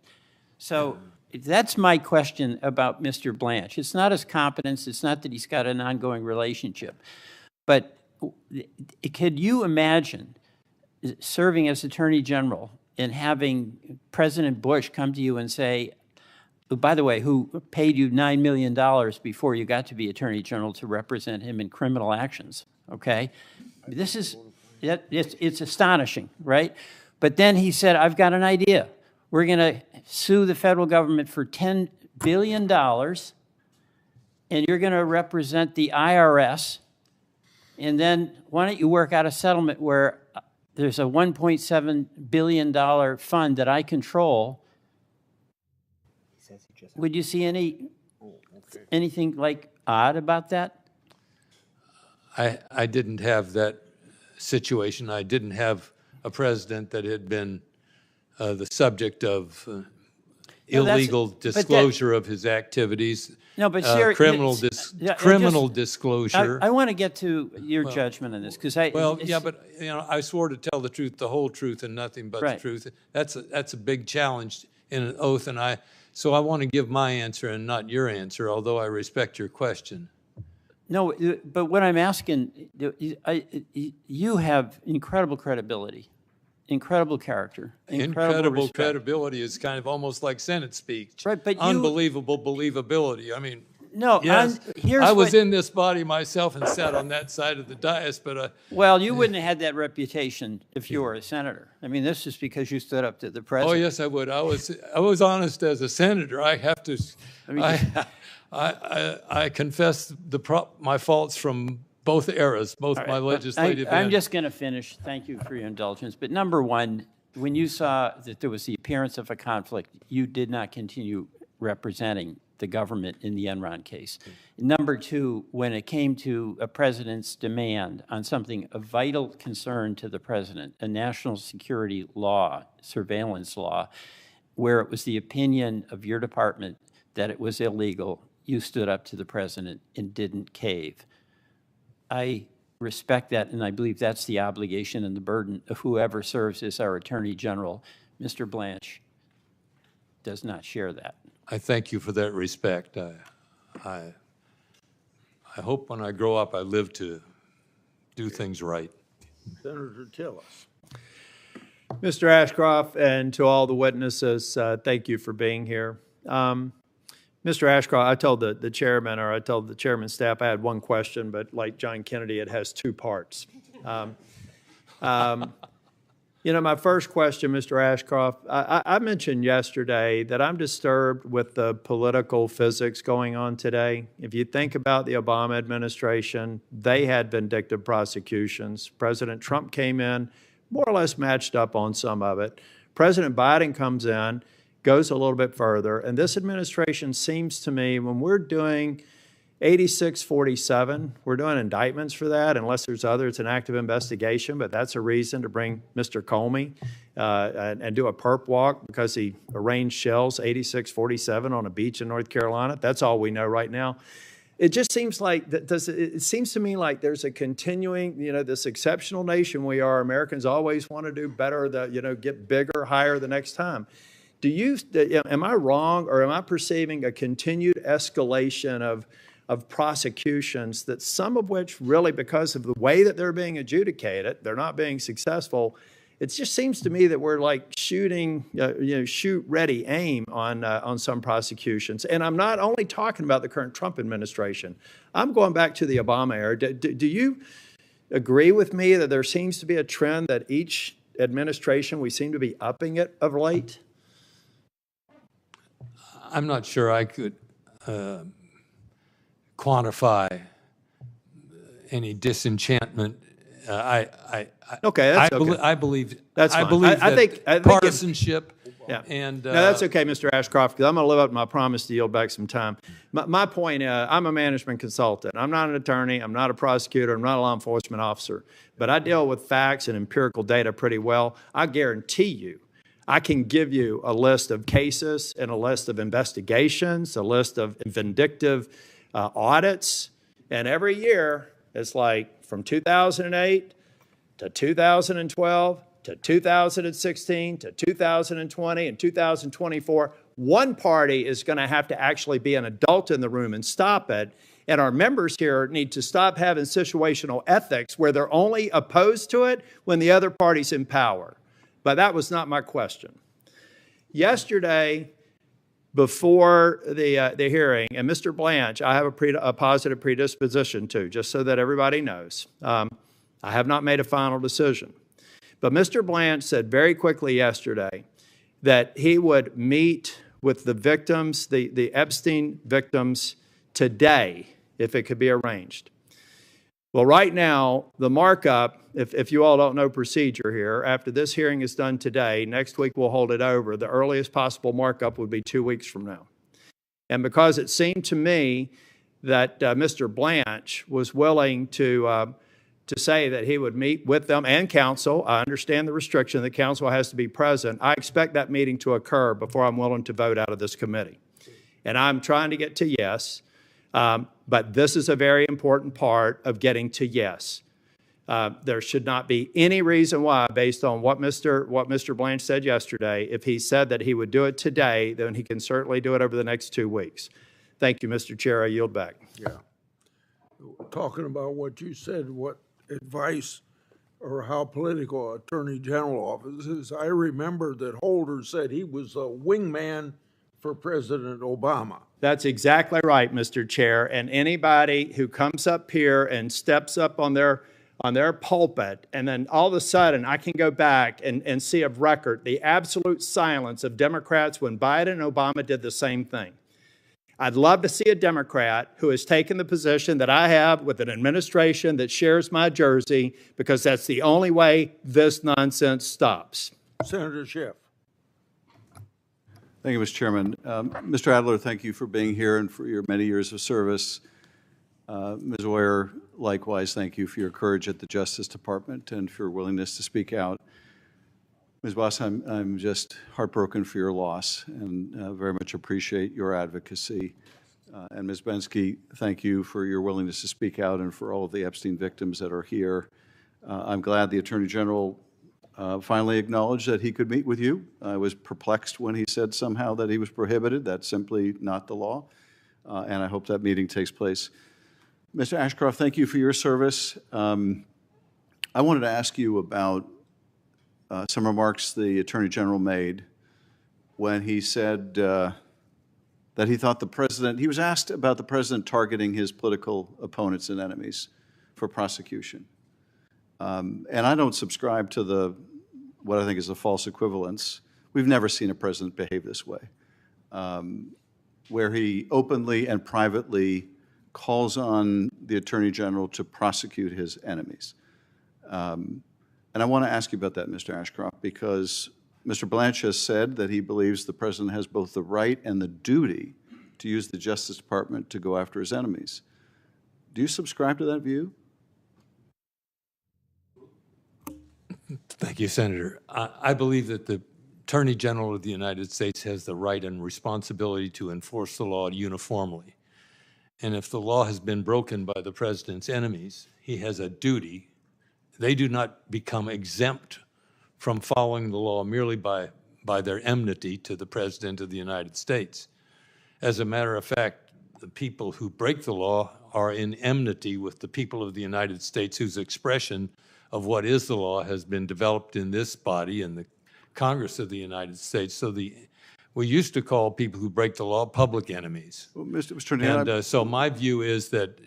So that's my question about Mr. Blanche. It's not his competence. It's not that he's got an ongoing relationship. But could you imagine serving as Attorney General and having President Bush come to you and say, by the way, who paid you $9 million before you got to be Attorney General to represent him in criminal actions, okay? This is, it's astonishing, right? But then he said, I've got an idea. We're going to sue the federal government for $10 billion, and you're going to represent the IRS, and then why don't you work out a settlement where there's a $1.7 billion fund that I control. Would you see anything like odd about that? I didn't have that situation. I didn't have a president that had been the subject of illegal disclosure of his activities. No, but criminal disclosure. I want to get to your judgment on this because but I swore to tell the truth, the whole truth, and nothing but the truth. That's a big challenge in an oath, and so I want to give my answer and not your answer, although I respect your question. No, but what I'm asking, you have incredible credibility, incredible character, incredible credibility is kind of almost like Senate speech. Right, but unbelievable believability. I mean, no, yes, I was in this body myself and sat on that side of the dais, but well, you wouldn't have had that reputation if you were a senator. I mean, this is because you stood up to the president. Oh yes, I would. I was honest as a senator. I have to. I confess my faults from both eras, both my legislative I'm just going to finish. Thank you for your indulgence. But number one, when you saw that there was the appearance of a conflict, you did not continue representing the government in the Enron case. Number two, when it came to a president's demand on something of vital concern to the president, a national security law, surveillance law, where it was the opinion of your department that it was illegal, you stood up to the president and didn't cave. I respect that, and I believe that's the obligation and the burden of whoever serves as our Attorney General. Mr. Blanche does not share that. I thank you for that respect. I hope when I grow up I live to do things right. Senator Tillis. Mr. Ashcroft, and to all the witnesses, thank you for being here. Mr. Ashcroft, I told the chairman, or I told the chairman's staff I had one question, but like John Kennedy, it has two parts. You know, my first question, Mr. Ashcroft, I mentioned yesterday that I'm disturbed with the political physics going on today. If you think about the Obama administration, they had vindictive prosecutions. President Trump came in, more or less matched up on some of it. President Biden comes in, goes a little bit further, and this administration seems to me, when we're doing 8647, we're doing indictments for that, unless there's other, it's an active investigation, but that's a reason to bring Mr. Comey and do a perp walk because he arranged shells 8647 on a beach in North Carolina. That's all we know right now. It just seems like, it seems to me like there's a continuing, you know, this exceptional nation we are. Americans always want to do better, get bigger, higher the next time. Am I wrong, or am I perceiving a continued escalation of prosecutions, that some of which really, because of the way that they're being adjudicated, they're not being successful? It just seems to me that we're like shooting, shoot, ready, aim on some prosecutions. And I'm not only talking about the current Trump administration. I'm going back to the Obama era. Do you agree with me that there seems to be a trend that each administration, we seem to be upping it of late? I'm not sure I could quantify any disenchantment. Okay, that's okay. I believe that's fine. I believe I think partisanship. Yeah. And no, that's okay, Mr. Ashcroft, because I'm going to live up to my promise to yield back some time. My point is, I'm a management consultant. I'm not an attorney. I'm not a prosecutor. I'm not a law enforcement officer. But I deal with facts and empirical data pretty well. I guarantee you, I can give you a list of cases and a list of investigations, a list of vindictive audits. And every year, it's like from 2008 to 2012 to 2016 to 2020 and 2024, one party is going to have to actually be an adult in the room and stop it. And our members here need to stop having situational ethics where they're only opposed to it when the other party's in power. But that was not my question. Yesterday, before the hearing, and Mr. Blanche, I have a positive predisposition to, just so that everybody knows. I have not made a final decision. But Mr. Blanche said very quickly yesterday that he would meet with the victims, the Epstein victims, today, if it could be arranged. Well, right now, the markup, if you all don't know procedure here, after this hearing is done today, next week we'll hold it over. The earliest possible markup would be 2 weeks from now. And because it seemed to me that Mr. Blanche was willing to say that he would meet with them and counsel, I understand the restriction that counsel has to be present. I expect that meeting to occur before I'm willing to vote out of this committee. And I'm trying to get to yes. But this is a very important part of getting to yes. There should not be any reason why, based on what Mr. Blanche said yesterday, if he said that he would do it today, then he can certainly do it over the next 2 weeks. Thank you, Mr. Chair. I yield back. Yeah. Talking about what you said, what advice or how political Attorney General office is, I remember that Holder said he was a wingman for President Obama. That's exactly right, Mr. Chair. And anybody who comes up here and steps up on their pulpit, and then all of a sudden I can go back and see of record the absolute silence of Democrats when Biden and Obama did the same thing. I'd love to see a Democrat who has taken the position that I have with an administration that shares my jersey, because that's the only way this nonsense stops. Senator Schiff. Thank you, Mr. Chairman. Mr. Adler, thank you for being here and for your many years of service. Ms. Oyer, likewise, thank you for your courage at the Justice Department and for your willingness to speak out. Ms. Boss, I'm just heartbroken for your loss and very much appreciate your advocacy. And Ms. Bensky, thank you for your willingness to speak out and for all of the Epstein victims that are here. I'm glad the Attorney General finally acknowledged that he could meet with you. I was perplexed when he said somehow that he was prohibited. That's simply not the law. And I hope that meeting takes place. Mr. Ashcroft, thank you for your service. I wanted to ask you about some remarks the Attorney General made when he said that he thought the president, he was asked about the president targeting his political opponents and enemies for prosecution. And I don't subscribe to the what I think is a false equivalence. We've never seen a president behave this way, where he openly and privately calls on the Attorney General to prosecute his enemies. And I want to ask you about that, Mr. Ashcroft, because Mr. Blanche has said that he believes the president has both the right and the duty to use the Justice Department to go after his enemies. Do you subscribe to that view? Thank you, Senator. I believe that the Attorney General of the United States has the right and responsibility to enforce the law uniformly. And if the law has been broken by the president's enemies, he has a duty. They do not become exempt from following the law merely by their enmity to the President of the United States. As a matter of fact, the people who break the law are in enmity with the people of the United States, whose expression of what is the law has been developed in this body, in the Congress of the United States. So we used to call people who break the law public enemies. Well, Mr. Trinian, And so my view is that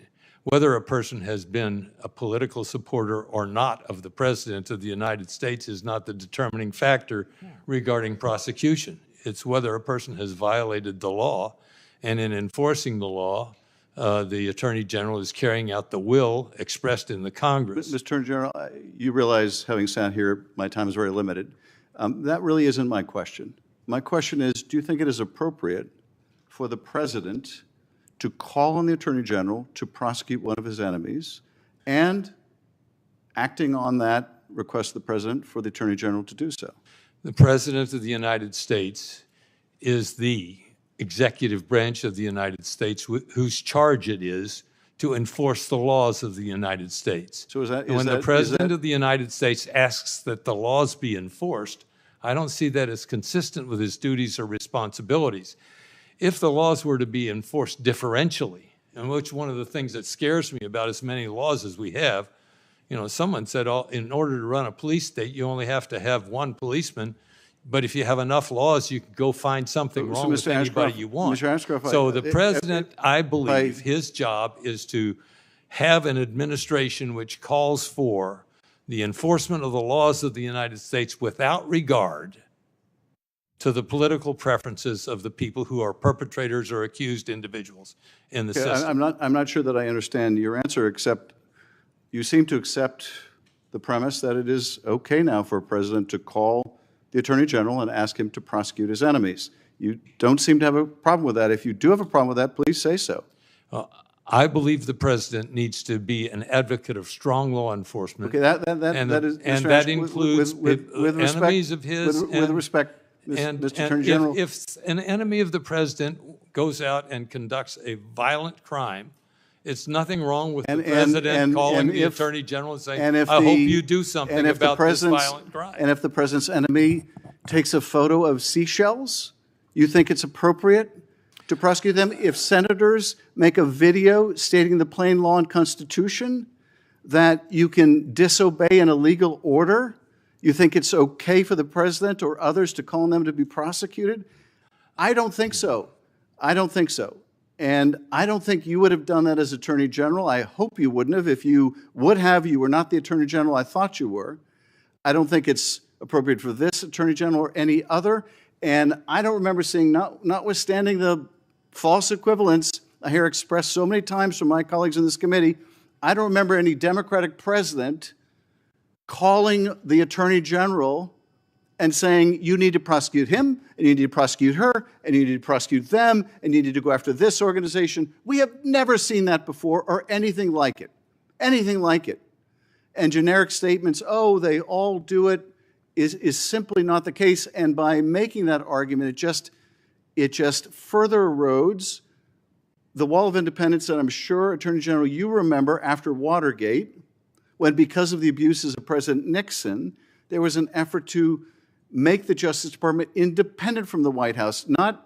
whether a person has been a political supporter or not of the President of the United States is not the determining factor regarding prosecution. It's whether a person has violated the law, and in enforcing the law, the Attorney General is carrying out the will expressed in the Congress. Mr. Attorney General, you realize, having sat here, my time is very limited. That really isn't my question. My question is, do you think it is appropriate for the President to call on the Attorney General to prosecute one of his enemies, and acting on that, request the President for the Attorney General to do so? The President of the United States is the executive branch of the United States whose charge it is to enforce the laws of the United States. So when the President of the United States asks that the laws be enforced, I don't see that as consistent with his duties or responsibilities. If the laws were to be enforced differentially, and which one of the things that scares me about as many laws as we have, someone said in order to run a police state, you only have to have one policeman, but if you have enough laws, you can go find something wrong with anybody you want. Mr. Ashcroft, So the President, I believe, his job is to have an administration which calls for the enforcement of the laws of the United States without regard to the political preferences of the people who are perpetrators or accused individuals in the system. I'm not sure that I understand your answer, except you seem to accept the premise that it is okay now for a president to call the Attorney General and ask him to prosecute his enemies. You don't seem to have a problem with that. If you do have a problem with that, please say so. I believe the president needs to be an advocate of strong law enforcement. Okay, that is, and Mr. that Ashcroft, includes with enemies of his. With respect, Mr. Attorney General. If an enemy of the president goes out and conducts a violent crime, it's nothing wrong with the president calling the Attorney General and saying, I hope you do something about this violent crime. And if the president's enemy takes a photo of seashells, you think it's appropriate to prosecute them? If senators make a video stating the plain law and Constitution that you can disobey an illegal order, you think it's okay for the president or others to call on them to be prosecuted? I don't think so. I don't think so. And I don't think you would have done that as Attorney General. I hope you wouldn't have. If you would have, you were not the Attorney General I thought you were. I don't think it's appropriate for this Attorney General or any other. And I don't remember seeing, notwithstanding the false equivalence I hear expressed so many times from my colleagues in this committee, I don't remember any Democratic president calling the Attorney General and saying, you need to prosecute him, and you need to prosecute her, and you need to prosecute them, and you need to go after this organization. We have never seen that before or anything like it. Anything like it. And generic statements, oh, they all do it, is simply not the case. And by making that argument, it just further erodes the wall of independence that I'm sure, Attorney General, you remember after Watergate, when because of the abuses of President Nixon, there was an effort to make the Justice Department independent from the White House, not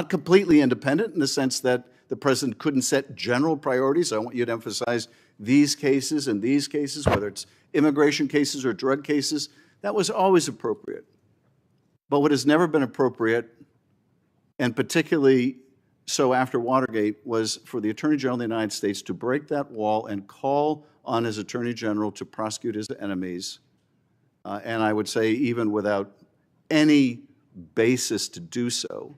completely independent in the sense that the president couldn't set general priorities. I want you to emphasize these cases and these cases, whether it's immigration cases or drug cases. That was always appropriate. But what has never been appropriate, and particularly so after Watergate, was for the Attorney General of the United States to break that wall and call on his Attorney General to prosecute his enemies And I would say even without any basis to do so.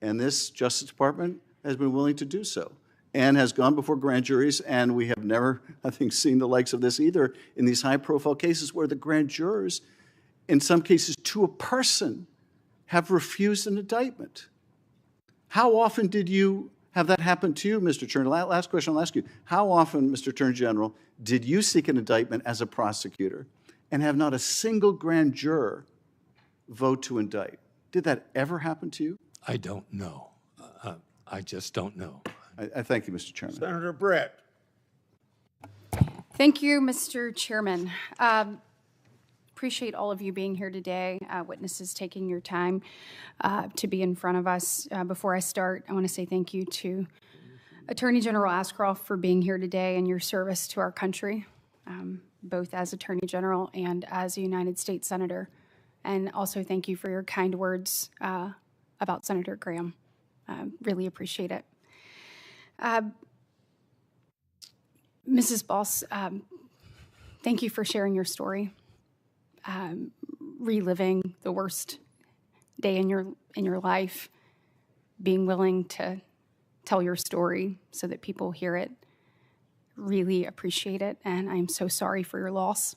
And this Justice Department has been willing to do so and has gone before grand juries, and we have never, I think, seen the likes of this either in these high-profile cases where the grand jurors, in some cases to a person, have refused an indictment. How often did you have that happen to you, Mr. Attorney? Last question I'll ask you. How often, Mr. Attorney General, did you seek an indictment as a prosecutor and have not a single grand juror vote to indict? Did that ever happen to you? I don't know. I just don't know. I thank you, Mr. Chairman. Senator Brett. Thank you, Mr. Chairman. Appreciate all of you being here today, witnesses taking your time to be in front of us. Before I start, I want to say thank you to Attorney General Ashcroft for being here today and your service to our country, both as Attorney General and as a United States Senator. And also thank you for your kind words about Senator Graham. Really appreciate it. Mrs. Boss, thank you for sharing your story, reliving the worst day in your life, being willing to tell your story so that people hear it. Really appreciate it, and I'm so sorry for your loss.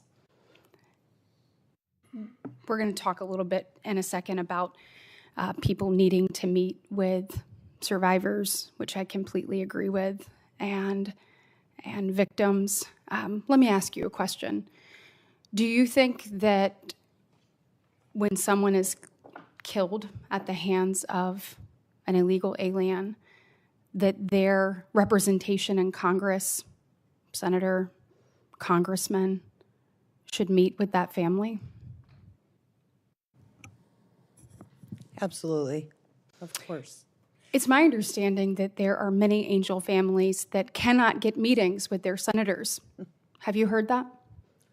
We're going to talk a little bit in a second about people needing to meet with survivors, which I completely agree with, and victims. Let me ask you a question. Do you think that when someone is killed at the hands of an illegal alien, that their representation in Congress, senator, congressman, should meet with that family? Absolutely. Of course. It's my understanding that there are many angel families that cannot get meetings with their senators. Have you heard that?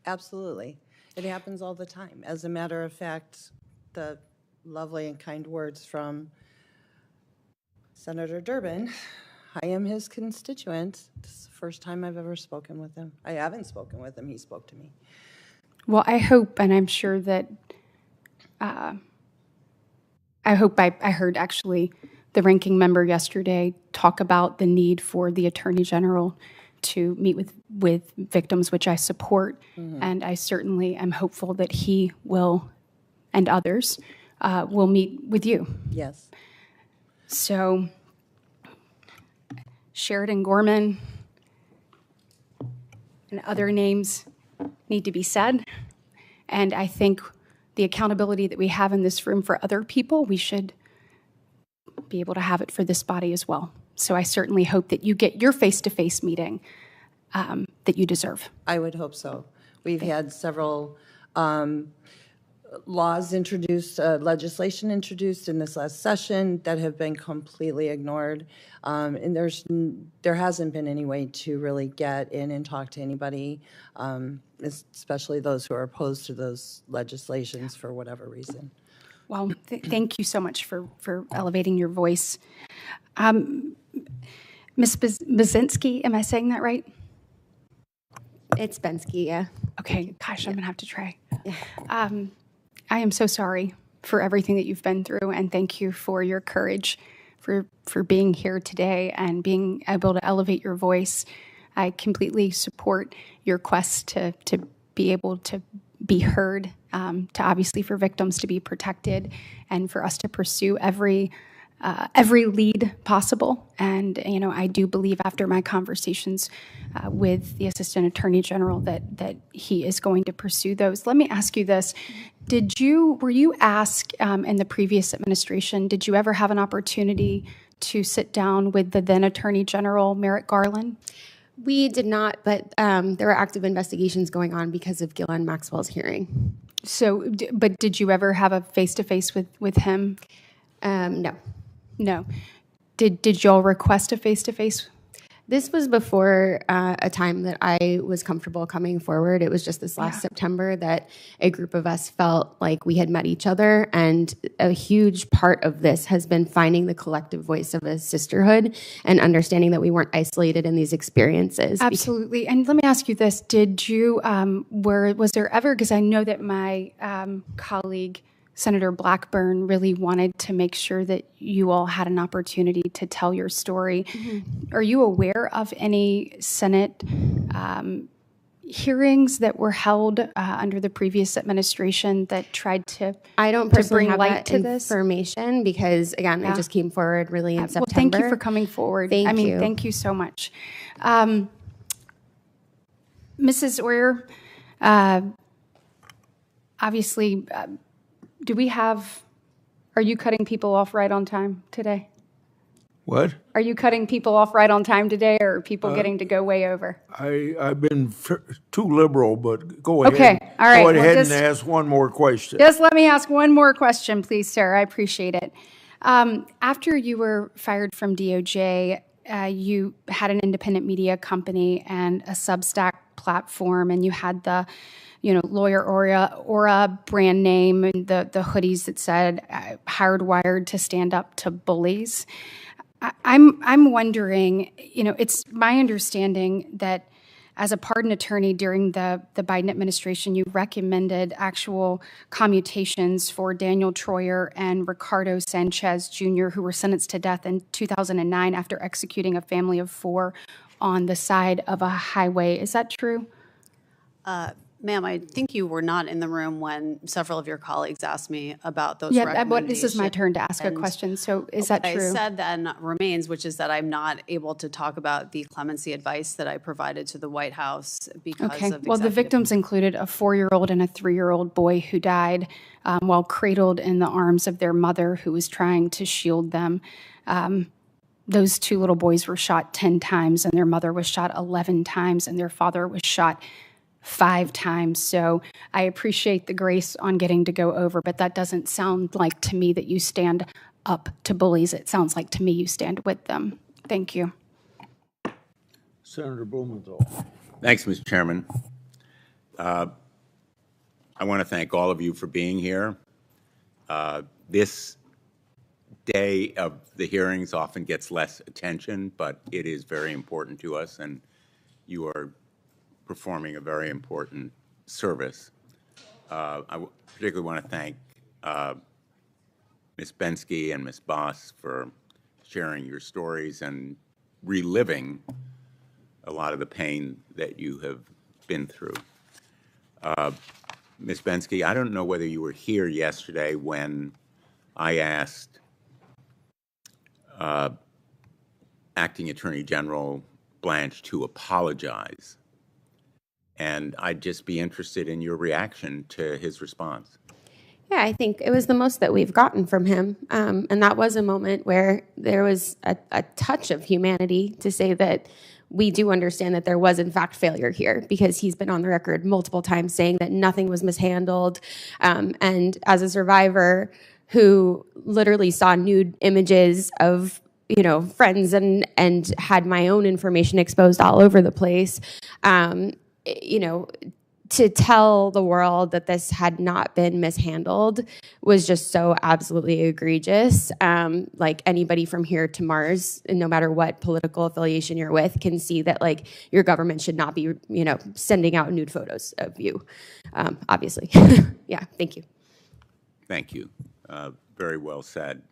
Absolutely. It happens all the time. As a matter of fact, the lovely and kind words from Senator Durbin, I am his constituent. This is the first time I've ever spoken with him. I haven't spoken with him. He spoke to me. Well, I hope, and I'm sure that, I heard actually the ranking member yesterday talk about the need for the Attorney General to meet with victims, which I support. Mm-hmm. And I certainly am hopeful that he will, and others, will meet with you. Yes. So, Sheridan Gorman and other names need to be said. And I think the accountability that we have in this room for other people, we should be able to have it for this body as well. So I certainly hope that you get your face-to-face meeting that you deserve. I would hope so. We've had several laws introduced, legislation introduced in this last session that have been completely ignored. And there hasn't been any way to really get in and talk to anybody, especially those who are opposed to those legislations for whatever reason. Well, thank you so much for elevating your voice. Ms. Bazinski, am I saying that right? It's Bensky, yeah. Okay, gosh, I'm going to have to try. I am so sorry for everything that you've been through, and thank you for your courage, for being here today and being able to elevate your voice. I completely support your quest to be able to be heard, to obviously for victims to be protected, and for us to pursue every lead possible. And, I do believe after my conversations with the Assistant Attorney General that he is going to pursue those. Let me ask you this. Were you asked in the previous administration, did you ever have an opportunity to sit down with the then Attorney General, Merrick Garland? We did not, but there are active investigations going on because of Ghislaine Maxwell's hearing. So, but did you ever have a face-to-face with him? No. No. Did y'all request a face-to-face? This was before a time that I was comfortable coming forward. It was just this last September that a group of us felt like we had met each other. And a huge part of this has been finding the collective voice of a sisterhood and understanding that we weren't isolated in these experiences. Absolutely. And let me ask you this. Did you, was there ever, because I know that my colleague, Senator Blackburn, really wanted to make sure that you all had an opportunity to tell your story. Mm-hmm. Are you aware of any Senate hearings that were held under the previous administration that tried to I don't personally bring have light that to this information because, again, I just came forward really in September. Well, thank you for coming forward. Thank you. Thank you so much. Mrs. Oyer, obviously, are you cutting people off right on time today? What? Are you cutting people off right on time today, or are people getting to go way over? I've been too liberal, but go ahead. Okay, all right. Go ahead Well, and ask one more question. Just let me ask one more question, please, sir. I appreciate it. After you were fired from DOJ, you had an independent media company and a Substack platform, and you had the Lawyer Aura brand name and the hoodies that said hardwired to stand up to bullies. I'm wondering, it's my understanding that as a pardon attorney during the Biden administration, you recommended actual commutations for Daniel Troyer and Ricardo Sanchez Jr., who were sentenced to death in 2009 after executing a family of 4 on the side of a highway. Is that true? Ma'am, I think you were not in the room when several of your colleagues asked me about those recommendations. This is my turn to ask a question. So is that true? What I said then remains, which is that I'm not able to talk about the clemency advice that I provided to the White House because of well, the victims included a 4-year-old and a 3-year-old boy who died while cradled in the arms of their mother who was trying to shield them. Those 2 little boys were shot 10 times, and their mother was shot 11 times, and their father was shot 5 times. So I appreciate the grace on getting to go over, but that doesn't sound like to me that you stand up to bullies. It sounds like to me you stand with them. Thank you. Senator Blumenthal. Thanks, Mr. Chairman. I want to thank all of you for being here. This day of the hearings often gets less attention, but it is very important to us, and you are performing a very important service. I particularly want to thank Ms. Bensky and Ms. Boss for sharing your stories and reliving a lot of the pain that you have been through. Ms. Bensky, I don't know whether you were here yesterday when I asked Acting Attorney General Blanche to apologize. And I'd just be interested in your reaction to his response. Yeah, I think it was the most that we've gotten from him. And that was a moment where there was a touch of humanity to say that we do understand that there was, in fact, failure here, because he's been on the record multiple times saying that nothing was mishandled. And as a survivor who literally saw nude images of friends and had my own information exposed all over the place, to tell the world that this had not been mishandled was just so absolutely egregious. Like anybody from here to Mars, and no matter what political affiliation you're with, can see that like your government should not be, sending out nude photos of you, obviously. Yeah, thank you. Thank you. Very well said.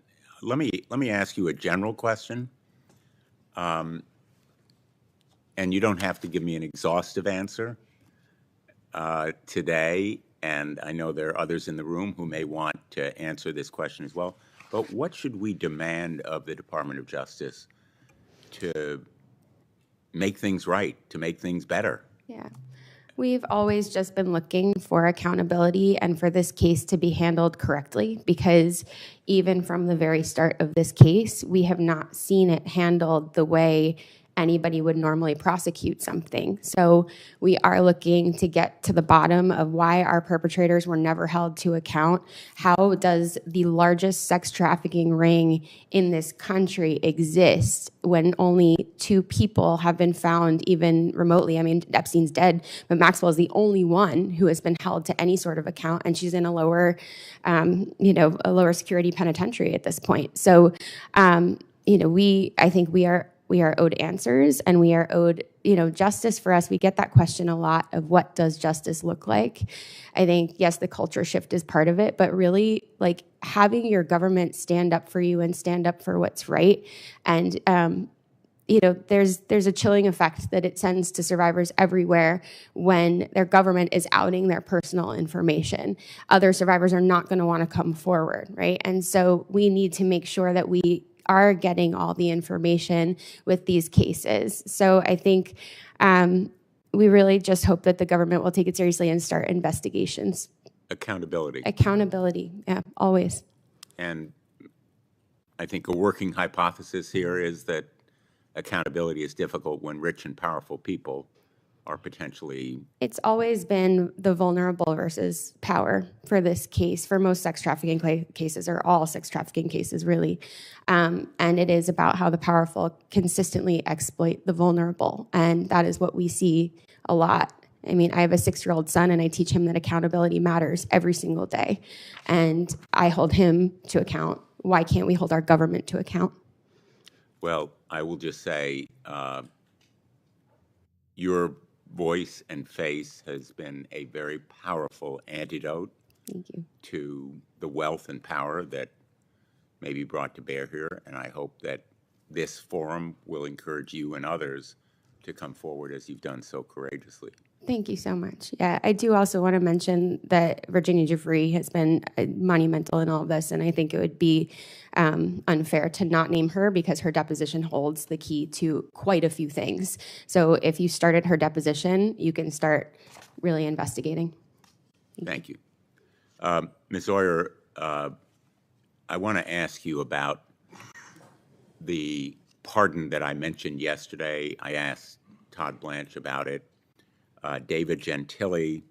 Let me ask you a general question. And you don't have to give me an exhaustive answer today, and I know there are others in the room who may want to answer this question as well, but what should we demand of the Department of Justice to make things right, to make things better? Yeah. We've always just been looking for accountability and for this case to be handled correctly, because even from the very start of this case, we have not seen it handled the way anybody would normally prosecute something. So we are looking to get to the bottom of why our perpetrators were never held to account. How does the largest sex trafficking ring in this country exist when only 2 people have been found even remotely? I mean, Epstein's dead, but Maxwell is the only one who has been held to any sort of account, and she's in a lower, a lower security penitentiary at this point. So, I think we are owed answers, and we are owed, justice for us. We get that question a lot of what does justice look like? I think, yes, the culture shift is part of it, but really like having your government stand up for you and stand up for what's right. And, there's a chilling effect that it sends to survivors everywhere when their government is outing their personal information. Other survivors are not going to want to come forward, right? And so we need to make sure that we are getting all the information with these cases. So I think we really just hope that the government will take it seriously and start investigations. Accountability. Accountability, yeah, always. And I think a working hypothesis here is that accountability is difficult when rich and powerful people are potentially... It's always been the vulnerable versus power for this case, for most sex trafficking cases, or all sex trafficking cases, really. And it is about how the powerful consistently exploit the vulnerable. And that is what we see a lot. I mean, I have a 6-year-old son, and I teach him that accountability matters every single day. And I hold him to account. Why can't we hold our government to account? Well, I will just say your voice and face has been a very powerful antidote to the wealth and power that may be brought to bear here, and I hope that this forum will encourage you and others to come forward as you've done so courageously. Thank you so much. Yeah, I do also want to mention that Virginia Giuffre has been monumental in all of this, and I think it would be unfair to not name her because her deposition holds the key to quite a few things. So if you started her deposition, you can start really investigating. Thank you. Ms. Oyer, I want to ask you about the pardon that I mentioned yesterday. I asked Todd Blanche about it. David Gentili,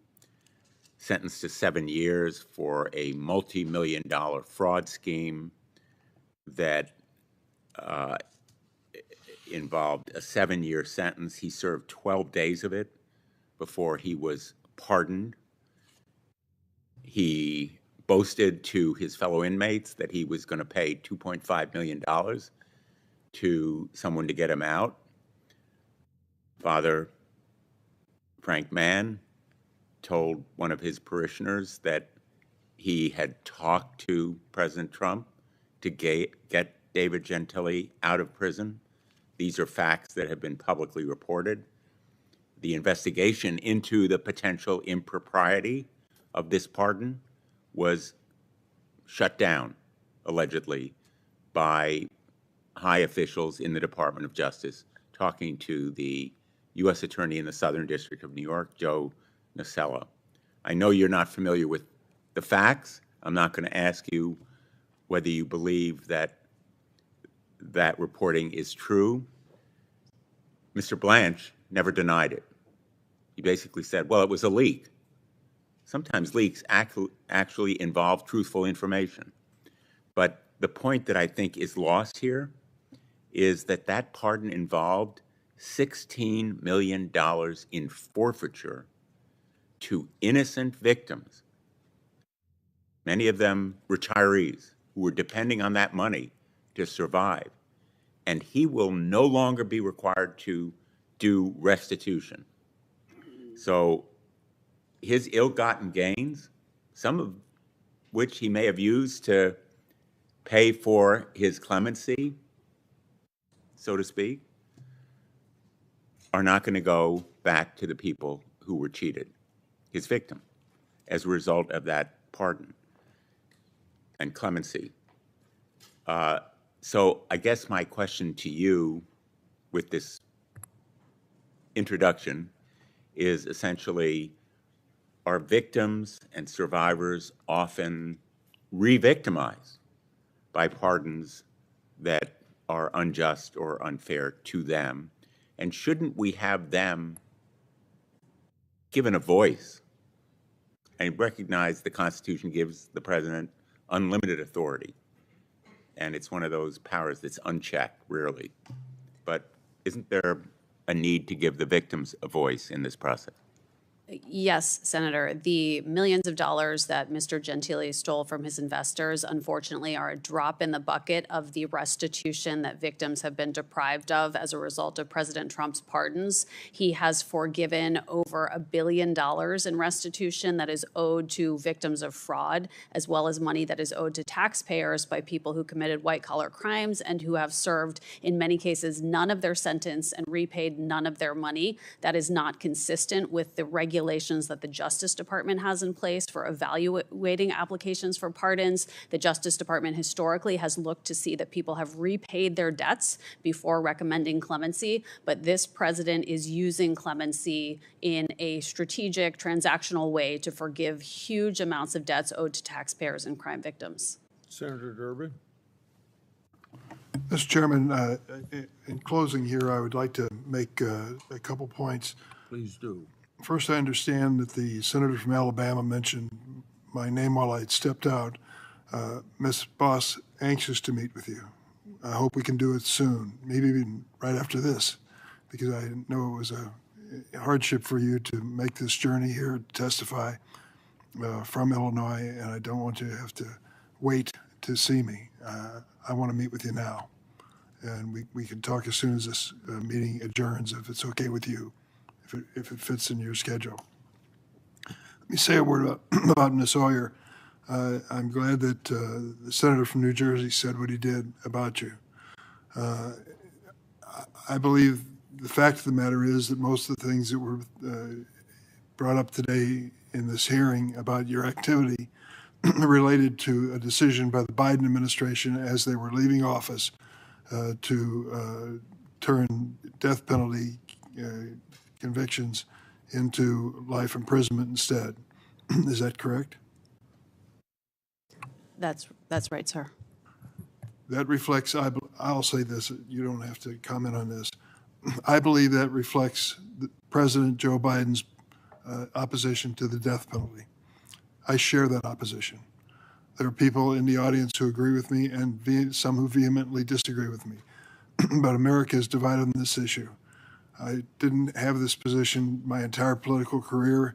sentenced to 7 years for a multi-million-dollar fraud scheme that involved a 7-year sentence. He served 12 days of it before he was pardoned. He boasted to his fellow inmates that he was going to pay $2.5 million to someone to get him out. Father Frank Mann told one of his parishioners that he had talked to President Trump to get David Gentili out of prison. These are facts that have been publicly reported. The investigation into the potential impropriety of this pardon was shut down, allegedly, by high officials in the Department of Justice, talking to the U.S. Attorney in the Southern District of New York, Joe Nocella. I know you're not familiar with the facts. I'm not going to ask you whether you believe that that reporting is true. Mr. Blanche never denied it. He basically said, well, it was a leak. Sometimes leaks actually involve truthful information. But the point that I think is lost here is that that pardon involved $16 million in forfeiture to innocent victims, many of them retirees who were depending on that money to survive. And he will no longer be required to do restitution. So his ill-gotten gains, some of which he may have used to pay for his clemency, so to speak, are not going to go back to the people who were cheated, his victim, as a result of that pardon and clemency. So I guess my question to you with this introduction is essentially, are victims and survivors often re-victimized by pardons that are unjust or unfair to them? And shouldn't we have them given a voice and recognize the Constitution gives the president unlimited authority? And it's one of those powers that's unchecked, rarely. But isn't there a need to give the victims a voice in this process? Yes, Senator. The millions of dollars that Mr. Gentile stole from his investors, unfortunately, are a drop in the bucket of the restitution that victims have been deprived of as a result of President Trump's pardons. He has forgiven over $1 billion in restitution that is owed to victims of fraud, as well as money that is owed to taxpayers by people who committed white-collar crimes and who have served, in many cases, none of their sentence and repaid none of their money. That is not consistent with the regulations that the Justice Department has in place for evaluating applications for pardons. The Justice Department historically has looked to see that people have repaid their debts before recommending clemency, but this president is using clemency in a strategic, transactional way to forgive huge amounts of debts owed to taxpayers and crime victims. Senator Durbin. Mr. Chairman, in closing here, I would like to make a couple points. Please do. First, I understand that the senator from Alabama mentioned my name while I had stepped out. Ms. Boss, anxious to meet with you. I hope we can do it soon, maybe even right after this, because I know it was a hardship for you to make this journey here to testify from Illinois, and I don't want you to have to wait to see me. I want to meet with you now, and we can talk as soon as this meeting adjourns, if it's okay with you. If it fits in your schedule. Let me say a word about Ms. Oyer. I'm glad that the senator from New Jersey said what he did about you. I believe the fact of the matter is that most of the things that were brought up today in this hearing about your activity related to a decision by the Biden administration as they were leaving office to turn death penalty convictions into life imprisonment instead. Is that correct? That's right, sir. That reflects, I'll say this, you don't have to comment on this. I believe that reflects President Joe Biden's opposition to the death penalty. I share that opposition. There are people in the audience who agree with me and some who vehemently disagree with me. But America is divided on this issue. I didn't have this position my entire political career,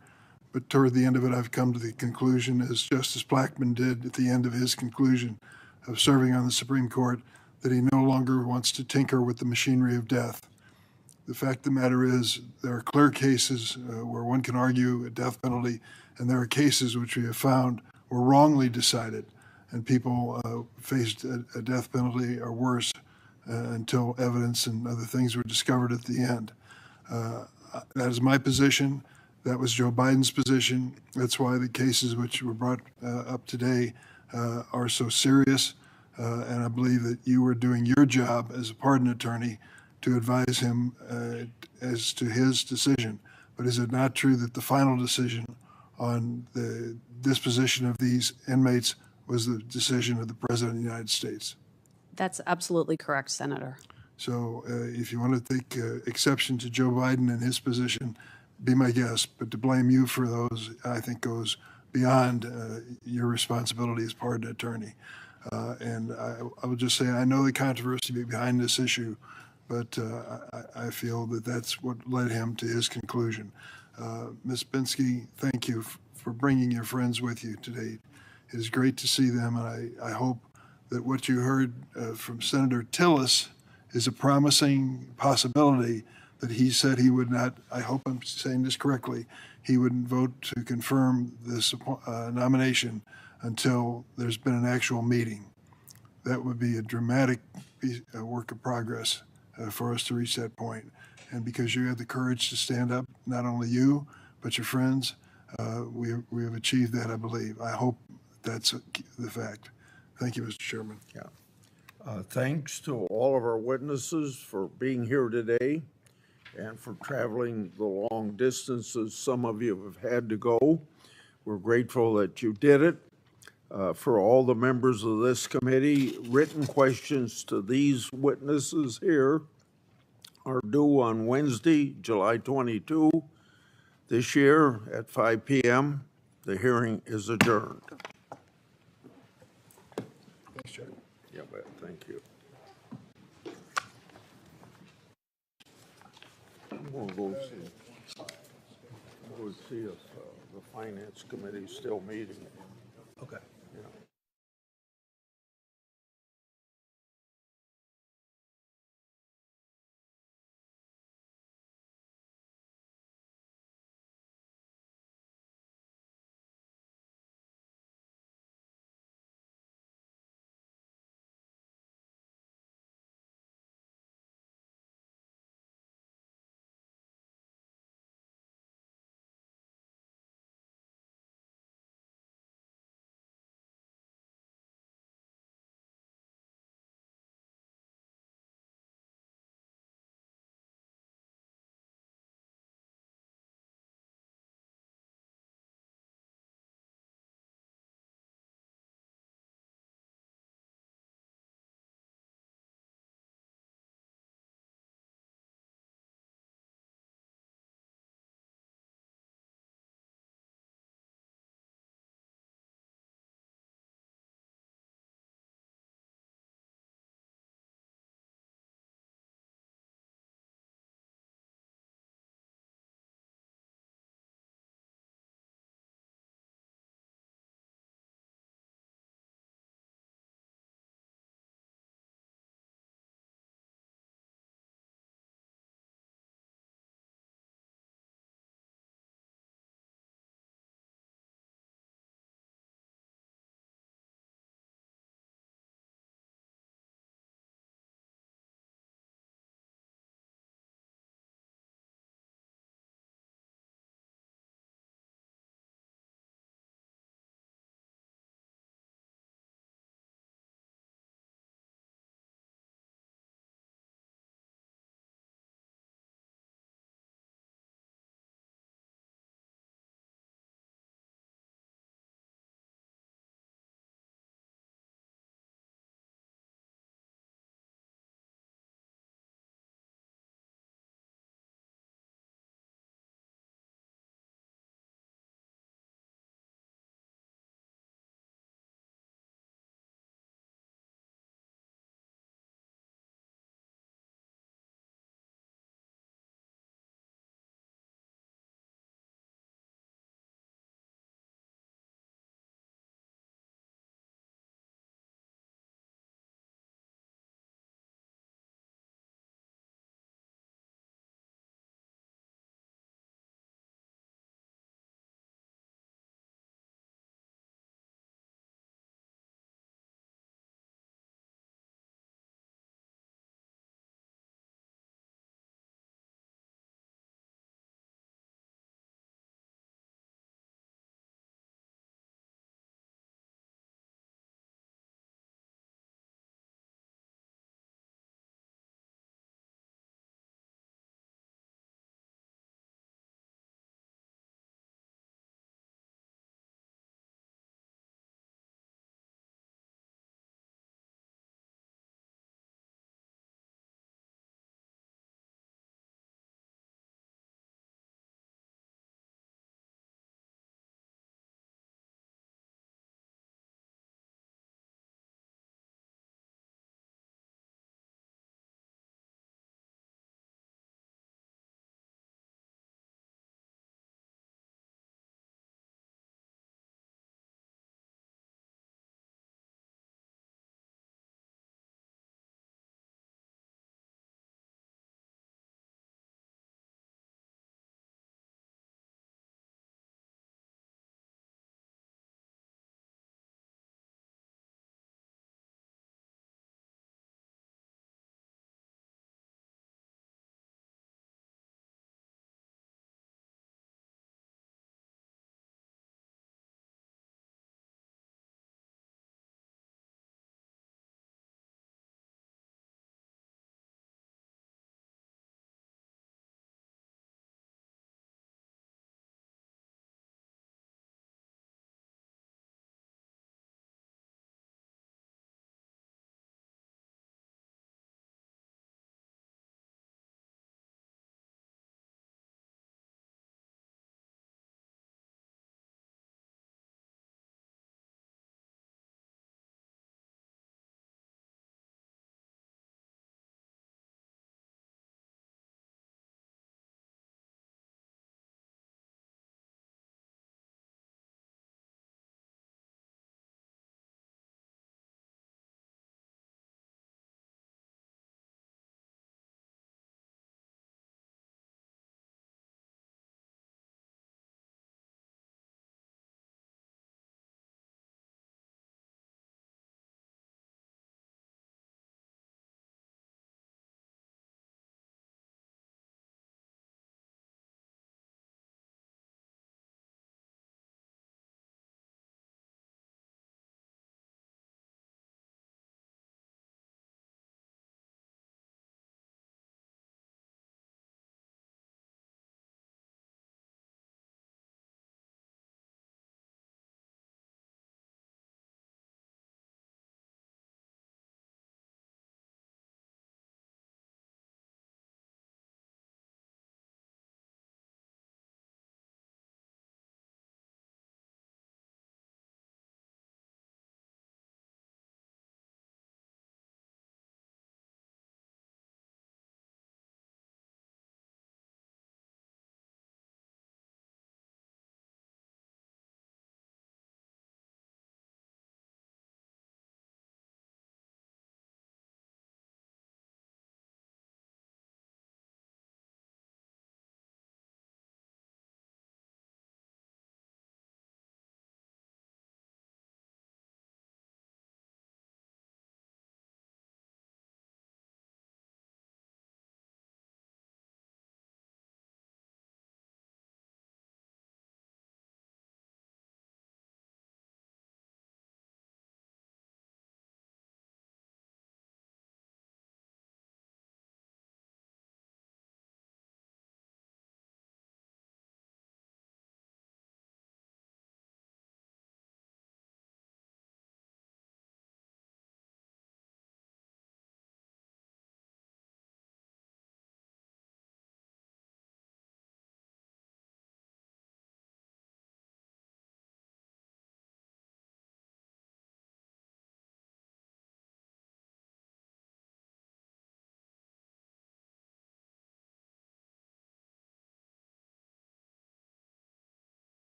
but toward the end of it, I've come to the conclusion, as Justice Blackmun did at the end of his conclusion of serving on the Supreme Court, that he no longer wants to tinker with the machinery of death. The fact of the matter is, there are clear cases where one can argue a death penalty, and there are cases which we have found were wrongly decided, and people faced a death penalty or worse until evidence and other things were discovered at the end. That is my position. That was Joe Biden's position. That's why the cases which were brought up today are so serious. And I believe that you were doing your job as a pardon attorney to advise him as to his decision. But is it not true that the final decision on the disposition of these inmates was the decision of the President of the United States? That's absolutely correct, Senator. So if you want to take exception to Joe Biden and his position, be my guest. But to blame you for those, I think, goes beyond your responsibility as pardon attorney. And I will just say, I know the controversy behind this issue, but I feel that that's what led him to his conclusion. Ms. Binsky, thank you for bringing your friends with you today. It is great to see them, and I hope that what you heard from Senator Tillis is a promising possibility that he said he would not, I hope I'm saying this correctly, he wouldn't vote to confirm this nomination until there's been an actual meeting. That would be a dramatic work of progress for us to reach that point. And because you had the courage to stand up, not only you, but your friends, we have achieved that, I believe. I hope that's the fact. Thank you, Mr. Chairman. Yeah. Thanks to all of our witnesses for being here today and for traveling the long distances some of you have had to go. We're grateful that you did it. For all the members of this committee, written questions to these witnesses here are due on Wednesday, July 22, this year at 5 p.m. The hearing is adjourned. Thanks, Chair. Yeah, but thank you. We'll go see if the Finance Committee is still meeting. Okay.